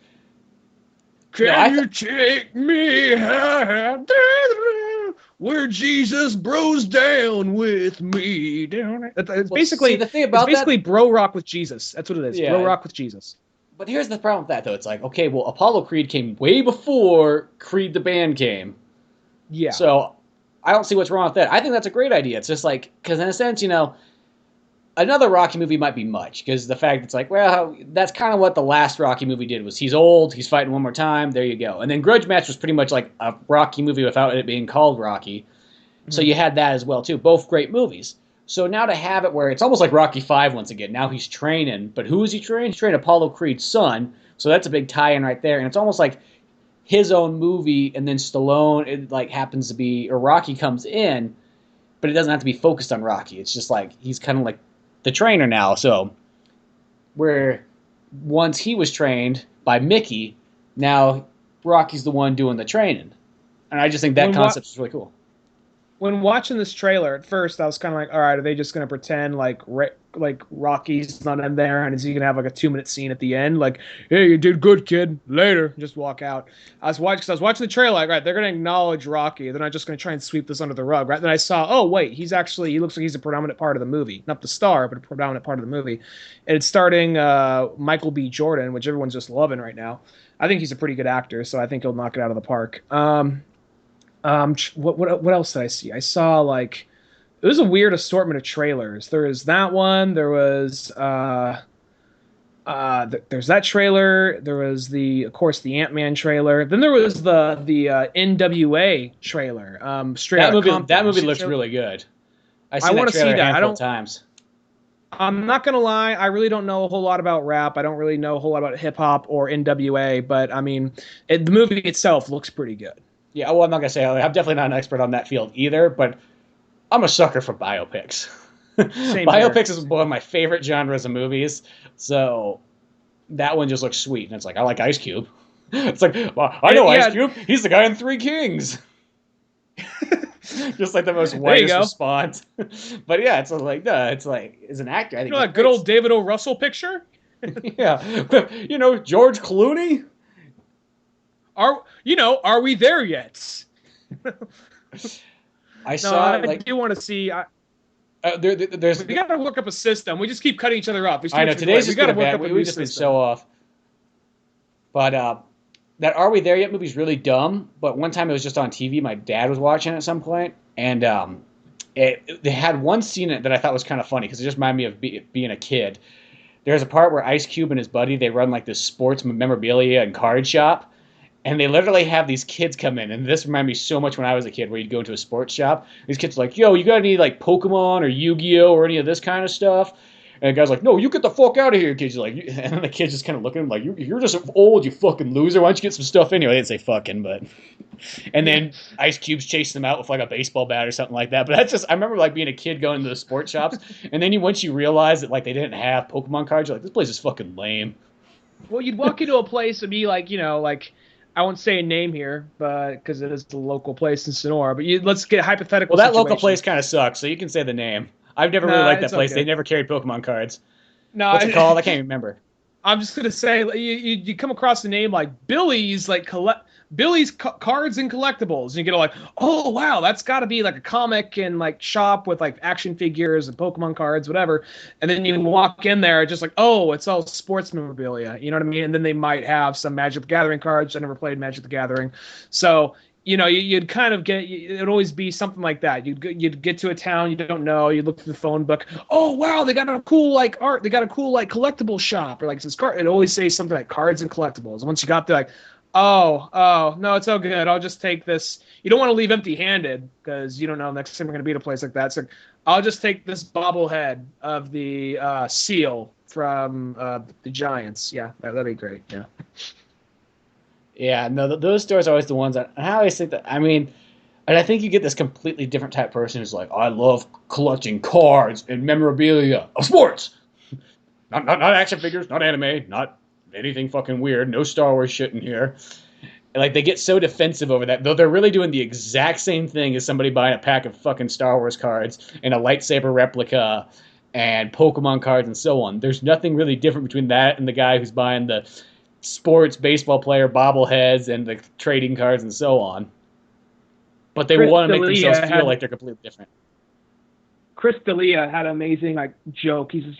[SPEAKER 2] Can you take me high? Where Jesus bros down with me. It's basically the thing about bro rock with Jesus. That's what it is. Yeah. Bro rock with Jesus.
[SPEAKER 1] But here's the problem with that, though. It's like, okay, well, Apollo Creed came way before Creed the band came.
[SPEAKER 2] Yeah.
[SPEAKER 1] So I don't see what's wrong with that. I think that's a great idea. It's just like, because in a sense, you know, another Rocky movie might be much, because the fact it's like, well, that's kind of what the last Rocky movie did, was he's old, he's fighting one more time, there you go. And then Grudge Match was pretty much like a Rocky movie without it being called Rocky. Mm-hmm. So you had that as well, too. Both great movies. So now to have it where it's almost like Rocky V once again. Now he's training, but who is he training? He's training Apollo Creed's son, so that's a big tie-in right there. And it's almost like his own movie, and then Stallone, it like happens to be, or Rocky comes in, but it doesn't have to be focused on Rocky. It's just like, he's kind of like the trainer now. So where once he was trained by Mickey, now Rocky's the one doing the training. And I just think that concept is really cool.
[SPEAKER 2] when watching this trailer, at first I was kind of like, all right, are they just gonna pretend like Rocky's not in there, and is he gonna have like a 2-minute scene at the end, like, hey, you did good, kid, later, just walk out? I was watching the trailer, like, right, they're gonna acknowledge Rocky, they're not just gonna try and sweep this under the rug, right? Then I saw, oh wait, he looks like he's a predominant part of the movie, not the star, but a predominant part of the movie, and it's starting Michael B. Jordan, which everyone's just loving right now. I think he's a pretty good actor, so I think he'll knock it out of the park. What else did I see? I saw like it was a weird assortment of trailers. There was that one. There was there's that trailer. There was of course the Ant-Man trailer. Then there was the NWA trailer. Straight
[SPEAKER 1] that
[SPEAKER 2] out
[SPEAKER 1] movie.
[SPEAKER 2] Compton.
[SPEAKER 1] That movie looks really good. I want to see that. I don't. Times.
[SPEAKER 2] I'm not gonna lie. I really don't know a whole lot about rap. I don't really know a whole lot about hip hop or NWA. But I mean, the movie itself looks pretty good.
[SPEAKER 1] Yeah, well, I'm not going to say I'm definitely not an expert on that field either, but I'm a sucker for biopics. Biopics is one of my favorite genres of movies, so that one just looks sweet. And it's like, I like Ice Cube. It's like, well, I know Ice Cube. He's the guy in Three Kings. Just like the most whitest response. But yeah, it's like, as an actor, I think
[SPEAKER 2] that good old David O. Russell picture?
[SPEAKER 1] Yeah. George Clooney?
[SPEAKER 2] Are we there yet?
[SPEAKER 1] I
[SPEAKER 2] do want to see.
[SPEAKER 1] There's
[SPEAKER 2] we got to work up a system. We just keep cutting each other up.
[SPEAKER 1] I know today's just been bad. We just been so off. But that Are We There Yet movie is really dumb. But one time it was just on TV. My dad was watching it at some point, and they had one scene in it that I thought was kind of funny because it just reminded me of being a kid. There's a part where Ice Cube and his buddy, they run like this sports memorabilia and card shop. And they literally have these kids come in, and this reminded me so much when I was a kid, where you'd go into a sports shop. These kids are like, yo, you got any like Pokemon or Yu-Gi-Oh or any of this kind of stuff? And the guy's like, no, you get the fuck out of here, kids. Like, and then the kid's just kind of looking at him like, you're just old, you fucking loser. Why don't you get some stuff anyway? They didn't say fucking, but. And then Ice Cube's chasing them out with like a baseball bat or something like that. But that's just, I remember like being a kid going to the sports shops, and then once you realize that like they didn't have Pokemon cards, you're like, this place is fucking lame.
[SPEAKER 2] Well, you'd walk into a place and be like, I won't say a name here, but because it is the local place in Sonora. But let's get a hypothetical.
[SPEAKER 1] Well, that
[SPEAKER 2] situation.
[SPEAKER 1] local place kind of sucks, so you can say the name. I've never really liked that place. Okay. They never carried Pokemon cards. No, what's it called? I can't even remember.
[SPEAKER 2] I'm just gonna say you come across a name like Billy's Billy's Cards and Collectibles, and you get like, oh wow, that's got to be like a comic and like shop with like action figures and Pokemon cards, whatever. And then you walk in there, just like, oh, it's all sports memorabilia, you know what I mean? And then they might have some Magic the Gathering cards. I never played Magic the Gathering, so you'd kind of get, it'd always be something like that. You'd get to a town you don't know, you look through the phone book, oh wow, they got a cool like art, they got a cool like collectible shop, or like this card. It always say something like cards and collectibles. And once you got there, like, oh, no, it's all good. I'll just take this. You don't want to leave empty-handed because you don't know next time we're going to be at a place like that. So I'll just take this bobblehead of the seal from the Giants. Yeah, that'd be great. Yeah.
[SPEAKER 1] Yeah, no, those stores are always the ones that I always think that. I mean, and I think you get this completely different type of person who's like, I love collecting cards and memorabilia of sports, not action figures, not anime, not anything fucking weird, no Star Wars shit in here. And like they get so defensive over that, though they're really doing the exact same thing as somebody buying a pack of fucking Star Wars cards and a lightsaber replica and Pokemon cards and so on. There's nothing really different between that and the guy who's buying the sports baseball player bobbleheads and the trading cards and so on. But they want to make themselves feel like they're completely different.
[SPEAKER 2] Chris D'Elia had an amazing like joke. He says,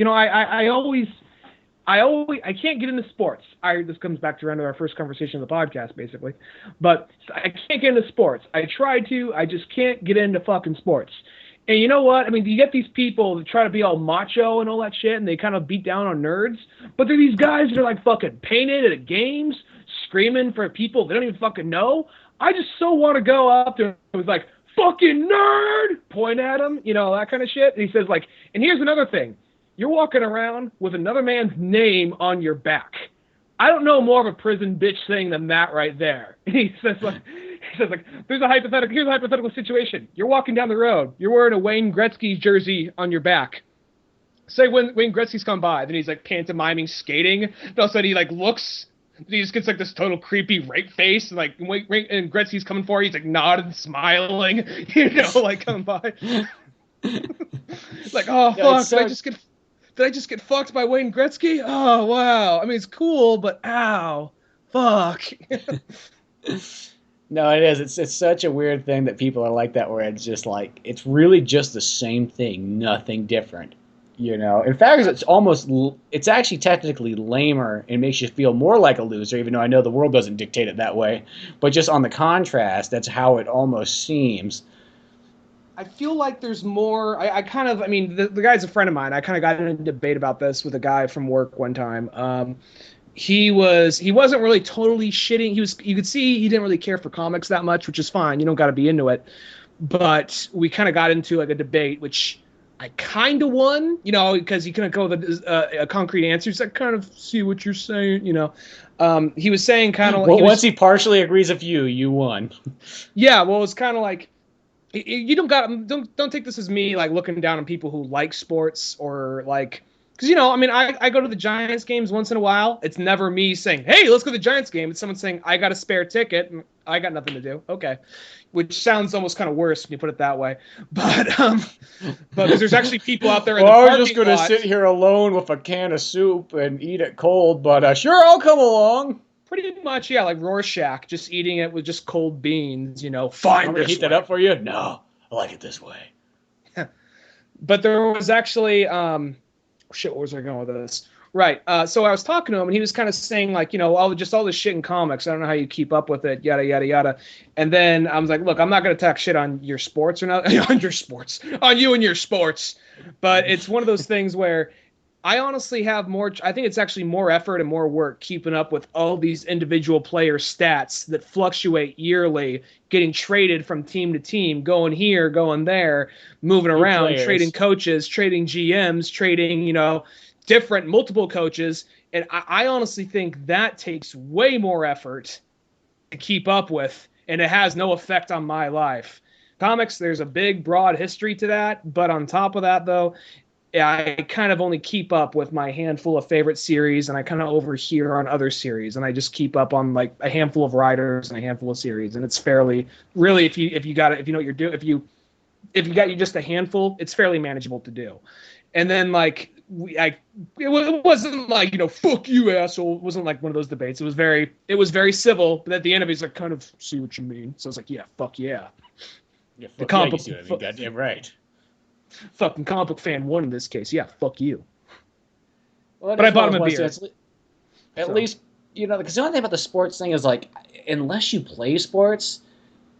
[SPEAKER 2] I can't get into sports. This comes back to our first conversation of the podcast, basically. But I can't get into sports. I try to. I just can't get into fucking sports. And you know what? I mean, you get these people that try to be all macho and all that shit, and they kind of beat down on nerds. But they're these guys that are like fucking painted at games, screaming for people they don't even fucking know. I just so want to go up there with like, fucking nerd! Point at them, that kind of shit. And he says like, and here's another thing. You're walking around with another man's name on your back. I don't know more of a prison bitch thing than that right there. He says like, here's a hypothetical situation. You're walking down the road. You're wearing a Wayne Gretzky jersey on your back. Say when Wayne Gretzky's come by, then he's like pantomiming skating. And all of a sudden he like looks he just gets like this total creepy rape face, and like and Gretzky's coming for you, he's like nodding, smiling, like coming by. Like, oh fuck, did I just get fucked by Wayne Gretzky? Oh wow. I mean, it's cool, but ow, fuck.
[SPEAKER 1] No, it is. It's such a weird thing that people are like that, where it's just like it's really just the same thing, nothing different. In fact, it's actually technically lamer and makes you feel more like a loser, even though I know the world doesn't dictate it that way. But just on the contrast, that's how it almost seems.
[SPEAKER 2] I feel like there's more. The guy's a friend of mine. I kind of got in a debate about this with a guy from work one time. He wasn't really totally shitting. You could see he didn't really care for comics that much, which is fine. You don't got to be into it. But we kind of got into like a debate, which I kind of won, because he couldn't go with a concrete answer. He's like, kind of see what you're saying, He was saying kind of.
[SPEAKER 1] Well, once he partially agrees with you, you won.
[SPEAKER 2] Yeah, well, it's kind of like. You don't take this as me like looking down on people who like sports or like, because I go to the Giants games once in a while. It's never me saying, hey, let's go to the Giants game. It's someone saying, I got a spare ticket and I got nothing to do. Okay, which sounds almost kind of worse when you put it that way. But because there's actually people out there in the parking lot.
[SPEAKER 1] I was just gonna sit here alone with a can of soup and eat it cold, but sure, I'll come along.
[SPEAKER 2] Pretty much, yeah, like Rorschach, just eating it with just cold beans, fine.
[SPEAKER 1] I'm gonna heat that up for you? No, I like it this way.
[SPEAKER 2] But there was actually, what was I going with this? Right, so I was talking to him, and he was kind of saying, like, all this shit in comics, I don't know how you keep up with it, yada, yada, yada. And then I was like, look, I'm not going to talk shit on your sports or not, on you and your sports. But it's one of those things where I honestly have I think it's actually more effort and more work keeping up with all these individual player stats that fluctuate yearly, getting traded from team to team, going here, going there, moving around, trading coaches, trading GMs, trading, different multiple coaches. And I honestly think that takes way more effort to keep up with, and it has no effect on my life. Comics, there's a big, broad history to that. But on top of that, though, I kind of only keep up with my handful of favorite series, and I kind of overhear on other series, and I just keep up on like a handful of writers and a handful of series, and it's fairly really if you know what you're doing, if you got you just a handful, it's fairly manageable to do. And then like it wasn't like fuck you asshole. It wasn't like one of those debates. It was very civil, but at the end of it, he's like kind of see what you mean. So it's like fuck yeah.
[SPEAKER 1] Yeah, fuck yeah, you see what I mean. Goddamn right.
[SPEAKER 2] Fucking comic book fan won in this case. Yeah, fuck you. Well, but I bought him a beer.
[SPEAKER 1] At least, because the only thing about the sports thing is, like, unless you play sports,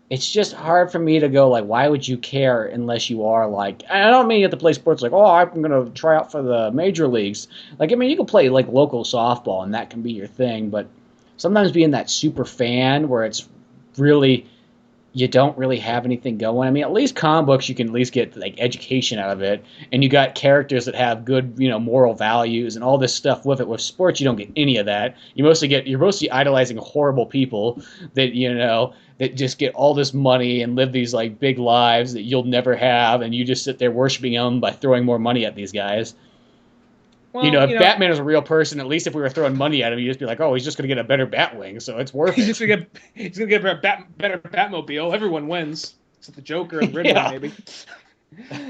[SPEAKER 1] it's just hard for me to go, like, why would you care unless you are, like, I don't mean you have to play sports like, I'm going to try out for the major leagues. Like, I mean, you can play, like, local softball, and that can be your thing, but sometimes being that super fan where it's really... you don't really have anything going. I mean, at least comic books, you can at least get like education out of it, and you got characters that have good, moral values and all this stuff with it. With sports, you don't get any of that. You're mostly idolizing horrible people that that just get all this money and live these like big lives that you'll never have, and you just sit there worshiping them by throwing more money at these guys. Well, if Batman is a real person, at least if we were throwing money at him, you'd just be like, oh, he's just going to get a better Batwing, so it's worth it.
[SPEAKER 2] He's going to get a better Batmobile. Everyone wins, except the Joker and Riddler, maybe.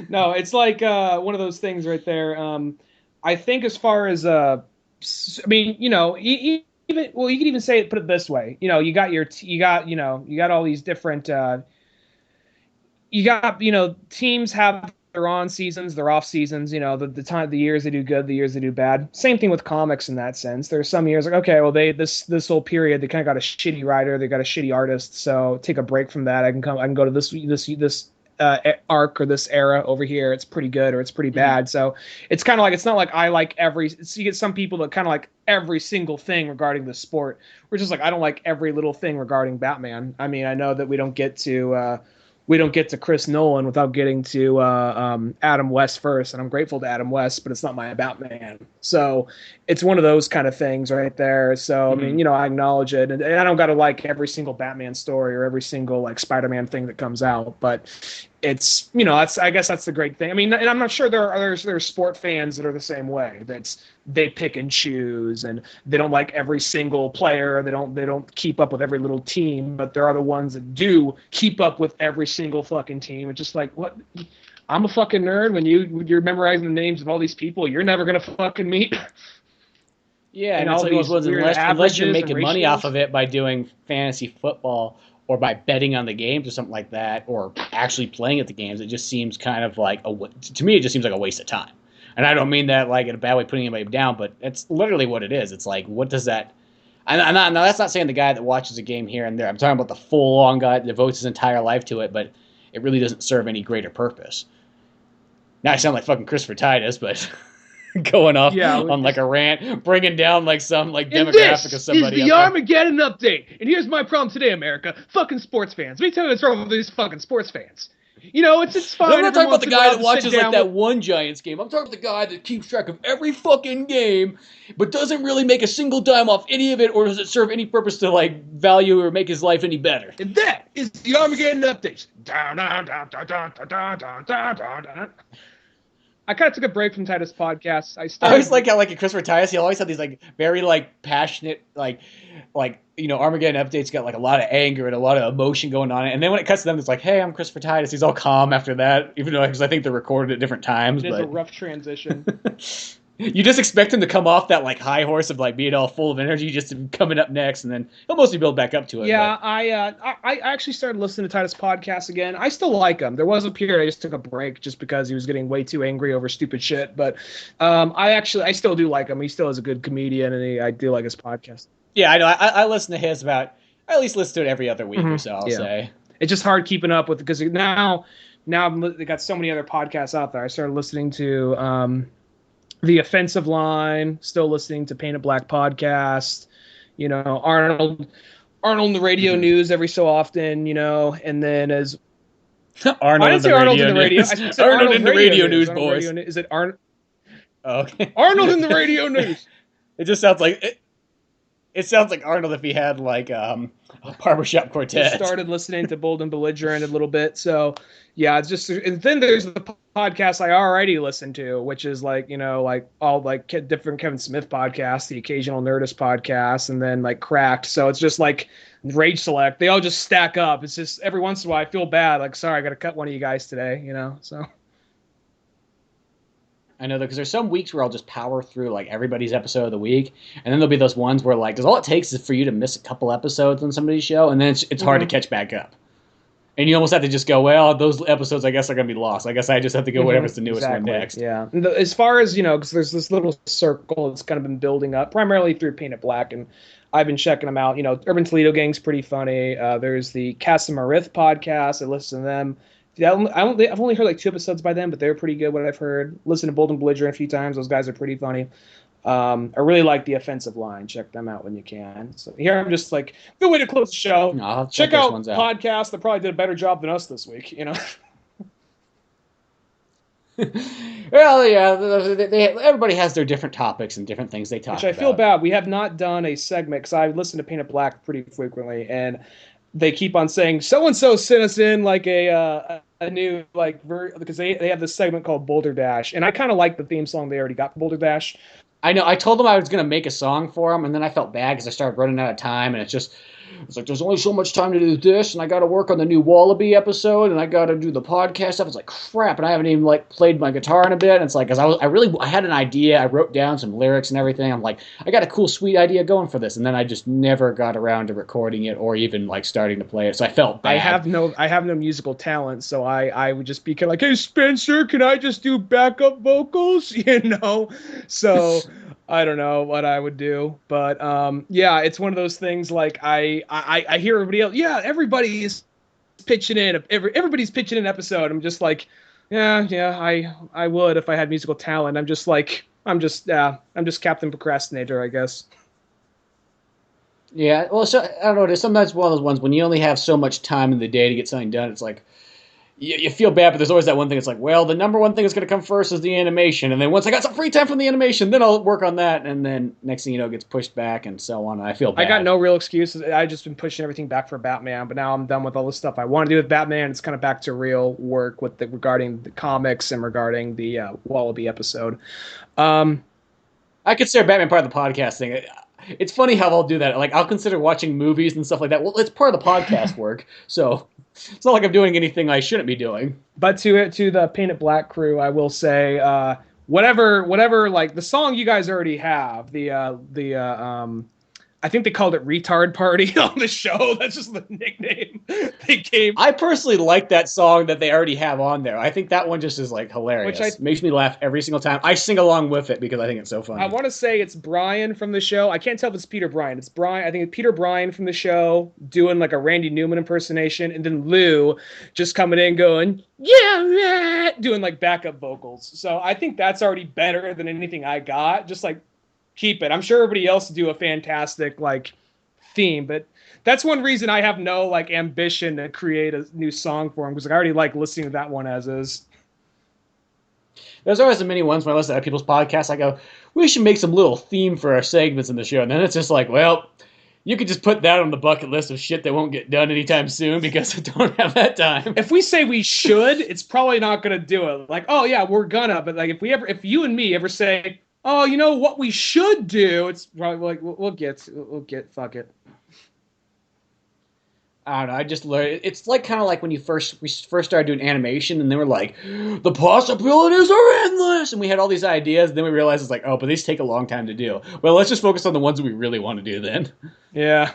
[SPEAKER 2] No, it's like one of those things right there. I think as far as, you could even say it, put it this way. You got all these different, teams have their on seasons, their off seasons, the years they do good, the years they do bad. Same thing with comics in that sense. There's some years like, okay, well this whole period they kind of got a shitty writer, they got a shitty artist, so take a break from that. I can go to this arc or this era over here. It's pretty good or it's pretty bad. So it's kind of like, it's not like I like you get some people that kind of like every single thing regarding the sport, which is like I don't like every little thing regarding Batman. I mean, I know that we don't get to Chris Nolan without getting to Adam West first, and I'm grateful to Adam West, but it's not my Batman. So it's one of those kind of things right there. So, I mean, I acknowledge it, and I don't got to like every single Batman story or every single like Spider-Man thing that comes out, but it's, you know, I guess that's the great thing. I mean, and I'm not sure there's sport fans that are the same way. They pick and choose, and they don't like every single player. They don't keep up with every little team, but there are the ones that do keep up with every single fucking team. It's just like, what? I'm a fucking nerd. When you're memorizing the names of all these people you're never gonna fucking meet.
[SPEAKER 1] Yeah, and it's like those ones, unless you're making money off of it by doing fantasy football or by betting on the games or something like that, or actually playing at the games, it just seems kind of like to me, it just seems like a waste of time. And I don't mean that like in a bad way, putting anybody down, but it's literally what it is. It's like, what does that? Now that's not saying the guy that watches a game here and there. I'm talking about the full-on guy that devotes his entire life to it, but it really doesn't serve any greater purpose. Now I sound like fucking Christopher Titus, but going off on like a rant, bringing down like some like demographic of somebody.
[SPEAKER 2] This is the Armageddon update, and here's my problem today, America. Fucking sports fans. Let me tell you what's wrong with these fucking sports fans. You know, it's fine.
[SPEAKER 1] I'm not talking about the guy that watches like that one Giants game. I'm talking about the guy that keeps track of every fucking game, but doesn't really make a single dime off any of it, or does it serve any purpose to like value or make his life any better?
[SPEAKER 2] And that is the Armageddon updates. I kind of took a break from Titus podcasts. I
[SPEAKER 1] always like how, like, in Christopher Titus, he always had these like very like passionate like you know, Armageddon updates got like a lot of anger and a lot of emotion going on it. And then when it cuts to them, it's like, hey, I'm Christopher Titus. He's all calm after that, even though because I think they're recorded at different times.
[SPEAKER 2] It's a rough transition.
[SPEAKER 1] You just expect him to come off that like high horse of like being all full of energy, just coming up next, and then he'll mostly build back up to it.
[SPEAKER 2] Yeah, I actually started listening to Titus podcasts again. I still like him. There was a period I just took a break just because he was getting way too angry over stupid shit. But I still do like him. He still is a good comedian, and I do like his podcast.
[SPEAKER 1] Yeah, I know. I listen to his I at least listen to it every other week or so. I'll say
[SPEAKER 2] it's just hard keeping up with it because now they got so many other podcasts out there. I started listening to The Offensive Line, still listening to Painted Black podcast, you know, Arnold in the radio news every so often, you know, and then as
[SPEAKER 1] Arnold in the radio news. Arnold in the radio news, boys.
[SPEAKER 2] Is it Arnold?
[SPEAKER 1] Okay.
[SPEAKER 2] Arnold in the radio news.
[SPEAKER 1] It just sounds like it sounds like Arnold if he had like a barbershop quartet.
[SPEAKER 2] I started listening to Bold and Belligerent a little bit, so yeah, it's just. And then there's the podcast I already listened to, which is like, you know, like all like different Kevin Smith podcasts, the Occasional Nerdist podcast, and then like Cracked. So it's just like Rage Select. They all just stack up. It's just every once in a while I feel bad, like, sorry, I got to cut one of you guys today, you know. So
[SPEAKER 1] I know that because there's some weeks where I'll just power through like everybody's episode of the week, and then there'll be those ones where like, because all it takes is for you to miss a couple episodes on somebody's show, and then it's hard to catch back up. And you almost have to just go, well, those episodes I guess are going to be lost. I guess I just have to go whatever's the newest one next.
[SPEAKER 2] Yeah. As far as, you know, because there's this little circle that's kind of been building up, primarily through Painted Black, and I've been checking them out. You know, Urban Toledo Gang's pretty funny. There's the Casamarith podcast. I listen to them. I've only heard like 2 episodes by them, but they're pretty good, what I've heard. Listen to Bold and Belligerent a few times. Those guys are pretty funny. I really like The Offensive Line. Check them out when you can. So here I'm just like, good way to close the show.
[SPEAKER 1] No,
[SPEAKER 2] check out podcasts that probably did a better job than us this week, you know.
[SPEAKER 1] Well, yeah, everybody has their different topics and different things they talk about.
[SPEAKER 2] Which I feel bad. We have not done a segment, because I listen to Painted Black pretty frequently, and they keep on saying, so-and-so sent us in like a new, like, because they have this segment called Boulder Dash, and I kind of like the theme song they already got for Boulder Dash.
[SPEAKER 1] I know. I told them I was going to make a song for them, and then I felt bad because I started running out of time, and it's like, there's only so much time to do this, and I got to work on the new Wallaby episode, and I got to do the podcast stuff. It's like, crap, and I haven't even, like, played my guitar in a bit, and it's like, because I had an idea, I wrote down some lyrics and everything, I'm like, I got a cool, sweet idea going for this, and then I just never got around to recording it, or even, like, starting to play it, so I felt bad.
[SPEAKER 2] I have no musical talent, so I would just be kind of like, hey, Spencer, can I just do backup vocals, you know, so... I don't know what I would do, but yeah, it's one of those things. Like I hear everybody else. Yeah, everybody is pitching in. Everybody's pitching in an episode. I'm just like, yeah, I would if I had musical talent. I'm just Captain Procrastinator, I guess.
[SPEAKER 1] Yeah, well, so I don't know. There's sometimes one of those ones when you only have so much time in the day to get something done. It's like, you feel bad, but there's always that one thing. It's like, well, the number one thing that's going to come first is the animation, and then once I got some free time from the animation, then I'll work on that, and then next thing you know, it gets pushed back and so on. And I feel bad.
[SPEAKER 2] I got no real excuses. I just been pushing everything back for Batman, but now I'm done with all the stuff I want to do with Batman. It's kind of back to real work regarding the comics and regarding the Wallaby episode.
[SPEAKER 1] I consider Batman part of the podcast thing. It's funny how I'll do that. Like, I'll consider watching movies and stuff like that. Well, it's part of the podcast work, so it's not like I'm doing anything I shouldn't be doing.
[SPEAKER 2] But to the Paint It Black crew, I will say, whatever, like the song you guys already have, I think they called it Retard Party on the show. That's just the nickname they gave.
[SPEAKER 1] I personally like that song that they already have on there. I think that one just is like hilarious. Which makes me laugh every single time. I sing along with it because I think it's so funny.
[SPEAKER 2] I want to say it's Brian from the show. I can't tell if it's Peter Bryan. It's Brian. I think it's Peter Bryan from the show doing like a Randy Newman impersonation, and then Lou just coming in going, yeah, doing like backup vocals. So I think that's already better than anything I got. Just like, keep it. I'm sure everybody else do a fantastic like theme, but that's one reason I have no like ambition to create a new song for him, because I already like listening to that one as is.
[SPEAKER 1] There's always so many ones when I listen to people's podcasts, I go, we should make some little theme for our segments in the show. And then it's just like, well, you could just put that on the bucket list of shit that won't get done anytime soon because I don't have that time.
[SPEAKER 2] If we say we should, it's probably not going to do it. Like, oh yeah, we're gonna, but like if you and me ever say, oh, you know what we should do, it's probably like, we'll get, fuck it.
[SPEAKER 1] I don't know. I just learned. It's like kind of like when we first started doing animation, and they were like, the possibilities are endless, and we had all these ideas. And then we realized it's like, oh, but these take a long time to do. Well, let's just focus on the ones that we really want to do then.
[SPEAKER 2] Yeah.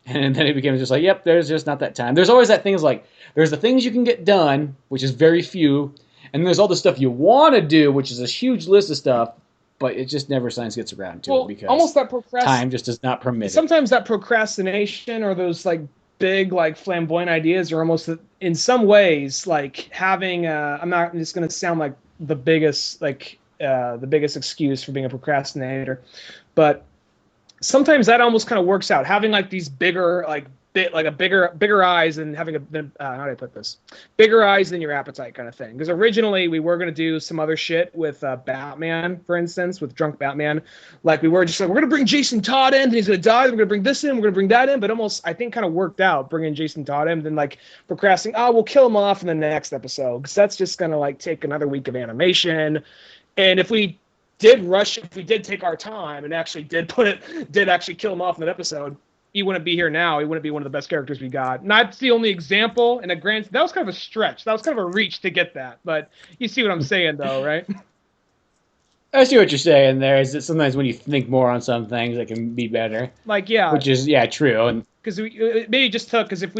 [SPEAKER 1] And then it became just like, yep, there's just not that time. There's always that thing is like, there's the things you can get done, which is very few, and there's all the stuff you want to do, which is a huge list of stuff. But it just never science gets around to it because
[SPEAKER 2] almost that
[SPEAKER 1] time just does not permit
[SPEAKER 2] Sometimes that procrastination or those like big like flamboyant ideas are almost in some ways like having I'm not just going to sound like the biggest excuse for being a procrastinator, but sometimes that almost kind of works out, having like these bigger bigger eyes and having how do I put this? Bigger eyes than your appetite kind of thing. Because originally we were going to do some other shit with Batman, for instance, with Drunk Batman. Like we were just like, we're going to bring Jason Todd in and he's going to die. We're going to bring this in. We're going to bring that in. But almost, I think, kind of worked out bringing Jason Todd in and then like procrastinating. Oh, we'll kill him off in the next episode. Because that's just going to like take another week of animation. And if we did take our time and actually did actually kill him off in that episode, he wouldn't be here now. He wouldn't be one of the best characters we got. Not the only example, and that was kind of a stretch. That was kind of a reach to get that. But you see what I'm saying, though, right?
[SPEAKER 1] I see what you're saying there, is that sometimes when you think more on some things, it can be better.
[SPEAKER 2] Like, yeah.
[SPEAKER 1] Which is, true. And
[SPEAKER 2] because maybe just took, because if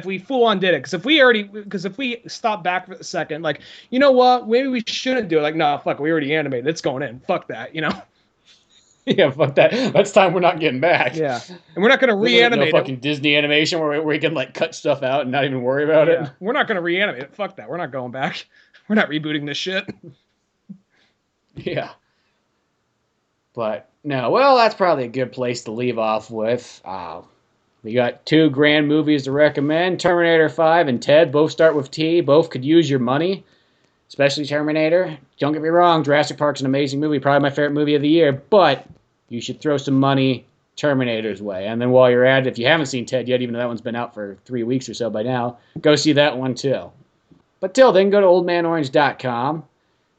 [SPEAKER 2] we full on did it, because if we stop back for a second, like, you know what, maybe we shouldn't do it. Like, no, fuck, we already animated. It's going in. Fuck that, you know?
[SPEAKER 1] Yeah, fuck that. That's time we're not getting back.
[SPEAKER 2] Yeah, and we're not going to reanimate
[SPEAKER 1] no fucking Disney animation where we can like cut stuff out and not even worry about it.
[SPEAKER 2] We're not going to reanimate it. Fuck that. We're not going back. We're not rebooting this shit.
[SPEAKER 1] Yeah. But no, well, that's probably a good place to leave off with. We got 2 grand movies to recommend: Terminator 5 and Ted. Both start with T. Both could use your money. Especially Terminator. Don't get me wrong, Jurassic Park's an amazing movie, probably my favorite movie of the year, but you should throw some money Terminator's way. And then while you're at it, if you haven't seen Ted yet, even though that one's been out for 3 weeks or so by now, go see that one too. But till then, go to oldmanorange.com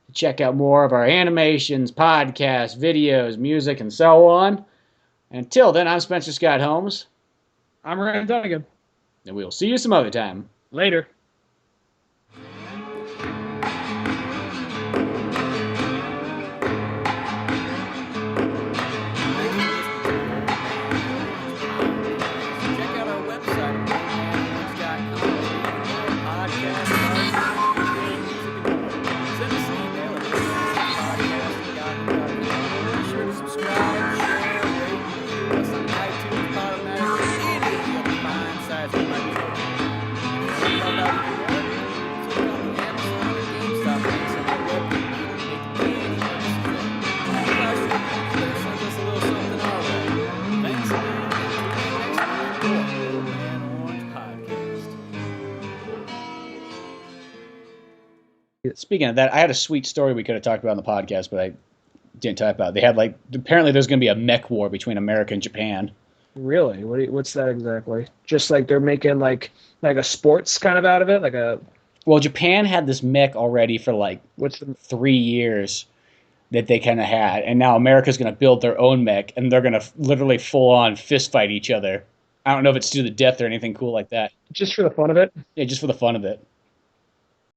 [SPEAKER 1] to check out more of our animations, podcasts, videos, music, and so on. And until then, I'm Spencer Scott Holmes.
[SPEAKER 2] I'm Ryan Dunigan.
[SPEAKER 1] And we'll see you some other time.
[SPEAKER 2] Later.
[SPEAKER 5] About
[SPEAKER 1] Speaking of that, I had a sweet story we could have talked about on the podcast, but I didn't talk about it. They had apparently there's going to be a mech war between America and Japan.
[SPEAKER 2] Really? What's that exactly? Just like they're making like a sports kind of out of it,
[SPEAKER 1] Well, Japan had this mech already for 3 years that they kind of had, and now America's going to build their own mech, and they're going to literally full on fist fight each other. I don't know if it's to the death or anything cool like that.
[SPEAKER 2] Just for the fun of it?
[SPEAKER 1] Yeah, just for the fun of it.